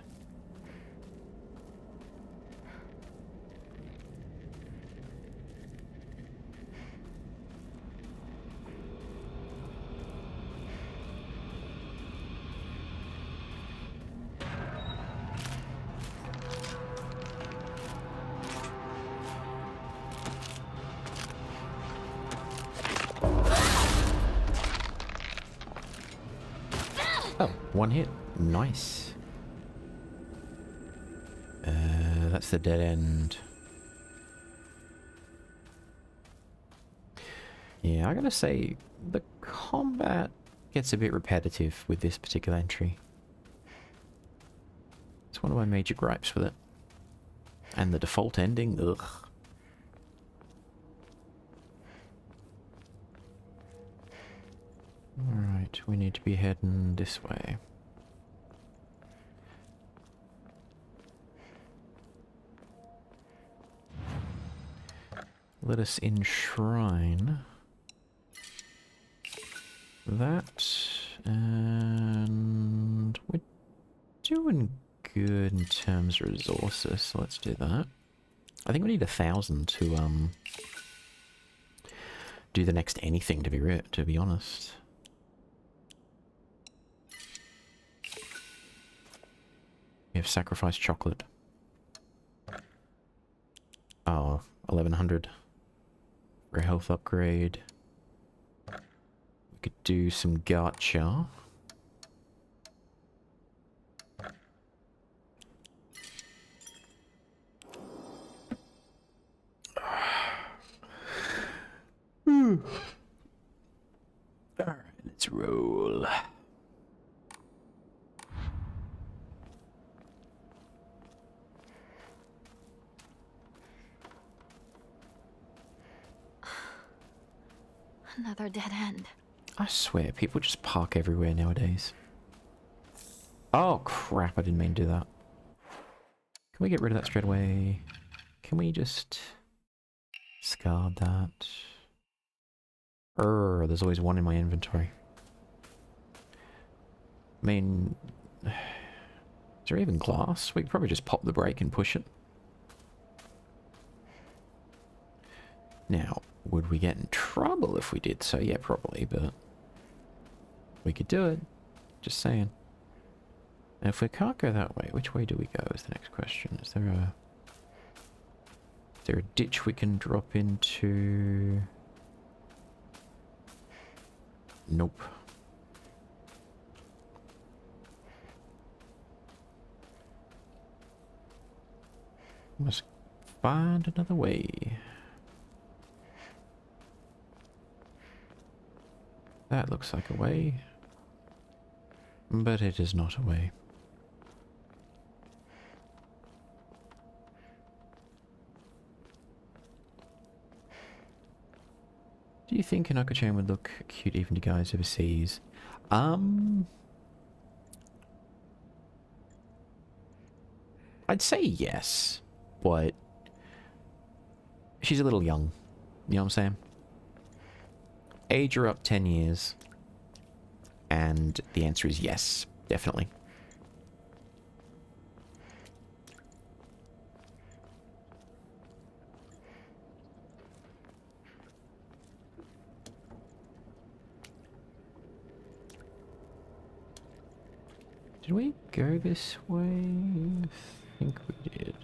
Oh, one hit. Nice. That's the dead end. Yeah, I gotta say, the combat gets a bit repetitive with this particular entry. It's one of my major gripes with it. And the default ending, ugh. Alright, we need to be heading this way. Let us enshrine that, and we're doing good in terms of resources, so let's do that. I think we need 1,000 to do the next anything, to be honest. We have sacrificed chocolate. Oh, 1,100 for a health upgrade. We could do some gacha. Alright, let's roll. Another dead end. I swear, people just park everywhere nowadays. Oh crap, I didn't mean to do that. Can we get rid of that straight away? Can we just discard that? There's always one in my inventory. I mean, is there even glass? We could probably just pop the brake and push it. Now, would we get in trouble if we did so? Yeah, probably, but we could do it. Just saying. And if we can't go that way, which way do we go is the next question. Is there a ditch we can drop into? Nope. Must find another way. That looks like a way, but it is not a way. Do you think an Oko-chan would look cute even to guys overseas? I'd say yes, but she's a little young. You know what I'm saying? Age her up 10 years, and the answer is yes, definitely. Did we go this way? I think we did.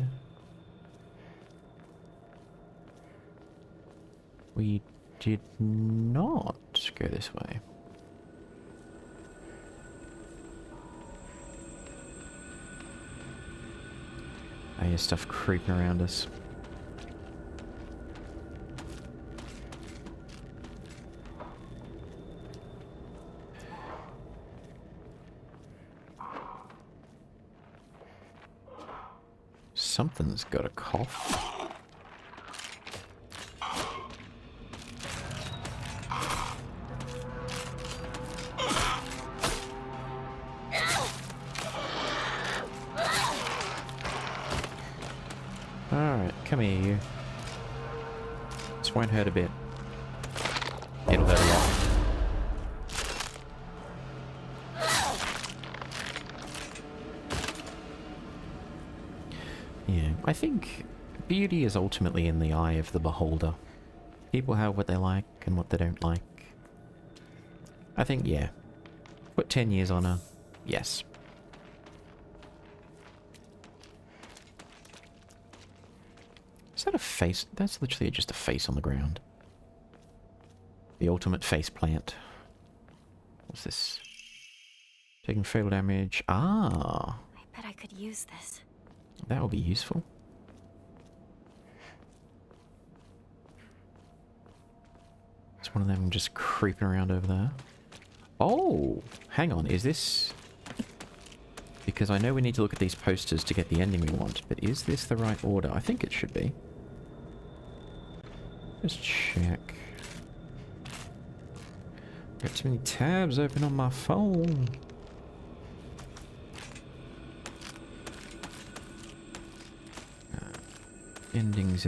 We did not go this way. I hear stuff creeping around us. Something's got a cough. Alright, come here, you. This won't hurt a bit. It'll hurt a lot. Yeah, I think beauty is ultimately in the eye of the beholder. People have what they like and what they don't like. I think, yeah. Put 10 years on her. Yes. Is that a face? That's literally just a face on the ground. The ultimate face plant. What's this? Taking fatal damage. Ah! I bet I could use this. That will be useful. It's one of them just creeping around over there. Oh! Hang on, is this... Because I know we need to look at these posters to get the ending we want, but is this the right order? I think it should be. Let's check. Got too many tabs open on my phone. Endings.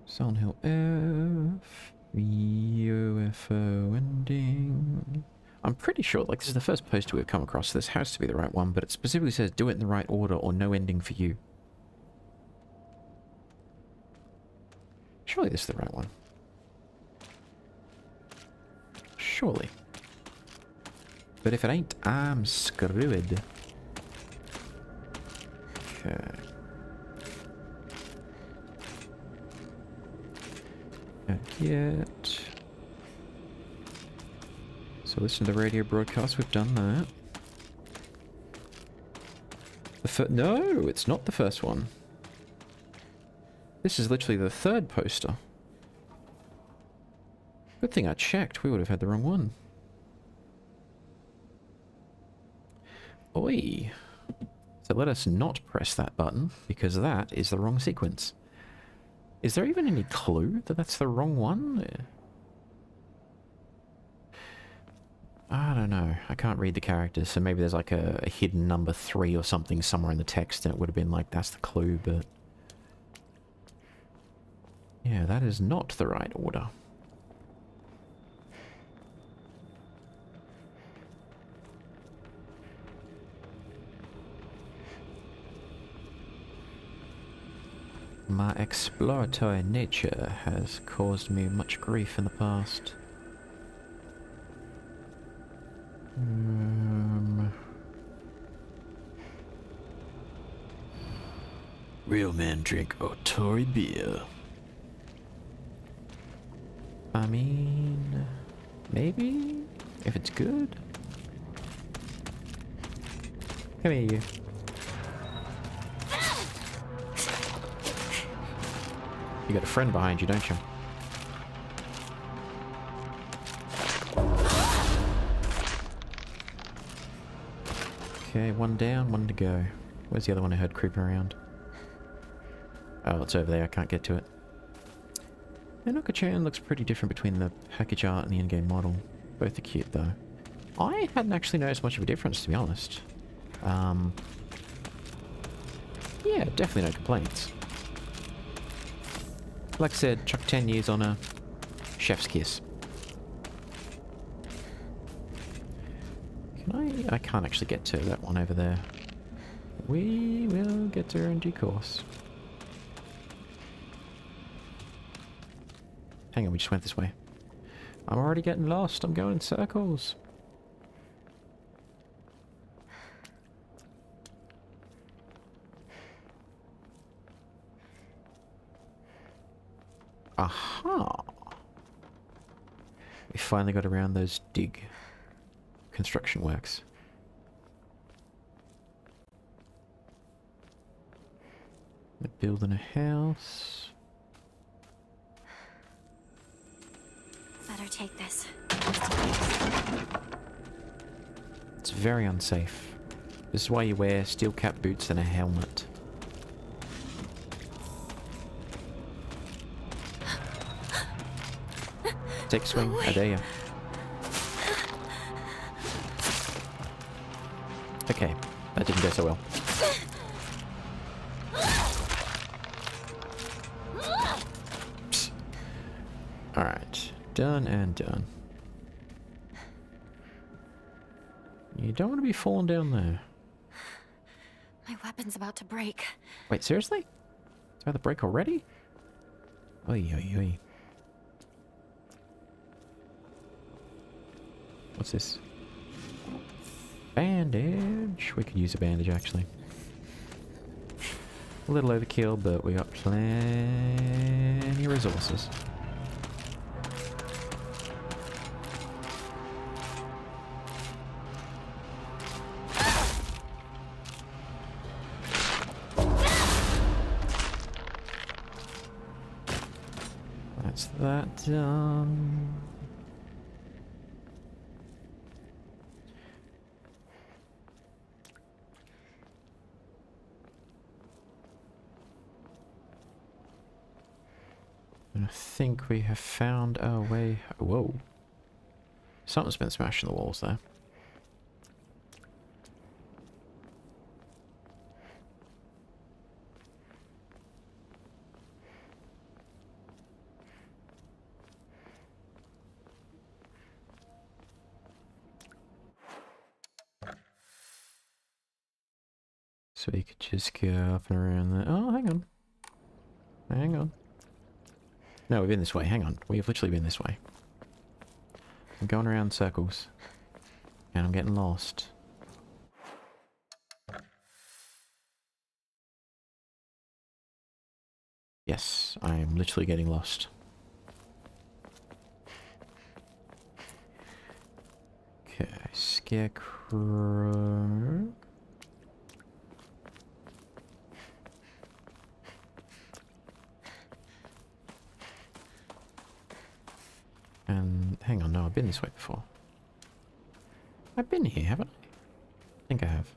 Silent Hill F. UFO ending. I'm pretty sure, like, this is the first poster we've come across, so this has to be the right one, but it specifically says do it in the right order or no ending for you. Surely this is the right one. Surely. But if it ain't, I'm screwed. Okay. Not yet. So listen to the radio broadcast, we've done that. No, it's not the first one. This is literally the third poster. Good thing I checked, we would have had the wrong one. Oi. So let us not press that button, because that is the wrong sequence. Is there even any clue that that's the wrong one? I don't know. I can't read the characters, so maybe there's like a hidden number 3 or something somewhere in the text, and it would have been like, that's the clue, but... Yeah, that is not the right order. My exploratory nature has caused me much grief in the past. Real men drink Otori beer. I mean, maybe, if it's good. Come here, you. You got a friend behind you, don't you? Okay, one down, one to go. Where's the other one I heard creeping around? Oh, it's over there, I can't get to it. Enoka-chan looks pretty different between the package art and the in-game model. Both are cute, though. I hadn't actually noticed much of a difference, to be honest. Yeah, definitely no complaints. Like I said, chuck 10 years on a chef's kiss. Can I can't actually get to that one over there. We will get to her in due course. Hang on, we just went this way. I'm already getting lost. I'm going in circles. Aha! We finally got around those dig construction works. They're building a house. Better take this. It's very unsafe. This is why you wear steel cap boots and a helmet. Take a swing. I dare you. Okay, that didn't go so well. Alright, done and done. You don't want to be falling down there. My weapon's about to break. Wait, seriously? It's about to break already? Oy, oy, oy. What's this? Bandage. We could use a bandage, actually. A little overkill, but we got plenty of resources. That's that done. And I think we have found our way... Whoa. Something's been smashing the walls there. So we could just go up and around there. Oh, hang on. Hang on. No, we've been this way. Hang on. We've literally been this way. I'm going around in circles. And I'm getting lost. Yes, I am literally getting lost. Okay, scarecrow. And hang on, no, I've been this way before. I've been here, haven't I? I think I have.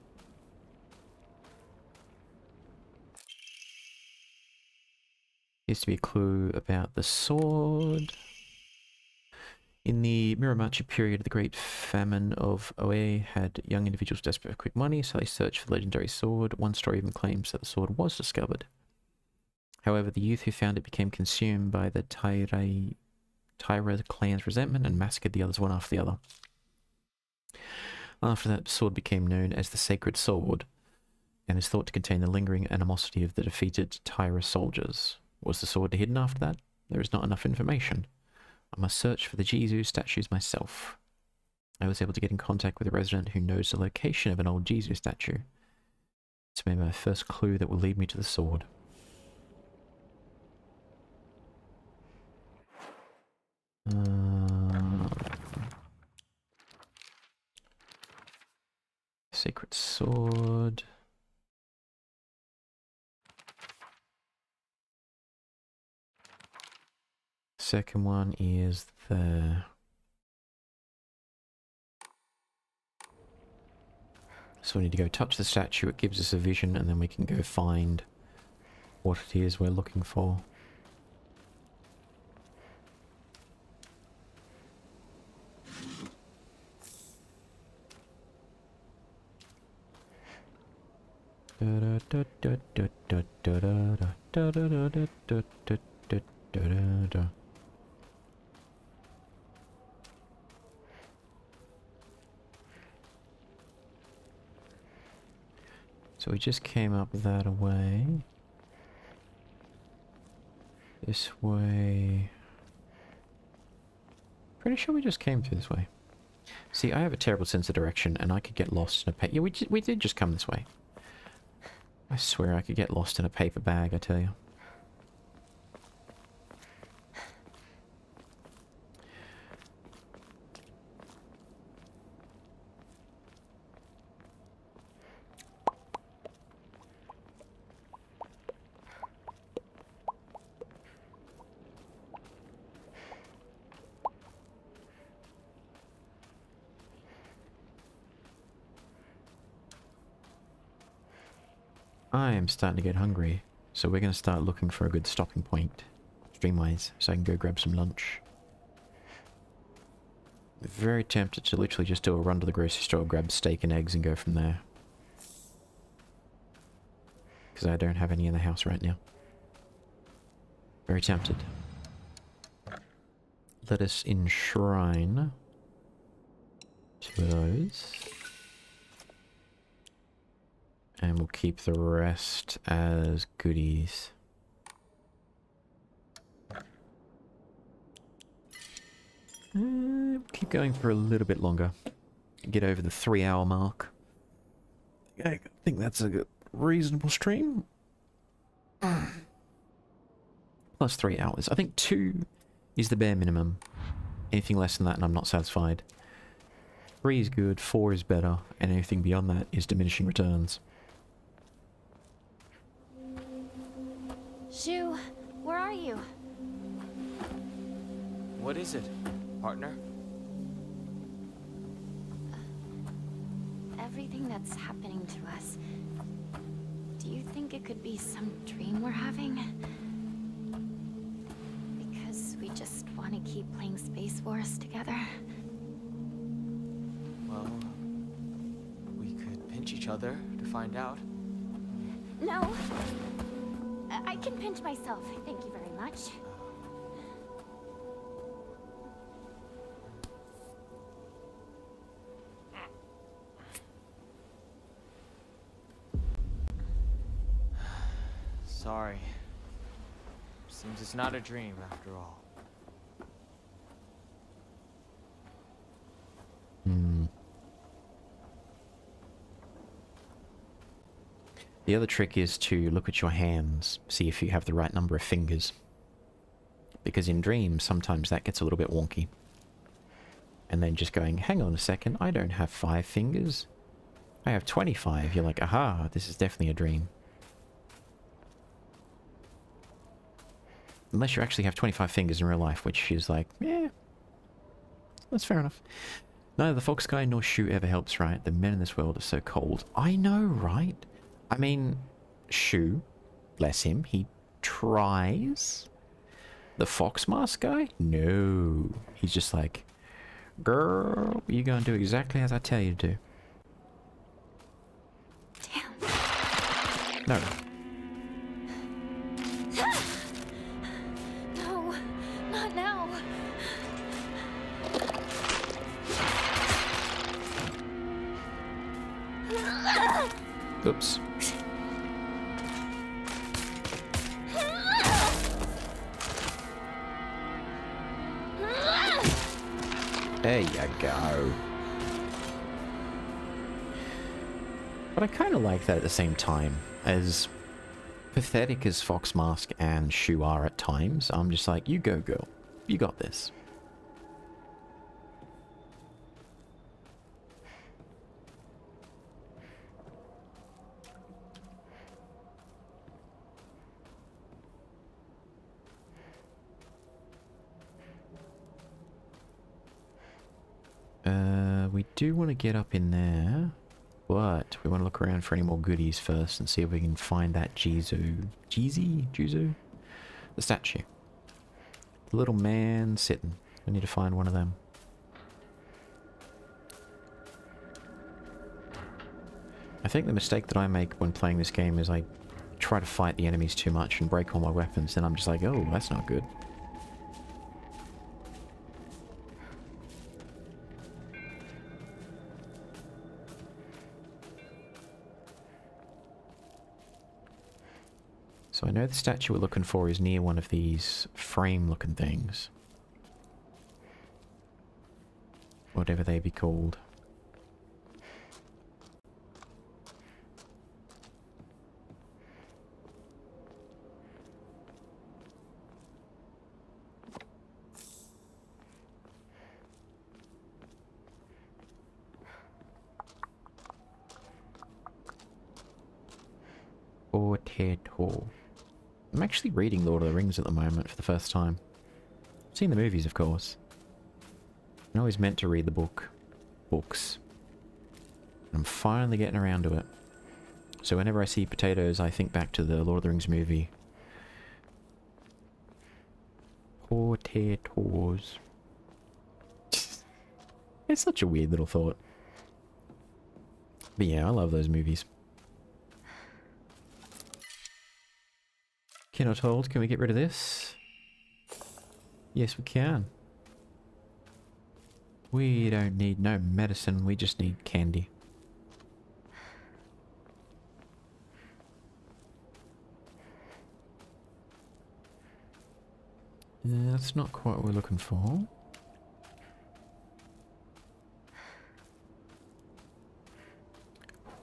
Used to be a clue about the sword. In the Miramachi period, the Great Famine of Oe had young individuals desperate for quick money, so they searched for the legendary sword. One story even claims that the sword was discovered. However, the youth who found it became consumed by the Taira clan's resentment and massacred the others one after the other. After that, the sword became known as the Sacred Sword, and is thought to contain the lingering animosity of the defeated Taira soldiers. Was the sword hidden after that? There is not enough information. I must search for the Jesus statues myself. I was able to get in contact with a resident who knows the location of an old Jesus statue. It's maybe my first clue that will lead me to the sword. Sacred sword. Second one is there. So we need to go touch the statue, it gives us a vision, and then we can go find what it is we're looking for. So we just came up that way. This way. Pretty sure we just came through this way. See, I have a terrible sense of direction, and I could get lost in a paper. Yeah, we did just come this way. I swear I could get lost in a paper bag, I tell you. I am starting to get hungry, so we're going to start looking for a good stopping point, stream-wise, so I can go grab some lunch. Very tempted to literally just do a run to the grocery store, grab steak and eggs and go from there. Because I don't have any in the house right now. Very tempted. Let us enshrine 2 of those. And we'll keep the rest as goodies. Keep going for a little bit longer. Get over the 3-hour mark. I think that's a reasonable stream. Plus 3 hours. I think 2 is the bare minimum. Anything less than that and I'm not satisfied. 3 is good, 4 is better, and anything beyond that is diminishing returns. Shu, where are you? What is it, partner? Everything that's happening to us. Do you think it could be some dream we're having? Because we just want to keep playing Space Wars together? Well, we could pinch each other to find out. No. I can pinch myself. Thank you very much. Sorry. Seems it's not a dream after all. The other trick is to look at your hands, see if you have the right number of fingers. Because in dreams, sometimes that gets a little bit wonky. And then just going, hang on a second, I don't have 5 fingers. I have 25. You're like, aha, this is definitely a dream. Unless you actually have 25 fingers in real life, which is like, yeah, that's fair enough. Neither the fox guy nor Shu ever helps, right? The men in this world are so cold. I know, right? I mean, Shu, bless him, he tries. The fox mask guy? No. He's just like, girl, you're gonna do exactly as I tell you to do. Damn. No. No, not now. Oops. There you go. But I kind of like that at the same time. As pathetic as Fox Mask and Shu are at times, I'm just like, you go, girl. You got this. We do want to get up in there, but we want to look around for any more goodies first and see if we can find that Jizu? The statue. The little man sitting. We need to find one of them. I think the mistake that I make when playing this game is I try to fight the enemies too much and break all my weapons, and I'm just like, oh, that's not good. So I know the statue we're looking for is near one of these frame-looking things. Whatever they be called. Potato. I'm actually reading Lord of the Rings at the moment for the first time. I've seen the movies, of course. I always meant to read the books. I'm finally getting around to it. So whenever I see potatoes, I think back to the Lord of the Rings movie. Potatoes. It's such a weird little thought. But yeah, I love those movies. Cannot hold. Can we get rid of this? Yes, we can. We don't need no medicine. We just need candy. That's not quite what we're looking for.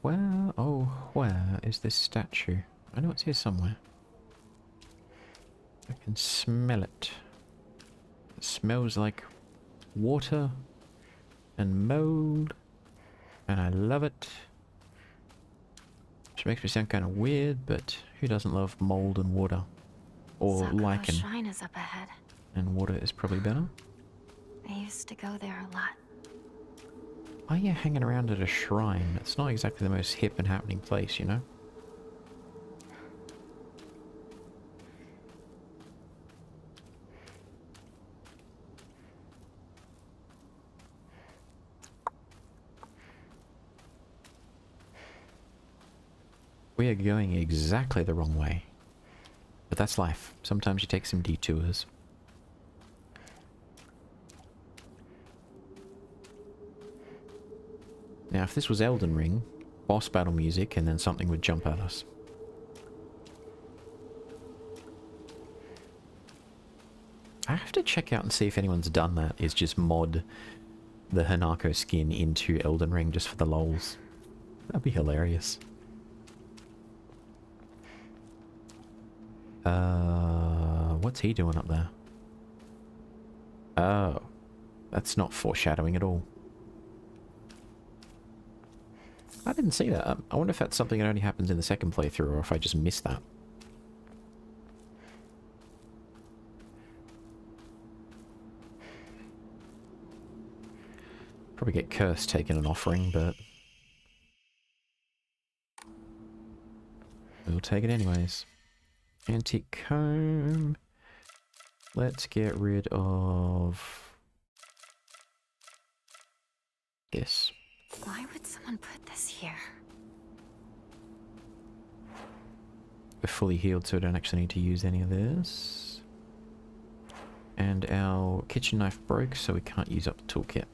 Where, oh, where is this statue? I know it's here somewhere. I can smell it. It smells like water and mold, and I love it. Which makes me sound kind of weird, but who doesn't love mold and water? Or Sakura lichen. Shrine is up ahead. And water is probably better. I used to go there a lot. Why are you hanging around at a shrine? It's not exactly the most hip and happening place, you know? We are going exactly the wrong way. But that's life. Sometimes you take some detours. Now, if this was Elden Ring, boss battle music, and then something would jump at us. I have to check out and see if anyone's done that, is just mod the Hanako skin into Elden Ring just for the lols. That'd be hilarious. What's he doing up there? Oh, that's not foreshadowing at all. I didn't see that. I wonder if that's something that only happens in the second playthrough, or if I just missed that. Probably get cursed taking an offering, but we'll take it anyways. Antique comb. Let's get rid of this. Why would someone put this here? We're fully healed, so we don't actually need to use any of this. And our kitchen knife broke, so we can't use up the toolkit.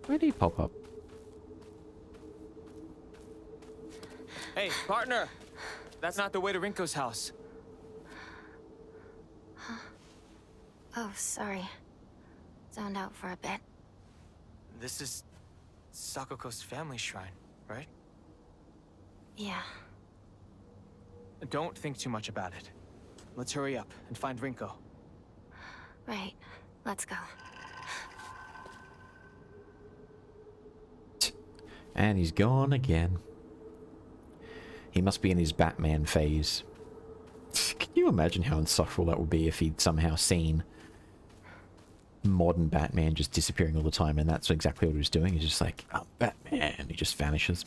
Where did he pop up? Hey, partner! That's not the way to Rinko's house. Oh, sorry. Zoned out for a bit. This is Sakoko's family shrine, right? Yeah. Don't think too much about it. Let's hurry up and find Rinko. Right. Let's go. And he's gone again. He must be in his Batman phase. Can you imagine how insufferable that would be if he'd somehow seen modern Batman just disappearing all the time, and that's exactly what he was doing? He's just like, oh, Batman, and he just vanishes.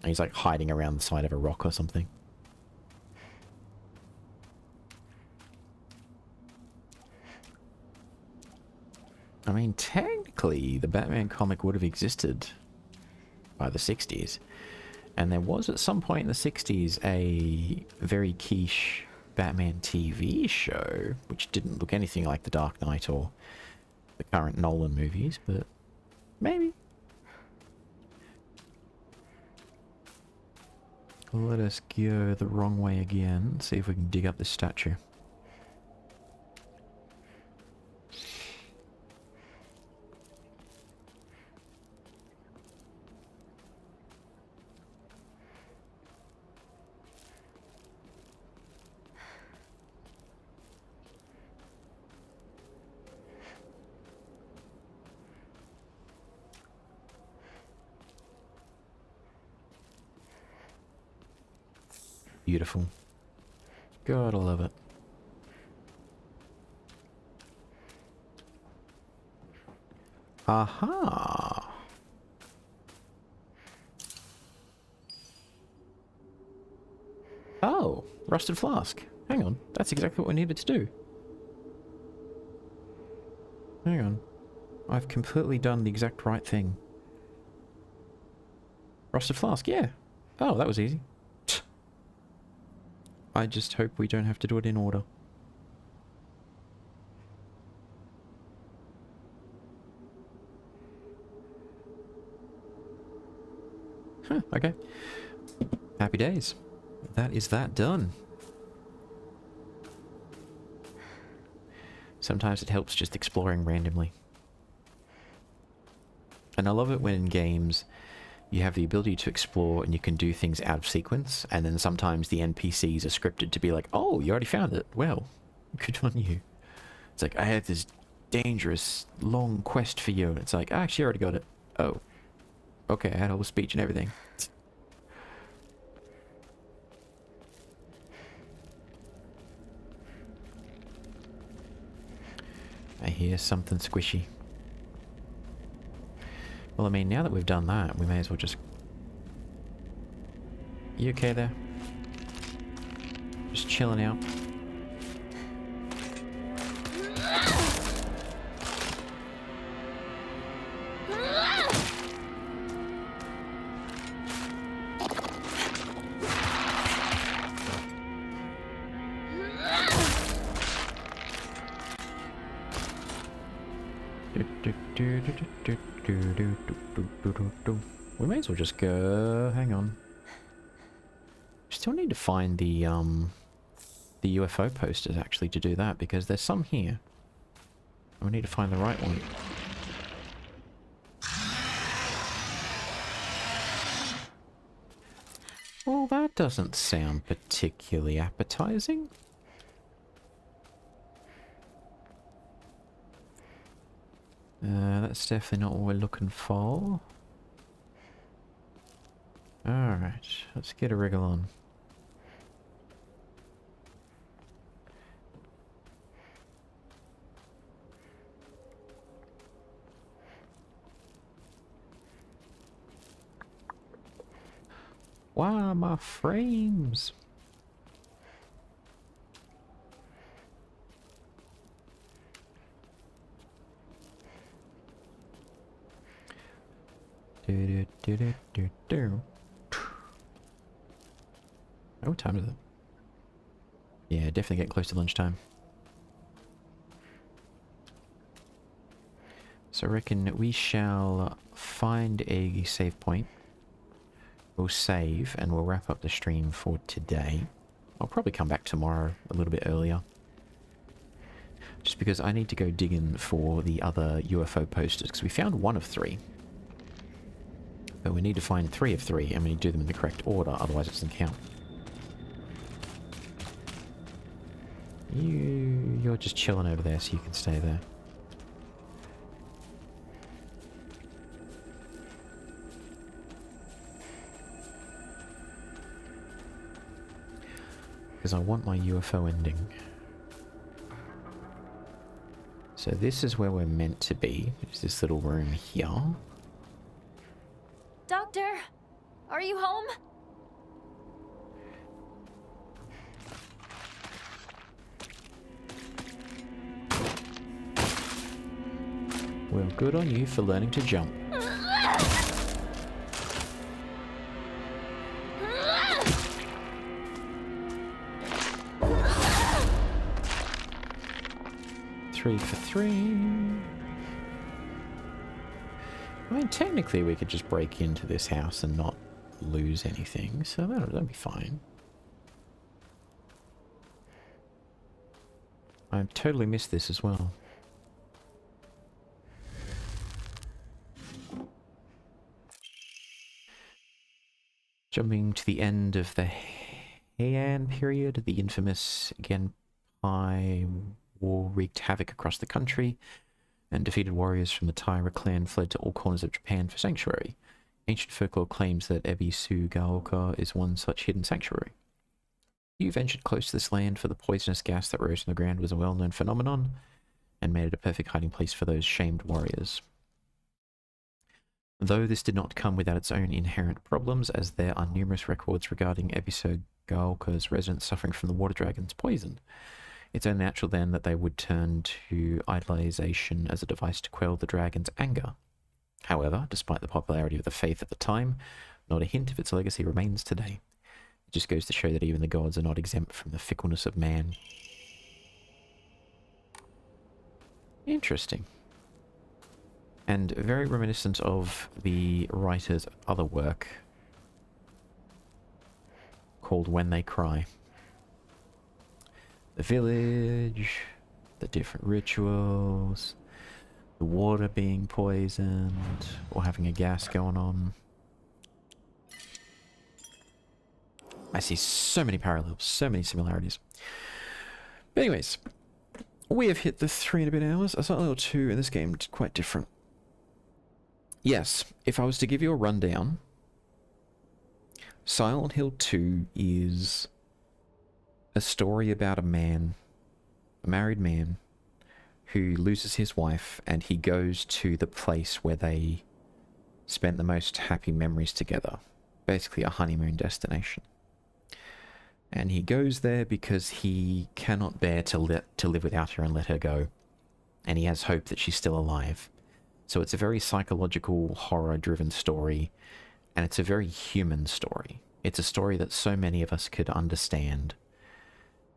And he's like hiding around the side of a rock or something. I mean, technically, the Batman comic would have existed by the 60s. And there was at some point in the 60s a very quiche Batman TV show, which didn't look anything like The Dark Knight or the current Nolan movies, but maybe. Let us go the wrong way again, see if we can dig up this statue. Beautiful. God, I love it. Aha! Oh, rusted flask. Hang on, that's exactly what we needed to do. Hang on. I've completely done the exact right thing. Rusted flask, yeah. Oh, that was easy. I just hope we don't have to do it in order. Huh, okay. Happy days. That is that done. Sometimes it helps just exploring randomly. And I love it when in games you have the ability to explore and you can do things out of sequence, and then sometimes the NPCs are scripted to be like, oh, you already found it. Well, good on you. It's like, I had this dangerous, long quest for you. And it's like, I actually already got it. Oh. Okay, I had all the speech and everything. I hear something squishy. Well, I mean, now that we've done that, we may as well just... You okay there? Just chilling out. We may as well just go... Hang on. Still need to find the UFO posters actually to do that, because there's some here. We need to find the right one. Well, that doesn't sound particularly appetizing. That's definitely not what we're looking for. Alright, let's get a wriggle on. Wow, my frames! Oh, what time is it? Yeah, definitely getting close to lunchtime. So I reckon we shall find a save point. We'll save and we'll wrap up the stream for today. I'll probably come back tomorrow a little bit earlier. Just because I need to go digging for the other UFO posters, because we found 1 of 3. But we need to find 3 of 3, and we need to do them in the correct order, otherwise it doesn't count. You're just chilling over there, so you can stay there. Because I want my UFO ending. So this is where we're meant to be. There's this little room here. Doctor, are you home? Well, good on you for learning to jump. Three for 3. I mean, technically we could just break into this house and not lose anything, so that'll be fine. I totally missed this as well. Jumping to the end of the Heian period, the infamous Genpei War wreaked havoc across the country, and defeated warriors from the Taira clan fled to all corners of Japan for sanctuary. Ancient folklore claims that Ebisu-gaoka is one such hidden sanctuary. You ventured close to this land, for the poisonous gas that rose from the ground was a well-known phenomenon, and made it a perfect hiding place for those shamed warriors. Though this did not come without its own inherent problems, as there are numerous records regarding Ebisogalka's residents suffering from the water dragon's poison. It's only natural then that they would turn to idolization as a device to quell the dragon's anger. However, despite the popularity of the faith at the time, not a hint of its legacy remains today. It just goes to show that even the gods are not exempt from the fickleness of man. Interesting. And very reminiscent of the writer's other work called When They Cry. The village, the different rituals, the water being poisoned, or having a gas going on. I see so many parallels, so many similarities. But anyways, we have hit the 3 and a bit hours. Silent Hill 2 in this game is quite different. Yes, if I was to give you a rundown, Silent Hill 2 is a story about a man, a married man, who loses his wife, and he goes to the place where they spent the most happy memories together. Basically a honeymoon destination. And he goes there because he cannot bear to live without her and let her go. And he has hope that she's still alive. So it's a very psychological, horror-driven story, and it's a very human story. It's a story that so many of us could understand.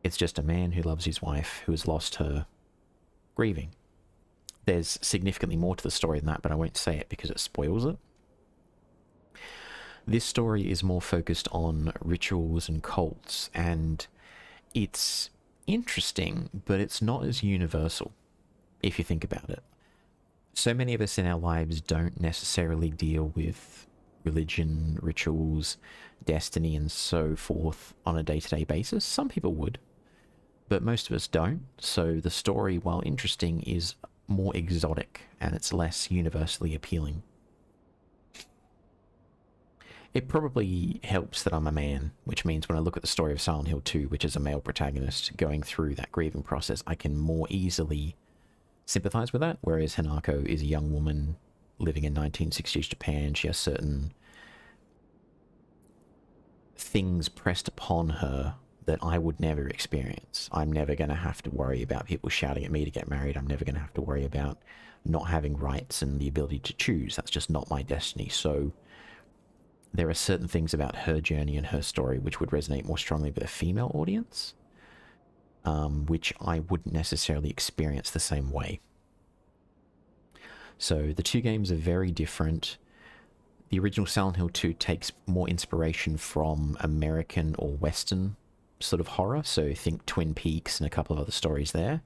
It's just a man who loves his wife, who has lost her, grieving. There's significantly more to the story than that, but I won't say it because it spoils it. This story is more focused on rituals and cults, and it's interesting, but it's not as universal, if you think about it. So many of us in our lives don't necessarily deal with religion, rituals, destiny, and so forth on a day-to-day basis. Some people would, but most of us don't. So the story, while interesting, is more exotic, and it's less universally appealing. It probably helps that I'm a man, which means when I look at the story of Silent Hill 2, which is a male protagonist going through that grieving process, I can more easily sympathize with that, whereas Hanako is a young woman living in 1960s Japan. She has certain things pressed upon her that I would never experience. I'm never going to have to worry about people shouting at me to get married. I'm never going to have to worry about not having rights and the ability to choose. That's just not my destiny. So there are certain things about her journey and her story which would resonate more strongly with a female audience, which I wouldn't necessarily experience the same way. So the two games are very different. The original Silent Hill 2 takes more inspiration from American or Western sort of horror, so think Twin Peaks and a couple of other stories there,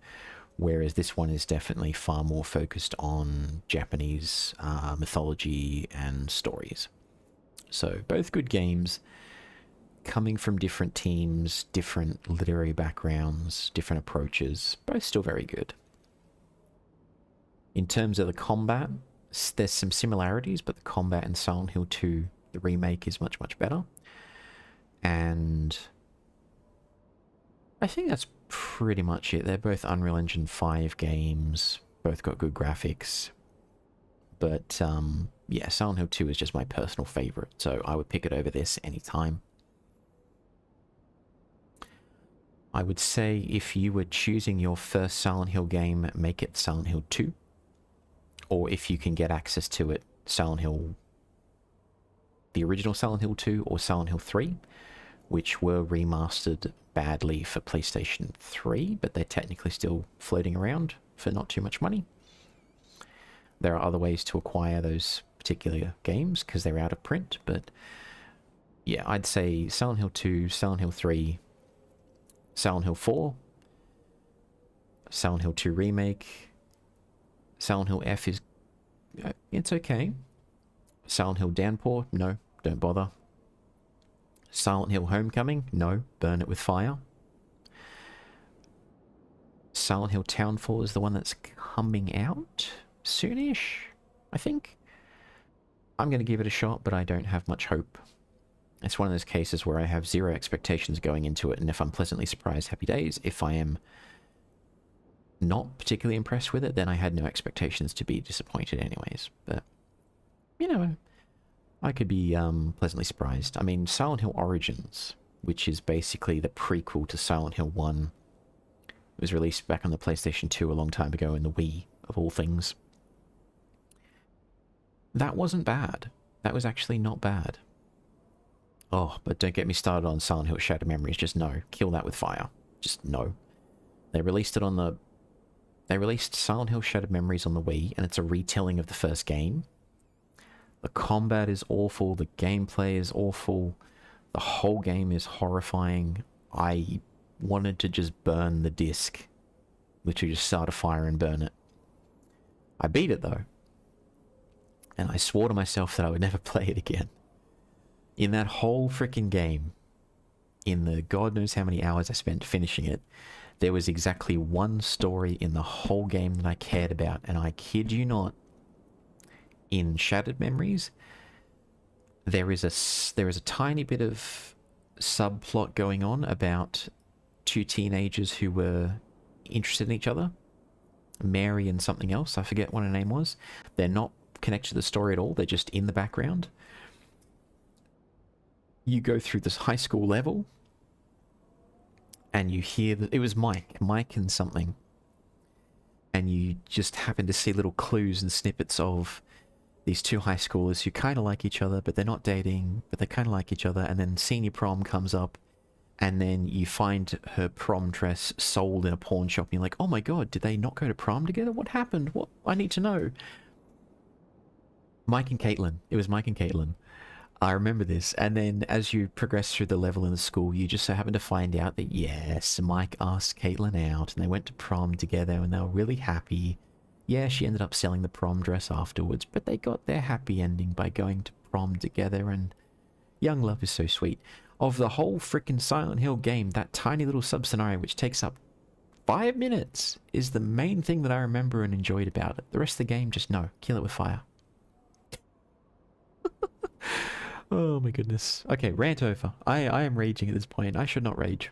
whereas this one is definitely far more focused on Japanese mythology and stories. So both good games, coming from different teams, different literary backgrounds, different approaches, both still very good. In terms of the combat, there's some similarities, but the combat in Silent Hill 2, the remake, is much, much better. And I think that's pretty much it. They're both Unreal Engine 5 games, both got good graphics. But yeah, Silent Hill 2 is just my personal favorite, so I would pick it over this anytime. I would say if you were choosing your first Silent Hill game, make it Silent Hill 2. Or if you can get access to it, Silent Hill, the original Silent Hill 2 or Silent Hill 3, which were remastered badly for PlayStation 3, but they're technically still floating around for not too much money. There are other ways to acquire those particular games because they're out of print, but yeah, I'd say Silent Hill 2, Silent Hill 3, Silent Hill 4, Silent Hill 2 Remake. Silent Hill F is, it's okay. Silent Hill Downpour, no, don't bother. Silent Hill Homecoming, no, burn it with fire. Silent Hill Townfall is the one that's coming out soonish, I think. I'm going to give it a shot, but I don't have much hope. It's one of those cases where I have zero expectations going into it, and if I'm pleasantly surprised, happy days. If I am not particularly impressed with it, then I had no expectations to be disappointed anyways. But, you know, I could be pleasantly surprised. I mean, Silent Hill Origins, which is basically the prequel to Silent Hill 1, was released back on the PlayStation 2 a long time ago in the Wii, of all things. That wasn't bad. That was actually not bad. Oh, but don't get me started on Silent Hill Shattered Memories. Just no. Kill that with fire. Just no. They released it on the... They released Silent Hill Shattered Memories on the Wii, and it's a retelling of the first game. The combat is awful. The gameplay is awful. The whole game is horrifying. I wanted to just burn the disc. Literally just start a fire and burn it. I beat it, though. And I swore to myself that I would never play it again. In that whole freaking game, in the God knows how many hours I spent finishing it, there was exactly one story in the whole game that I cared about, and I kid you not, in Shattered Memories, there is a tiny bit of subplot going on about two teenagers who were interested in each other, Mary and something else, I forget what her name was. They're not connected to the story at all, they're just in the background. You go through this high school level, and you hear that it was Mike and something, and you just happen to see little clues and snippets of these two high schoolers who kind of like each other, but they're not dating, but they kind of like each other, and then senior prom comes up, and then you find her prom dress sold in a pawn shop, and you're like, oh my god, did they not go to prom together? What happened? What? I need to know. Mike and Caitlin. It was Mike and Caitlin. I remember this, and then as you progress through the level in the school, you just so happen to find out that, yes, Mike asked Caitlin out, and they went to prom together, and they were really happy. Yeah, she ended up selling the prom dress afterwards, but they got their happy ending by going to prom together, and young love is so sweet. Of the whole frickin' Silent Hill game, that tiny little sub-scenario, which takes up 5 minutes, is the main thing that I remember and enjoyed about it. The rest of the game, just no. Kill it with fire. Oh my goodness. Okay, rant over. I am raging at this point. I should not rage.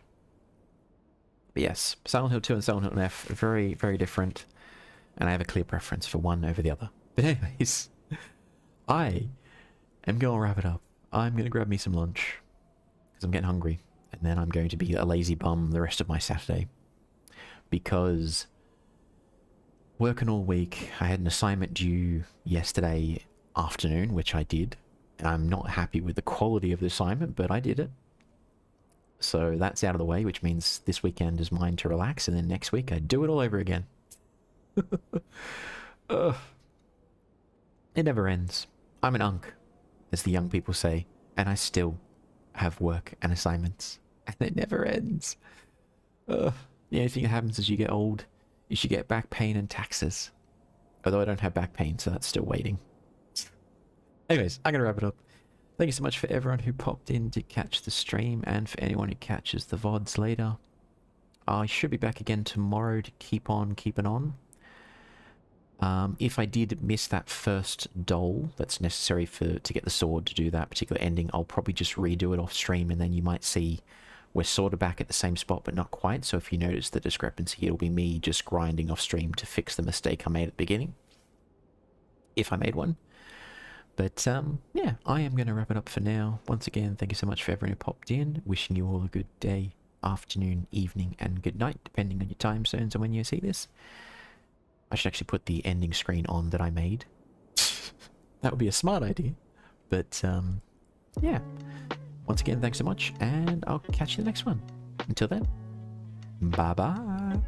But yes, Silent Hill 2 and Silent Hill F are very, very different. And I have a clear preference for one over the other. But anyways, I am going to wrap it up. I'm going to grab me some lunch, because I'm getting hungry. And then I'm going to be a lazy bum the rest of my Saturday. Because working all week, I had an assignment due yesterday afternoon, which I did. I'm not happy with the quality of the assignment, but I did it. So that's out of the way, which means this weekend is mine to relax, and then next week I do it all over again. It never ends. I'm an unk, as the young people say, and I still have work and assignments, and it never ends. The only thing that happens as you get old is you get back pain and taxes. Although I don't have back pain, so that's still waiting. Anyways, I'm going to wrap it up. Thank you so much for everyone who popped in to catch the stream, and for anyone who catches the VODs later. I should be back again tomorrow to keep on keeping on. If I did miss that first dole that's necessary to get the sword to do that particular ending, I'll probably just redo it off stream, and then you might see we're sort of back at the same spot, but not quite. So if you notice the discrepancy, it'll be me just grinding off stream to fix the mistake I made at the beginning. If I made one. But, yeah, I am going to wrap it up for now. Once again, thank you so much for everyone who popped in. Wishing you all a good day, afternoon, evening, and good night, depending on your time zones and when you see this. I should actually put the ending screen on that I made. That would be a smart idea. But, yeah. Once again, thanks so much, and I'll catch you in the next one. Until then, bye-bye.